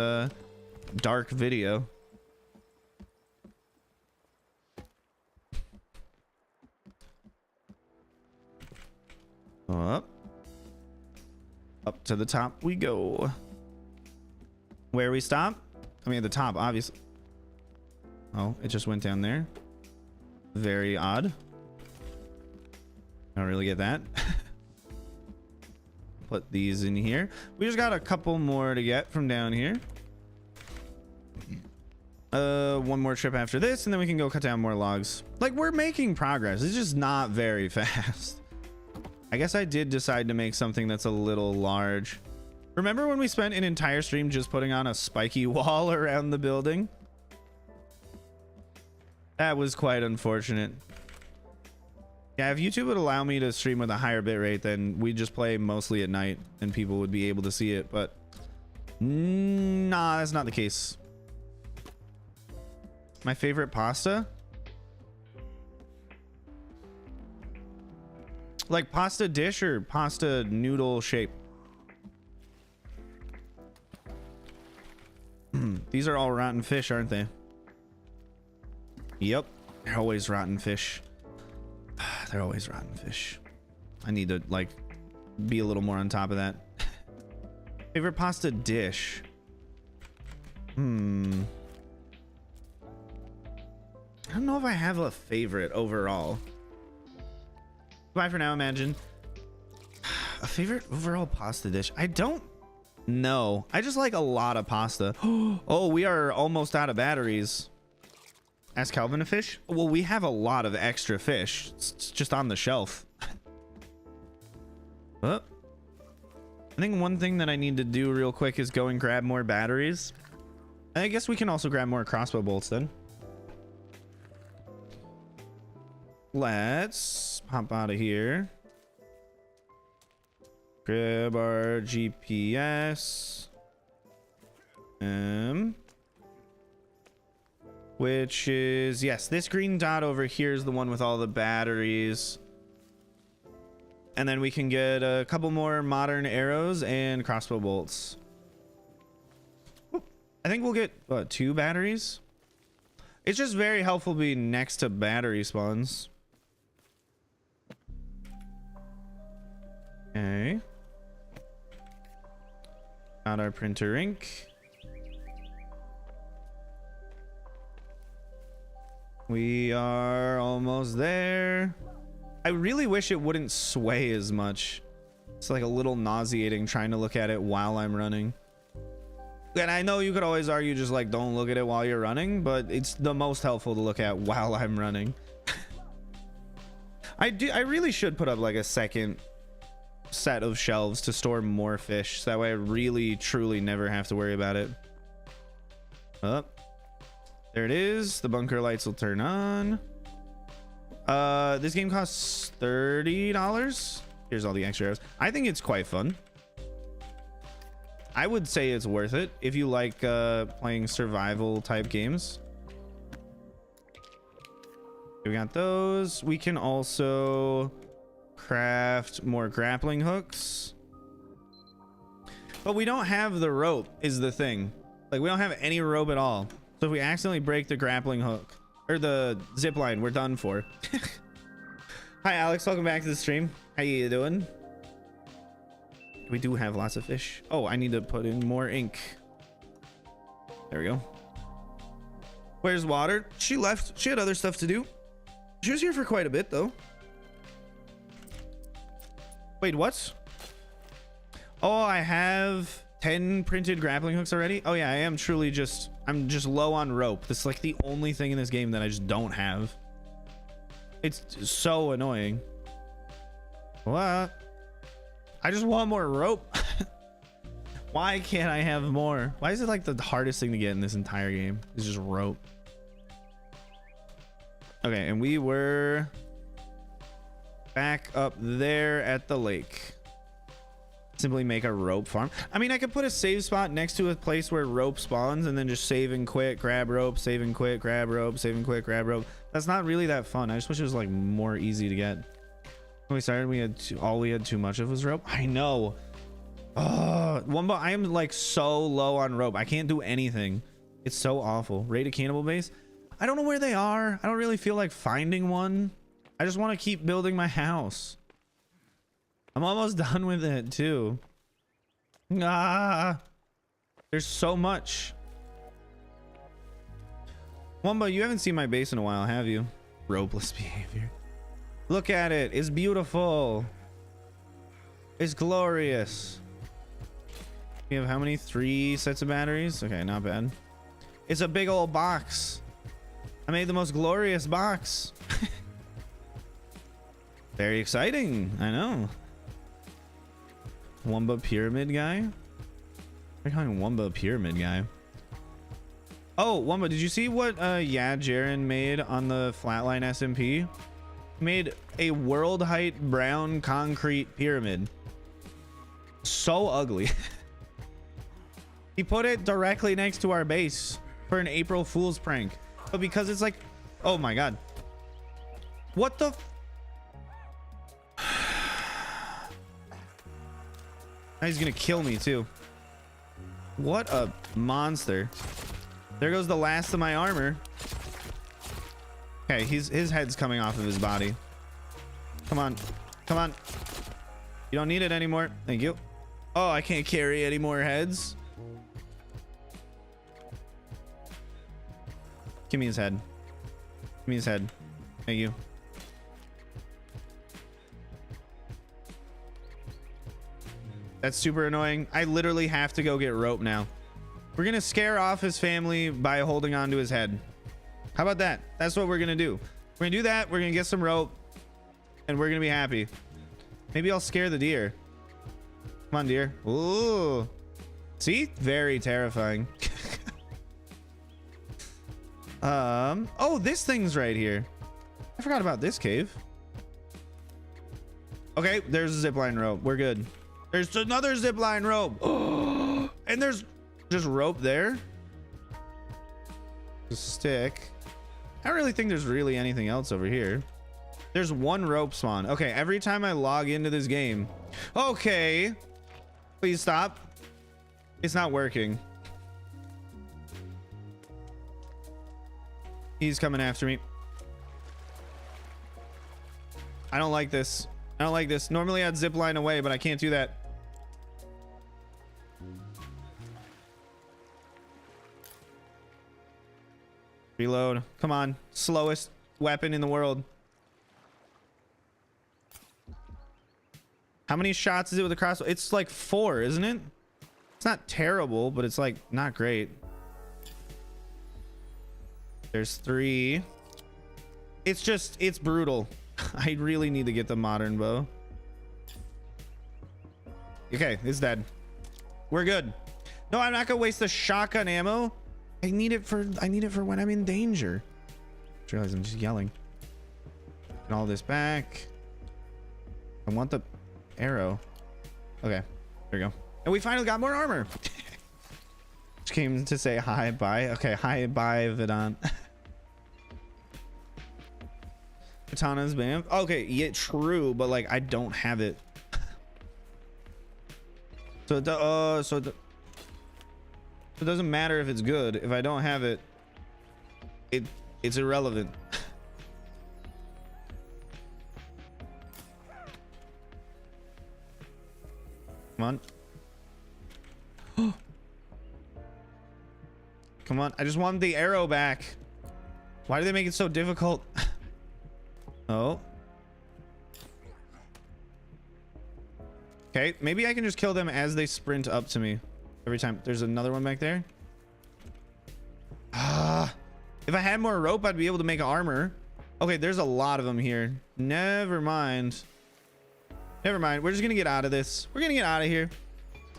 dark video. Up to the top we go. Where we stop? I mean, at the top, obviously. Oh, it just went down there. Very odd. I don't really get that. Put these in here. We just got a couple more to get from down here. One more trip after this, and then we can go cut down more logs. Like, we're making progress. It's just not very fast. I guess I did decide to make something that's a little large. Remember when we spent an entire stream just putting on a spiky wall around the building? That was quite unfortunate. Yeah, if YouTube would allow me to stream with a higher bitrate, then we'd just play mostly at night and people would be able to see it, but nah, that's not the case. My favorite pasta? Like pasta dish or pasta noodle shape? These are all rotten fish, aren't they? Yep, they're always rotten fish. They're always rotten fish. I need to like be a little more on top of that. Favorite pasta dish? I don't know if I have a favorite overall. Bye for now, Imagine. A favorite overall pasta dish? I don't know. I just like a lot of pasta. Oh, we are almost out of batteries. Ask Calvin to fish? Well, we have a lot of extra fish. It's just on the shelf. Oh. I think one thing that I need to do real quick is go and grab more batteries. I guess we can also grab more crossbow bolts then. Let's pop out of here. Grab our GPS. Which is, yes, this green dot over here is the one with all the batteries. And then we can get a couple more modern arrows and crossbow bolts. I think we'll get, what, 2 batteries? It's just very helpful being next to battery spawns. Okay. Got our printer ink. We are almost there. I really wish it wouldn't sway as much. It's like a little nauseating trying to look at it while I'm running. And I know you could always argue just like don't look at it while you're running, but it's the most helpful to look at while I'm running. I really should put up like a second set of shelves to store more fish, so that way I really truly never have to worry about it. Up. There it is. The bunker lights will turn on. This game costs $30. Here's all the extra arrows. I think it's quite fun. I would say it's worth it if you like playing survival type games. We got those. We can also craft more grappling hooks, but we don't have the rope is the thing. Like we don't have any rope at all. So if we accidentally break the grappling hook or the zip line, we're done for. Hi Alex, welcome back to the stream. How you doing? We do have lots of fish. Oh, I need to put in more ink. There we go. Where's Water? She left. She had other stuff to do. She was here for quite a bit though. Wait, what? Oh, I have 10 printed grappling hooks already. Oh yeah, I am truly just, I'm just low on rope. This is like the only thing in this game that I just don't have. It's so annoying. What? I just want more rope. Why can't I have more? Why is it like the hardest thing to get in this entire game? It's just rope. Okay, and we were back up there at the lake. Simply make a rope farm. I mean, I could put a save spot next to a place where rope spawns and then just save and quit, grab rope, save and quit, grab rope, save and quit, grab rope. That's not really that fun. I just wish it was like more easy to get. When we started, we had all we had too much of was rope. I know. Wumba, I am like so low on rope. I can't do anything. It's so awful. Raid a cannibal base. I don't know where they are. I don't really feel like finding one. I just want to keep building my house. I'm almost done with it too. Ah, there's so much. Wumba, you haven't seen my base in a while, have you? Ropeless behavior. Look at it. It's beautiful. It's glorious. We have how many? 3 sets of batteries? Okay, not bad. It's a big old box. I made the most glorious box. Very exciting. I know. Wumba pyramid guy. They're calling Wumba pyramid guy. Oh, Wumba, did you see what yeah Jaren made on the Flatline SMP? He made a world height brown concrete pyramid. So ugly. He put it directly next to our base for an April Fool's prank. But because it's like, oh my god. What the now he's gonna kill me too. What a monster. There goes the last of my armor. Okay, his head's coming off of his body. Come on. Come on. You don't need it anymore. Thank you. Oh, I can't carry any more heads. Give me his head. Give me his head. Thank you. That's super annoying. I literally have to go get rope now. We're gonna scare off his family by holding on to his head. How about that? That's what we're gonna do. We're gonna do that. We're gonna get some rope and we're gonna be happy. Maybe I'll scare the deer. Come on, deer. Ooh. See? Very terrifying. Oh, this thing's right here. I forgot about this cave. Okay, there's a zipline rope. We're good. There's another zipline rope. And there's just rope there. A stick. I don't really think there's really anything else over here. There's one rope spawn. Okay, every time I log into this game. Okay. Please stop. It's not working. He's coming after me. I don't like this. I don't like this. Normally I'd zip line away, but I can't do that. Reload. Come on. Slowest weapon in the world. How many shots is it with a crossbow? It's like 4, isn't it? It's not terrible, but it's like not great. There's 3. It's brutal. I really need to get the modern bow. Okay, it's dead. We're good. No, I'm not gonna waste the shotgun ammo. I need it for when I'm in danger. I realize I'm just yelling. Get all this back. I want the arrow. Okay, there we go. And we finally got more armor. Just came to say hi, bye. Okay, hi, bye, Vedant. Katana's bam. Okay, yeah, true, but like I don't have it. So it doesn't matter if it's good. If I don't have it, it's irrelevant. Come on. Come on. I just want the arrow back. Why do they make it so difficult? Oh. Okay, maybe I can just kill them as they sprint up to me. Every time. There's another one back there. If I had more rope, I'd be able to make armor. Okay, there's a lot of them here. Never mind. Never mind. We're just gonna get out of this. We're gonna get out of here.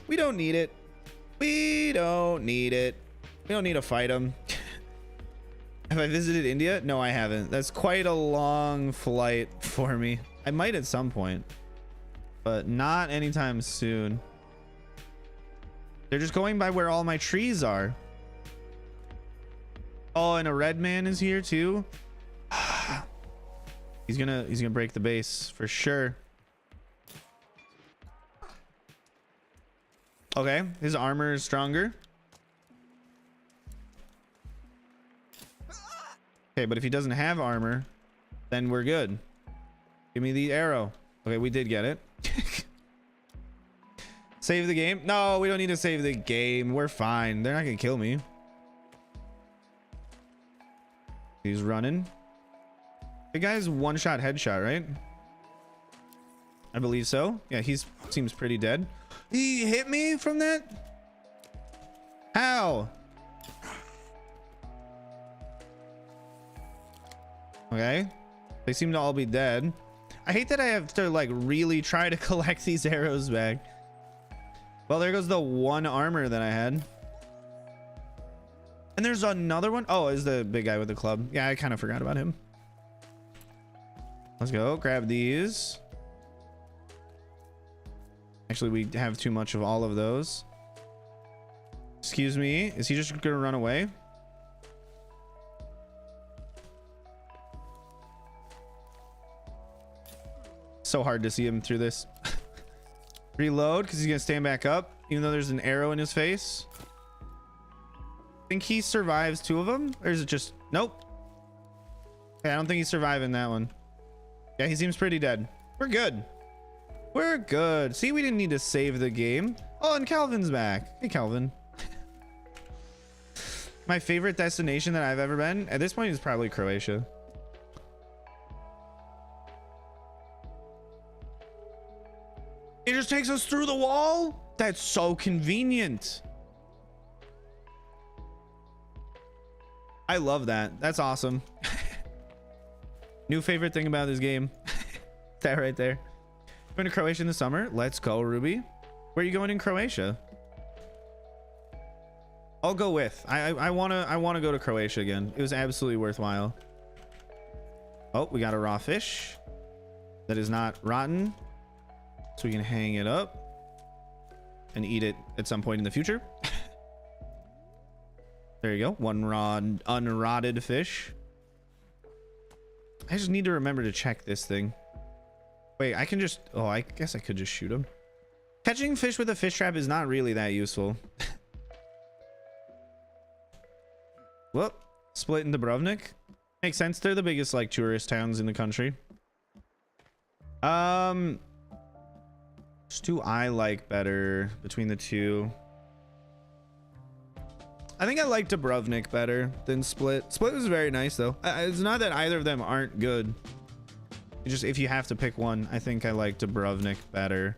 We don't need it. We don't need it. We don't need to fight them. Have I visited India? No, I haven't. That's quite a long flight for me. I might at some point, but not anytime soon. They're just going by where all my trees are. Oh, and a red man is here too. He's gonna break the base for sure. Okay, his armor is stronger. Okay, but if he doesn't have armor, then we're good. Give me the arrow. Okay, we did get it. Save the game? No, we don't need to save the game. We're fine. They're not gonna kill me. He's running. The guy's one-shot headshot, right? I believe so. Yeah, seems pretty dead. He hit me from that? How? Okay. They seem to all be dead. I hate that I have to like really try to collect these arrows back. Well, there goes the one armor that I had. And there's another one. Oh, is the big guy with the club. Yeah, I kind of forgot about him. Let's go grab these. Actually, we have too much of all of those. Excuse me. Is he just gonna run away? So hard to see him through this. Reload, because he's gonna stand back up, even though there's an arrow in his face. Think he survives two of them, or is it just nope? Okay, I don't think he's surviving that one. Yeah, he seems pretty dead. We're good. We're good. See, we didn't need to save the game. Oh, and Calvin's back. Hey, Calvin. My favorite destination that I've ever been at this point is probably Croatia. It just takes us through the wall. That's so convenient. I love that. That's awesome. New favorite thing about this game. That right there. Going to Croatia in the summer. Let's go, Ruby. Where are you going in Croatia? I'll go with. I wanna go to Croatia again. It was absolutely worthwhile. Oh, we got a raw fish that is not rotten, so we can hang it up and eat it at some point in the future. There you go. One raw unrotted fish. I just need to remember to check this thing. Wait, I can just... Oh, I guess I could just shoot him. Catching fish with a fish trap is not really that useful. Whoop. Split in Dubrovnik. Makes sense. They're the biggest, like, tourist towns in the country. Which do I like better between the two? I think I like Dubrovnik better than Split. Split was very nice, though. It's not that either of them aren't good. It's just if you have to pick one, I think I like Dubrovnik better.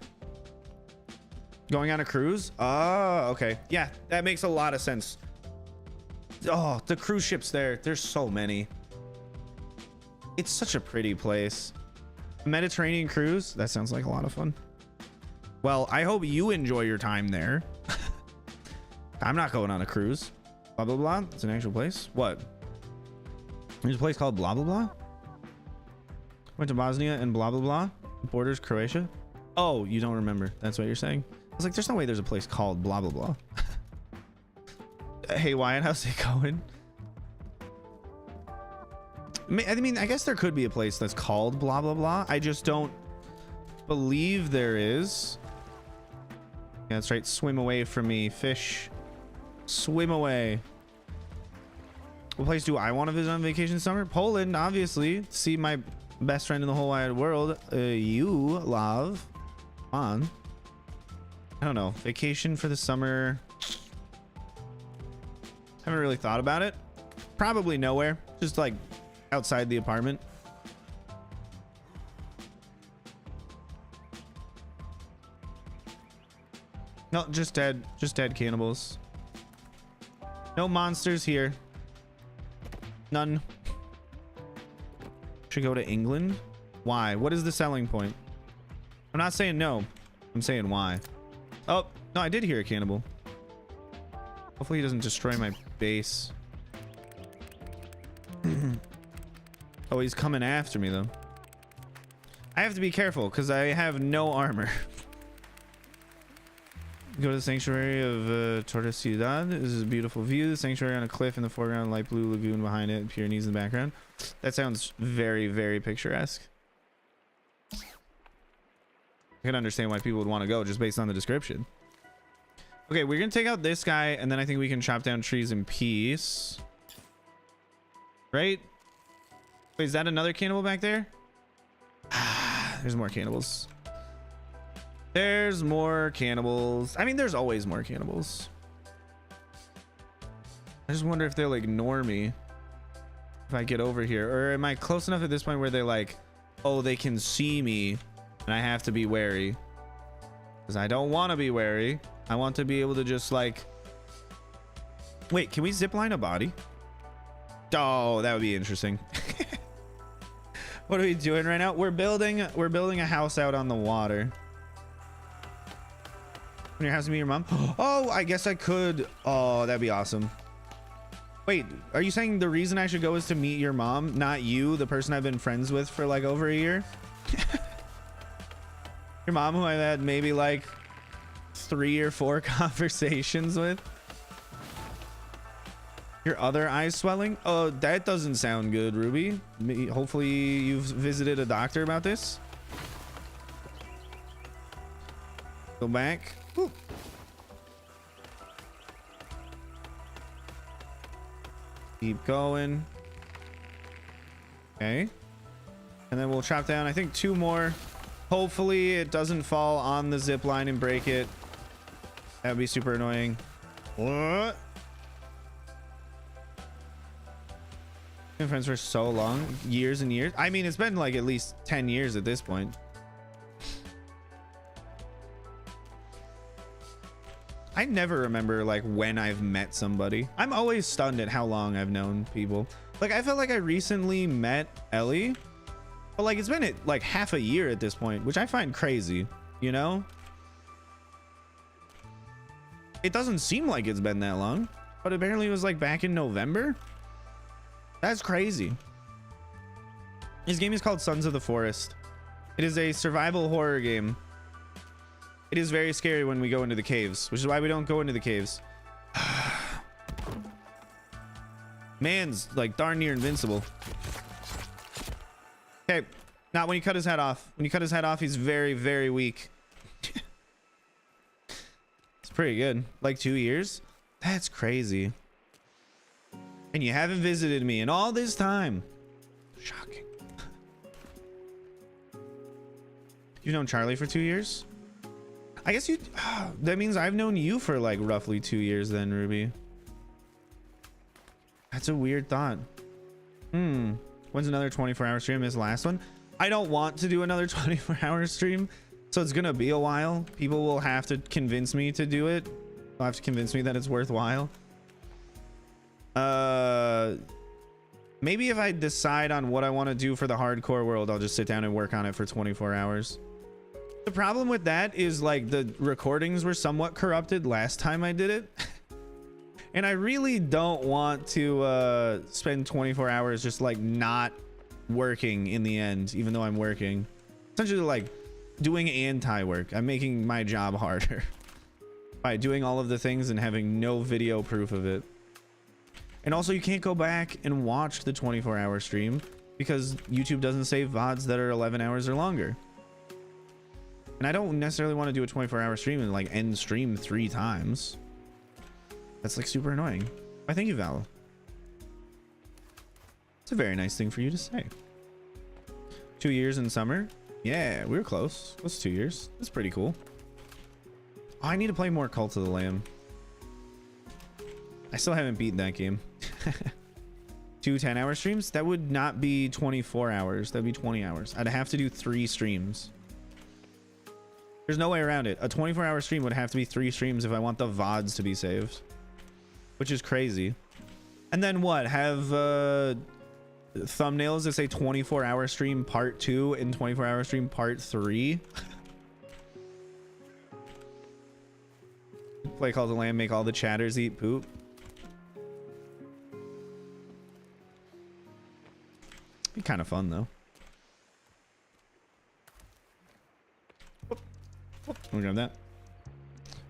Going on a cruise? Oh, okay. Yeah, that makes a lot of sense. Oh, the cruise ships there. There's so many. It's such a pretty place. Mediterranean cruise? That sounds like a lot of fun. Well, I hope you enjoy your time there. I'm not going on a cruise. Blah, blah, blah. It's an actual place. What? There's a place called blah, blah, blah. Went to Bosnia and blah, blah, blah. Borders Croatia. Oh, you don't remember. That's what you're saying. I was like, there's no way there's a place called blah, blah, blah. Hey, Wyatt, how's it going? I mean, I guess there could be a place that's called blah, blah, blah. I just don't believe there is. Yeah, that's right. Swim away from me, fish. Swim away. What place do I want to visit on vacation summer? Poland, obviously. See my best friend in the whole wide world. You, love. Come on. I don't know. Vacation for the summer. Haven't really thought about it. Probably nowhere. Just like outside the apartment. No, just dead cannibals. No monsters here. None. Should go to England. Why? What is the selling point? I'm not saying no. I'm saying why. Oh, no, I did hear a cannibal. Hopefully he doesn't destroy my base. Oh, he's coming after me though. I have to be careful because I have no armor. Go to the sanctuary of Tordesillas. This is a beautiful view. The sanctuary on a cliff in the foreground, light blue lagoon behind it, Pyrenees in the background. That sounds very, very picturesque. I can understand why people would want to go just based on the description. Okay, we're gonna take out this guy, and then I think we can chop down trees in peace. Right? Wait, is that another cannibal back there? Ah, there's more cannibals. There's more cannibals. I mean, there's always more cannibals. I just wonder if they'll ignore me if I get over here, or am I close enough at this point where they're like, oh, they can see me and I have to be wary? Because I don't want to be wary. I want to be able to just like, wait, can we zip line a body? Oh, that would be interesting. What are we doing right now? We're building a house out on the water. When your house to meet your mom? Oh, I guess I could. Oh, that'd be awesome. Wait, are you saying the reason I should go is to meet your mom, not you, the person I've been friends with for like over a year? Your mom, who I've had maybe like 3 or 4 conversations with. Your other eyes swelling? Oh, that doesn't sound good, Ruby. Hopefully you've visited a doctor about this. Go back. Ooh. Keep going. Okay. And then we'll chop down, I think, 2 more. Hopefully it doesn't fall on the zip line and break it. That would be super annoying. What? Been friends for so long, years and years. I mean, it's been like at least 10 years at this point. I never remember like when I've met somebody. I'm always stunned at how long I've known people. Like I felt like I recently met Ellie, but like it's been like half a year at this point, which I find crazy, you know? It doesn't seem like it's been that long, but apparently it was like back in November. That's crazy. This game is called Sons of the Forest. It is a survival horror game. It is very scary when we go into the caves, which is why we don't go into the caves. Man's like darn near invincible. Okay, not when you cut his head off. When you cut his head off, he's very, very weak. It's pretty good. Like 2 years? That's crazy. And you haven't visited me in all this time. Shocking. You've known Charlie for 2 years? I guess you, that means I've known you for like roughly 2 years then, Ruby. That's a weird thought. When's another 24-hour stream? This last one? I don't want to do another 24-hour stream, so it's gonna be a while. People will have to convince me to do it. They'll have to convince me that it's worthwhile. Maybe if I decide on what I want to do for the hardcore world, I'll just sit down and work on it for 24 hours. The problem with that is like the recordings were somewhat corrupted last time I did it. And I really don't want to spend 24 hours just like not working in the end, even though I'm working. Essentially like doing anti-work. I'm making my job harder by doing all of the things and having no video proof of it. And also you can't go back and watch the 24-hour stream because YouTube doesn't save VODs that are 11 hours or longer. And I don't necessarily want to do a 24-hour stream and like end stream 3 times. That's like super annoying. Why, thank you, Val. It's a very nice thing for you to say. 2 years in summer. Yeah, we were close. It was 2 years. That's pretty cool. Oh, I need to play more Cult of the Lamb. I still haven't beaten that game. 2 10-hour streams? That would not be 24 hours. That'd be 20 hours. I'd have to do 3 streams. There's no way around it. A 24-hour stream would have to be 3 streams if I want the VODs to be saved, which is crazy. And then what? Have thumbnails that say 24-hour stream part 2 and 24-hour stream part 3? Play Call of the Lamb, make all the chatters eat poop. Be kind of fun though. We'll grab that.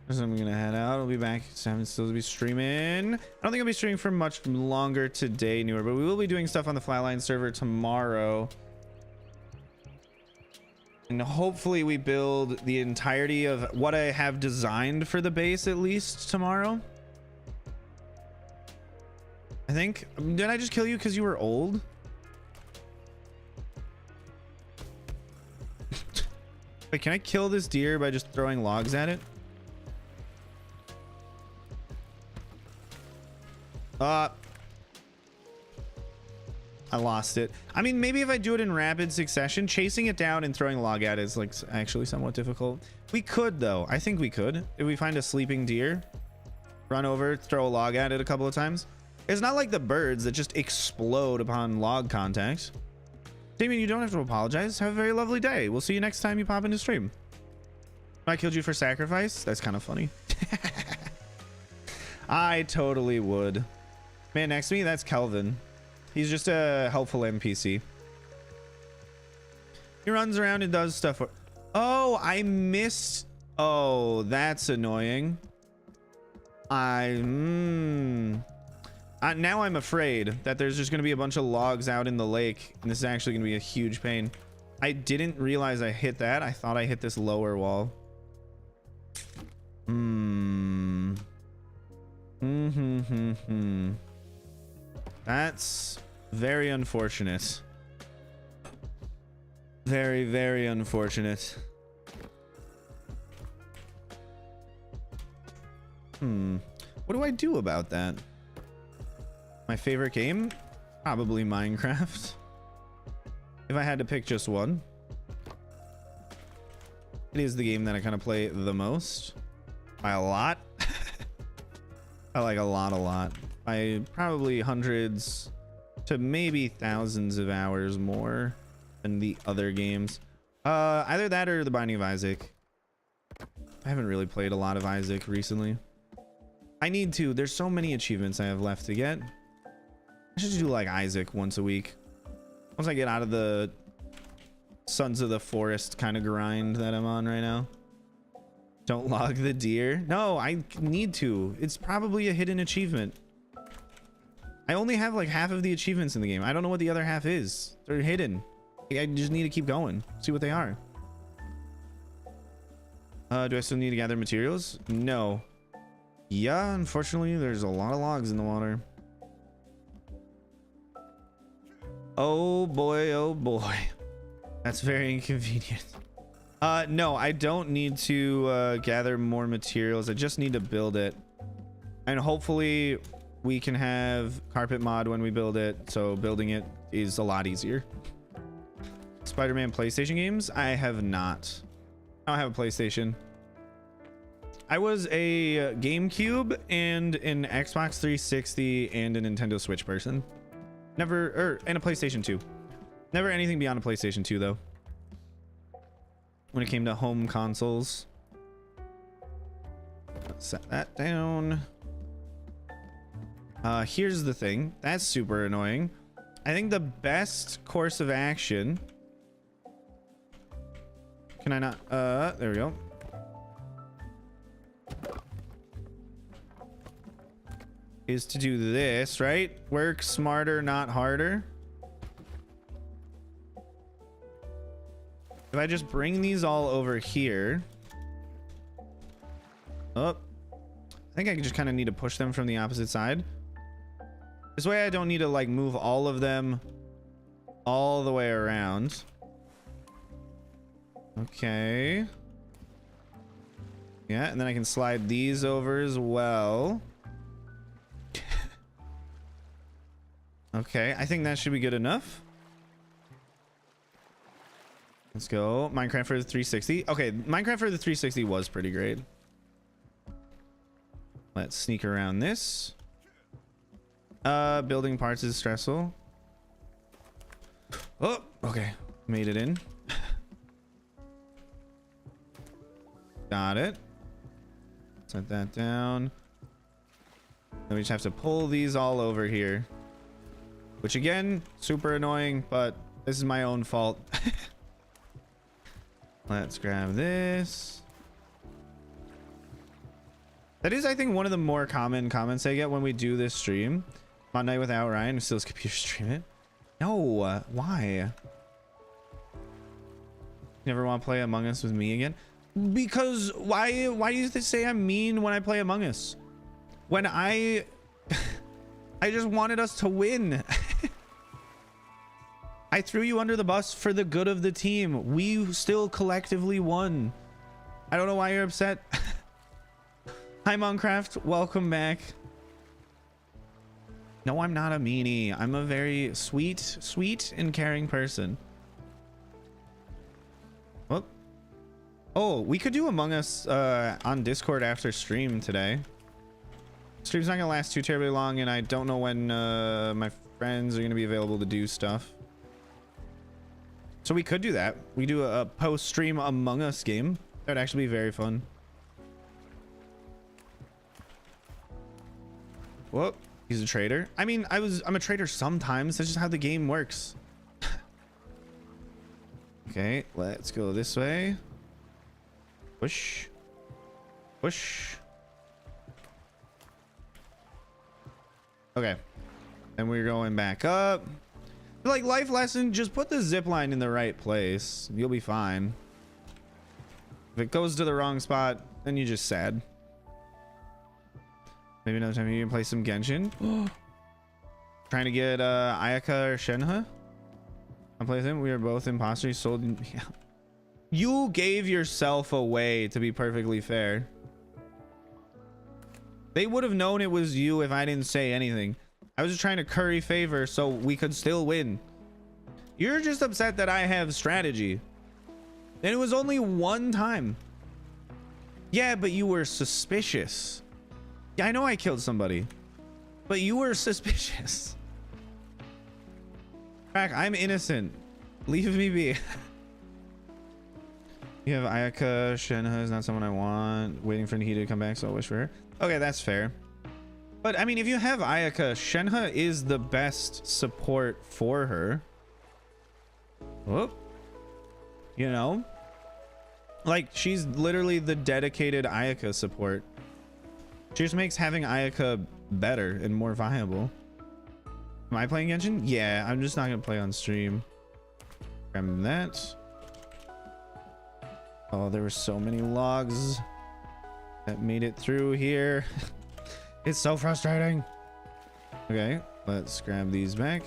So I'm gonna head out. I'll be back. Sam still be streaming. I don't think I'll be streaming for much longer today, newer, but we will be doing stuff on the Flatline server tomorrow. And hopefully we build the entirety of what I have designed for the base at least tomorrow. I think. Did I just kill you because you were old? Wait, can I kill this deer by just throwing logs at it? I lost it. I mean, maybe if I do it in rapid succession, chasing it down and throwing a log at it is like actually somewhat difficult. We could though. I think we could. If we find a sleeping deer, run over, throw a log at it a couple of times. It's not like the birds that just explode upon log contact. Damien, you don't have to apologize. Have a very lovely day. We'll see you next time you pop into stream. I killed you for sacrifice? That's kind of funny. I totally would. Man, next to me, that's Kelvin. He's just a helpful NPC. He runs around and does stuff. Oh, I missed. Oh, that's annoying. Now I'm afraid that there's just going to be a bunch of logs out in the lake, and this is actually going to be a huge pain. I didn't realize I hit that. I thought I hit this lower wall. That's very unfortunate. Very, very unfortunate. What do I do about that? My favorite game? Probably Minecraft. If I had to pick just one. It is the game that I kind of play the most. By a lot. I like a lot. By probably hundreds to maybe thousands of hours more than the other games. Either that or The Binding of Isaac. I haven't really played a lot of Isaac recently. I need to. There's so many achievements I have left to get. I should do like Isaac once a week. Once I get out of the Sons of the Forest kind of grind that I'm on right now. Don't log the deer. No, I need to. It's probably a hidden achievement. I only have like half of the achievements in the game. I don't know what the other half is. They're hidden. I just need to keep going. See what they are. Do I still need to gather materials? No. Yeah, unfortunately, there's a lot of logs in the water. Oh boy, oh boy. That's very inconvenient. No, I don't need to gather more materials. I just need to build it. And hopefully we can have carpet mod when we build it. So building it is a lot easier. Spider-Man PlayStation games? I have not. I don't have a PlayStation. I was a GameCube and an Xbox 360 and a Nintendo Switch person. Never, and a PlayStation 2. Never anything beyond a PlayStation 2 though. When it came to home consoles. Let's set that down. Here's the thing. That's super annoying. I think the best course of action. Can I not? There we go. Is to do this, right? Work smarter, not harder. If I just bring these all over here. Oh, I think I just kind of need to push them from the opposite side. This way I don't need to like move all of them all the way around. Okay. Yeah, and then I can slide these over as well. Okay, I think that should be good enough. Let's go. Minecraft for the 360. Okay, Minecraft for the 360 was pretty great. Let's sneak around this. Building parts is stressful. Oh, okay. Made it in. Got it. Set that down. Then we just have to pull these all over here. Which again, super annoying, but this is my own fault. Let's grab this. That is, I think, one of the more common comments I get when we do this stream. On Night Without Ryan, who still computer stream it. No, why? Never want to play Among Us with me again? Because why do you say I'm mean when I play Among Us? When I just wanted us to win. I threw you under the bus for the good of the team. We still collectively won. I don't know why you're upset. Hi, Minecraft. Welcome back. No, I'm not a meanie. I'm a very sweet and caring person. Well, oh, we could do Among Us on Discord after stream today. Stream's not gonna last too terribly long, and I don't know when my friends are gonna be available to do stuff. So we could do that. We do a post-stream Among Us game. That would actually be very fun. Whoop. He's a traitor. I mean, I'm a traitor sometimes. That's just how the game works. Okay, let's go this way. Push. Push. Okay. And we're going back up. Like, life lesson, just put the zip line in the right place. You'll be fine. If it goes to the wrong spot, then you're just sad. Maybe another time you can play some Genshin. Trying to get Ayaka or Shenhe. I play with him. We are both imposters. Sold. Yeah. You gave yourself away, to be perfectly fair. They would have known it was you if I didn't say anything. I was just trying to curry favor so we could still win. You're just upset that I have strategy. And it was only one time. Yeah, but you were suspicious. Yeah, I know I killed somebody. But you were suspicious. Crack, I'm innocent. Leave me be. You have Ayaka. Shenhe is not someone I want. Waiting for Nahida to come back, so I'll wish for her. Okay, that's fair. But I mean, if you have Ayaka, Shenhe is the best support for her. Whoop. You know? Like, she's literally the dedicated Ayaka support. She just makes having Ayaka better and more viable. Am I playing Genshin? Yeah, I'm just not gonna play on stream. Grab that. Oh, there were so many logs that made it through here. It's so frustrating. Okay, let's grab these back.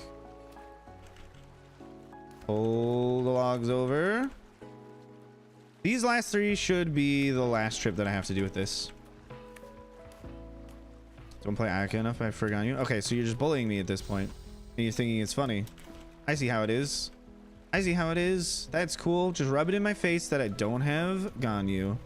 Pull the logs over. These last three should be the last trip that I have to do with this. Don't play Ayaka enough. I forgot you. Okay, so you're just bullying me at this point. And you're thinking it's funny. I see how it is. I see how it is. That's cool. Just rub it in my face that I don't have Ganyu.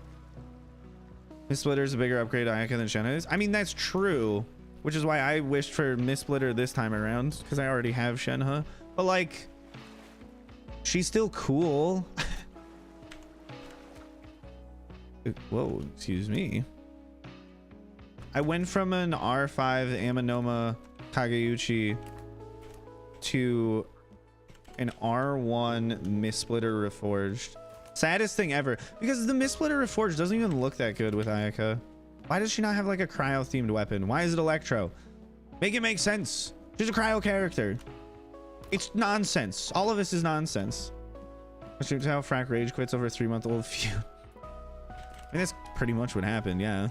Miss Splitter is a bigger upgrade to Ayaka than Shenhe is. I mean, that's true. Which is why I wished for Miss Splitter this time around. Because I already have Shenhe. But like, she's still cool. Whoa, excuse me. I went from an R5 Amanoma Kageuchi to an R1 Mistsplitter Reforged. Saddest thing ever, because the Mistsplitter Reforged doesn't even look that good with Ayaka. Why does she not have like a cryo themed weapon? Why is it Electro? Make it make sense. She's a cryo character. It's nonsense. All of this is nonsense. How Frack Rage quits over a 3-month-old feud. I mean, that's pretty much what happened, yeah.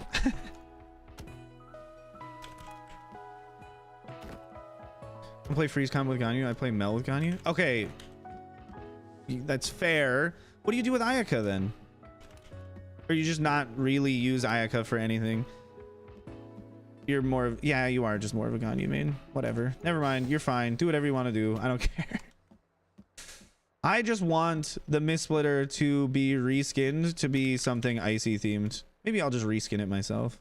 I play freeze combo with Ganyu. I play Mel with Ganyu. Okay, that's fair. What do you do with Ayaka then? Or you just not really use Ayaka for anything? You're more of, yeah, you are just more of a Ganyu main. Whatever. Never mind. You're fine. Do whatever you want to do. I don't care. I just want the Mistsplitter to be reskinned to be something icy themed. Maybe I'll just reskin it myself.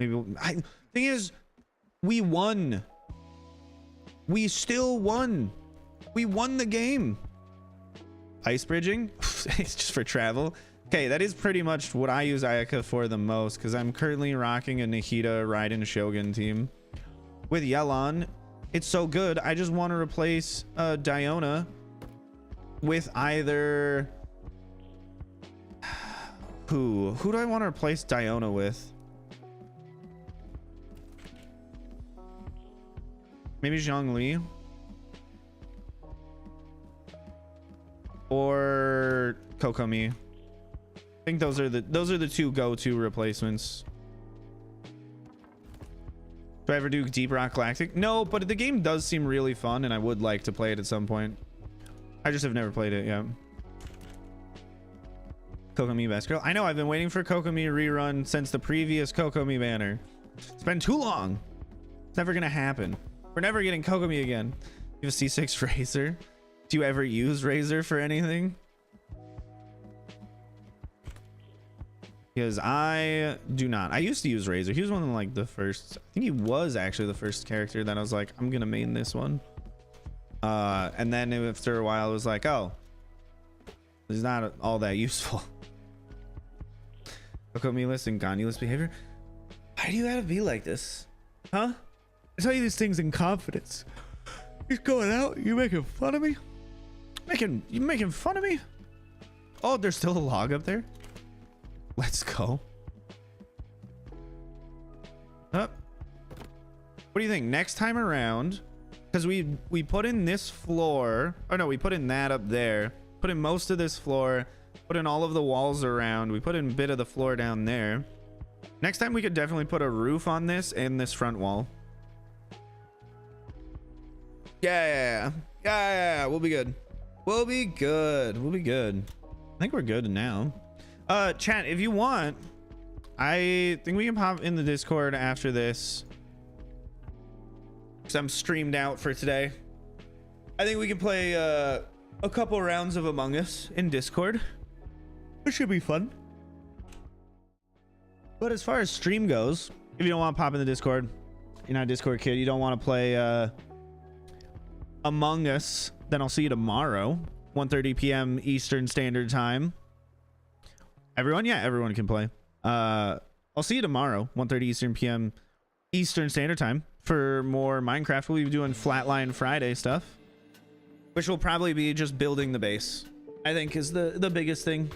Maybe thing is, we won. We still won. We won the game. Ice bridging? It's just for travel. Okay, that is pretty much what I use Ayaka for the most, because I'm currently rocking a Nahida Raiden Shogun team. With Yelan, it's so good. I just want to replace Diona with either... Who do I want to replace Diona with? Maybe Zhongli. Or Kokomi. I think those are the two go-to replacements. Do I ever do Deep Rock Galactic? No, but the game does seem really fun and I would like to play it at some point. I just have never played it yet. Kokomi best girl. I know, I've been waiting for Kokomi rerun since the previous Kokomi banner. It's been too long. It's never gonna happen. We're never getting Kokomi again. You have a C6 Razor. Do you ever use Razor for anything? Because I do not. I used to use Razor. He was one of like the first. I think he was actually the first character that I was like, I'm gonna main this one. And then after a while it was like, oh, it's not all that useful. Cocomulus and Gondulus behavior. Why do you gotta be like this? Huh? I tell you these things in confidence. He's going out, you making fun of me? You making fun of me? Oh, there's still a log up there? Let's go. Up. What do you think? Next time around, because we put in this floor. Oh no, we put in that up there. Put in most of this floor. Put in all of the walls around. We put in a bit of the floor down there. Next time we could definitely put a roof on this and this front wall. Yeah. We'll be good. We'll be good. I think we're good now. Chat, if you want, I think we can pop in the Discord after this, because I'm streamed out for today. I think we can play a couple rounds of Among Us in Discord. It should be fun. But as far as stream goes, if you don't want to pop in the Discord, you're not a Discord kid, you don't want to play Among Us, then I'll see you tomorrow, 1:30 p.m. Eastern Standard Time. Everyone? Yeah, everyone can play. I'll see you tomorrow, 1:30 Eastern p.m. Eastern Standard Time for more Minecraft. We'll be doing Flatline Friday stuff, which will probably be just building the base, I think, is the biggest thing.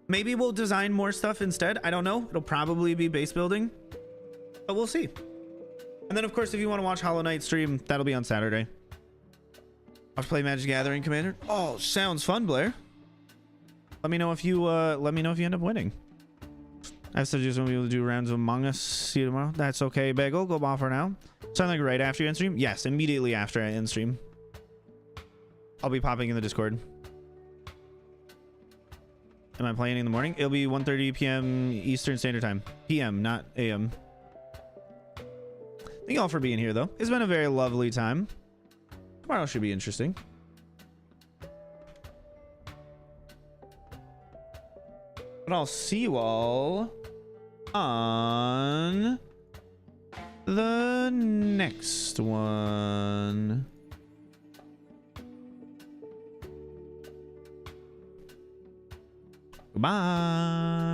Maybe we'll design more stuff instead. I don't know. It'll probably be base building, but we'll see. And then, of course, if you want to watch Hollow Knight stream, that'll be on Saturday. I'll play Magic Gathering Commander. Oh, sounds fun, Blair. Let me know if you end up winning. I said just when we will do rounds of Among Us. See you tomorrow. That's okay, Bagel. Go ball for now. Sound like right after you end stream? Yes, immediately after I end stream. I'll be popping in the Discord. Am I playing in the morning? It'll be 1:30 p.m. Eastern Standard Time. PM, not AM. Thank you all for being here, though. It's been a very lovely time. Tomorrow should be interesting. But I'll see you all on the next one. Goodbye.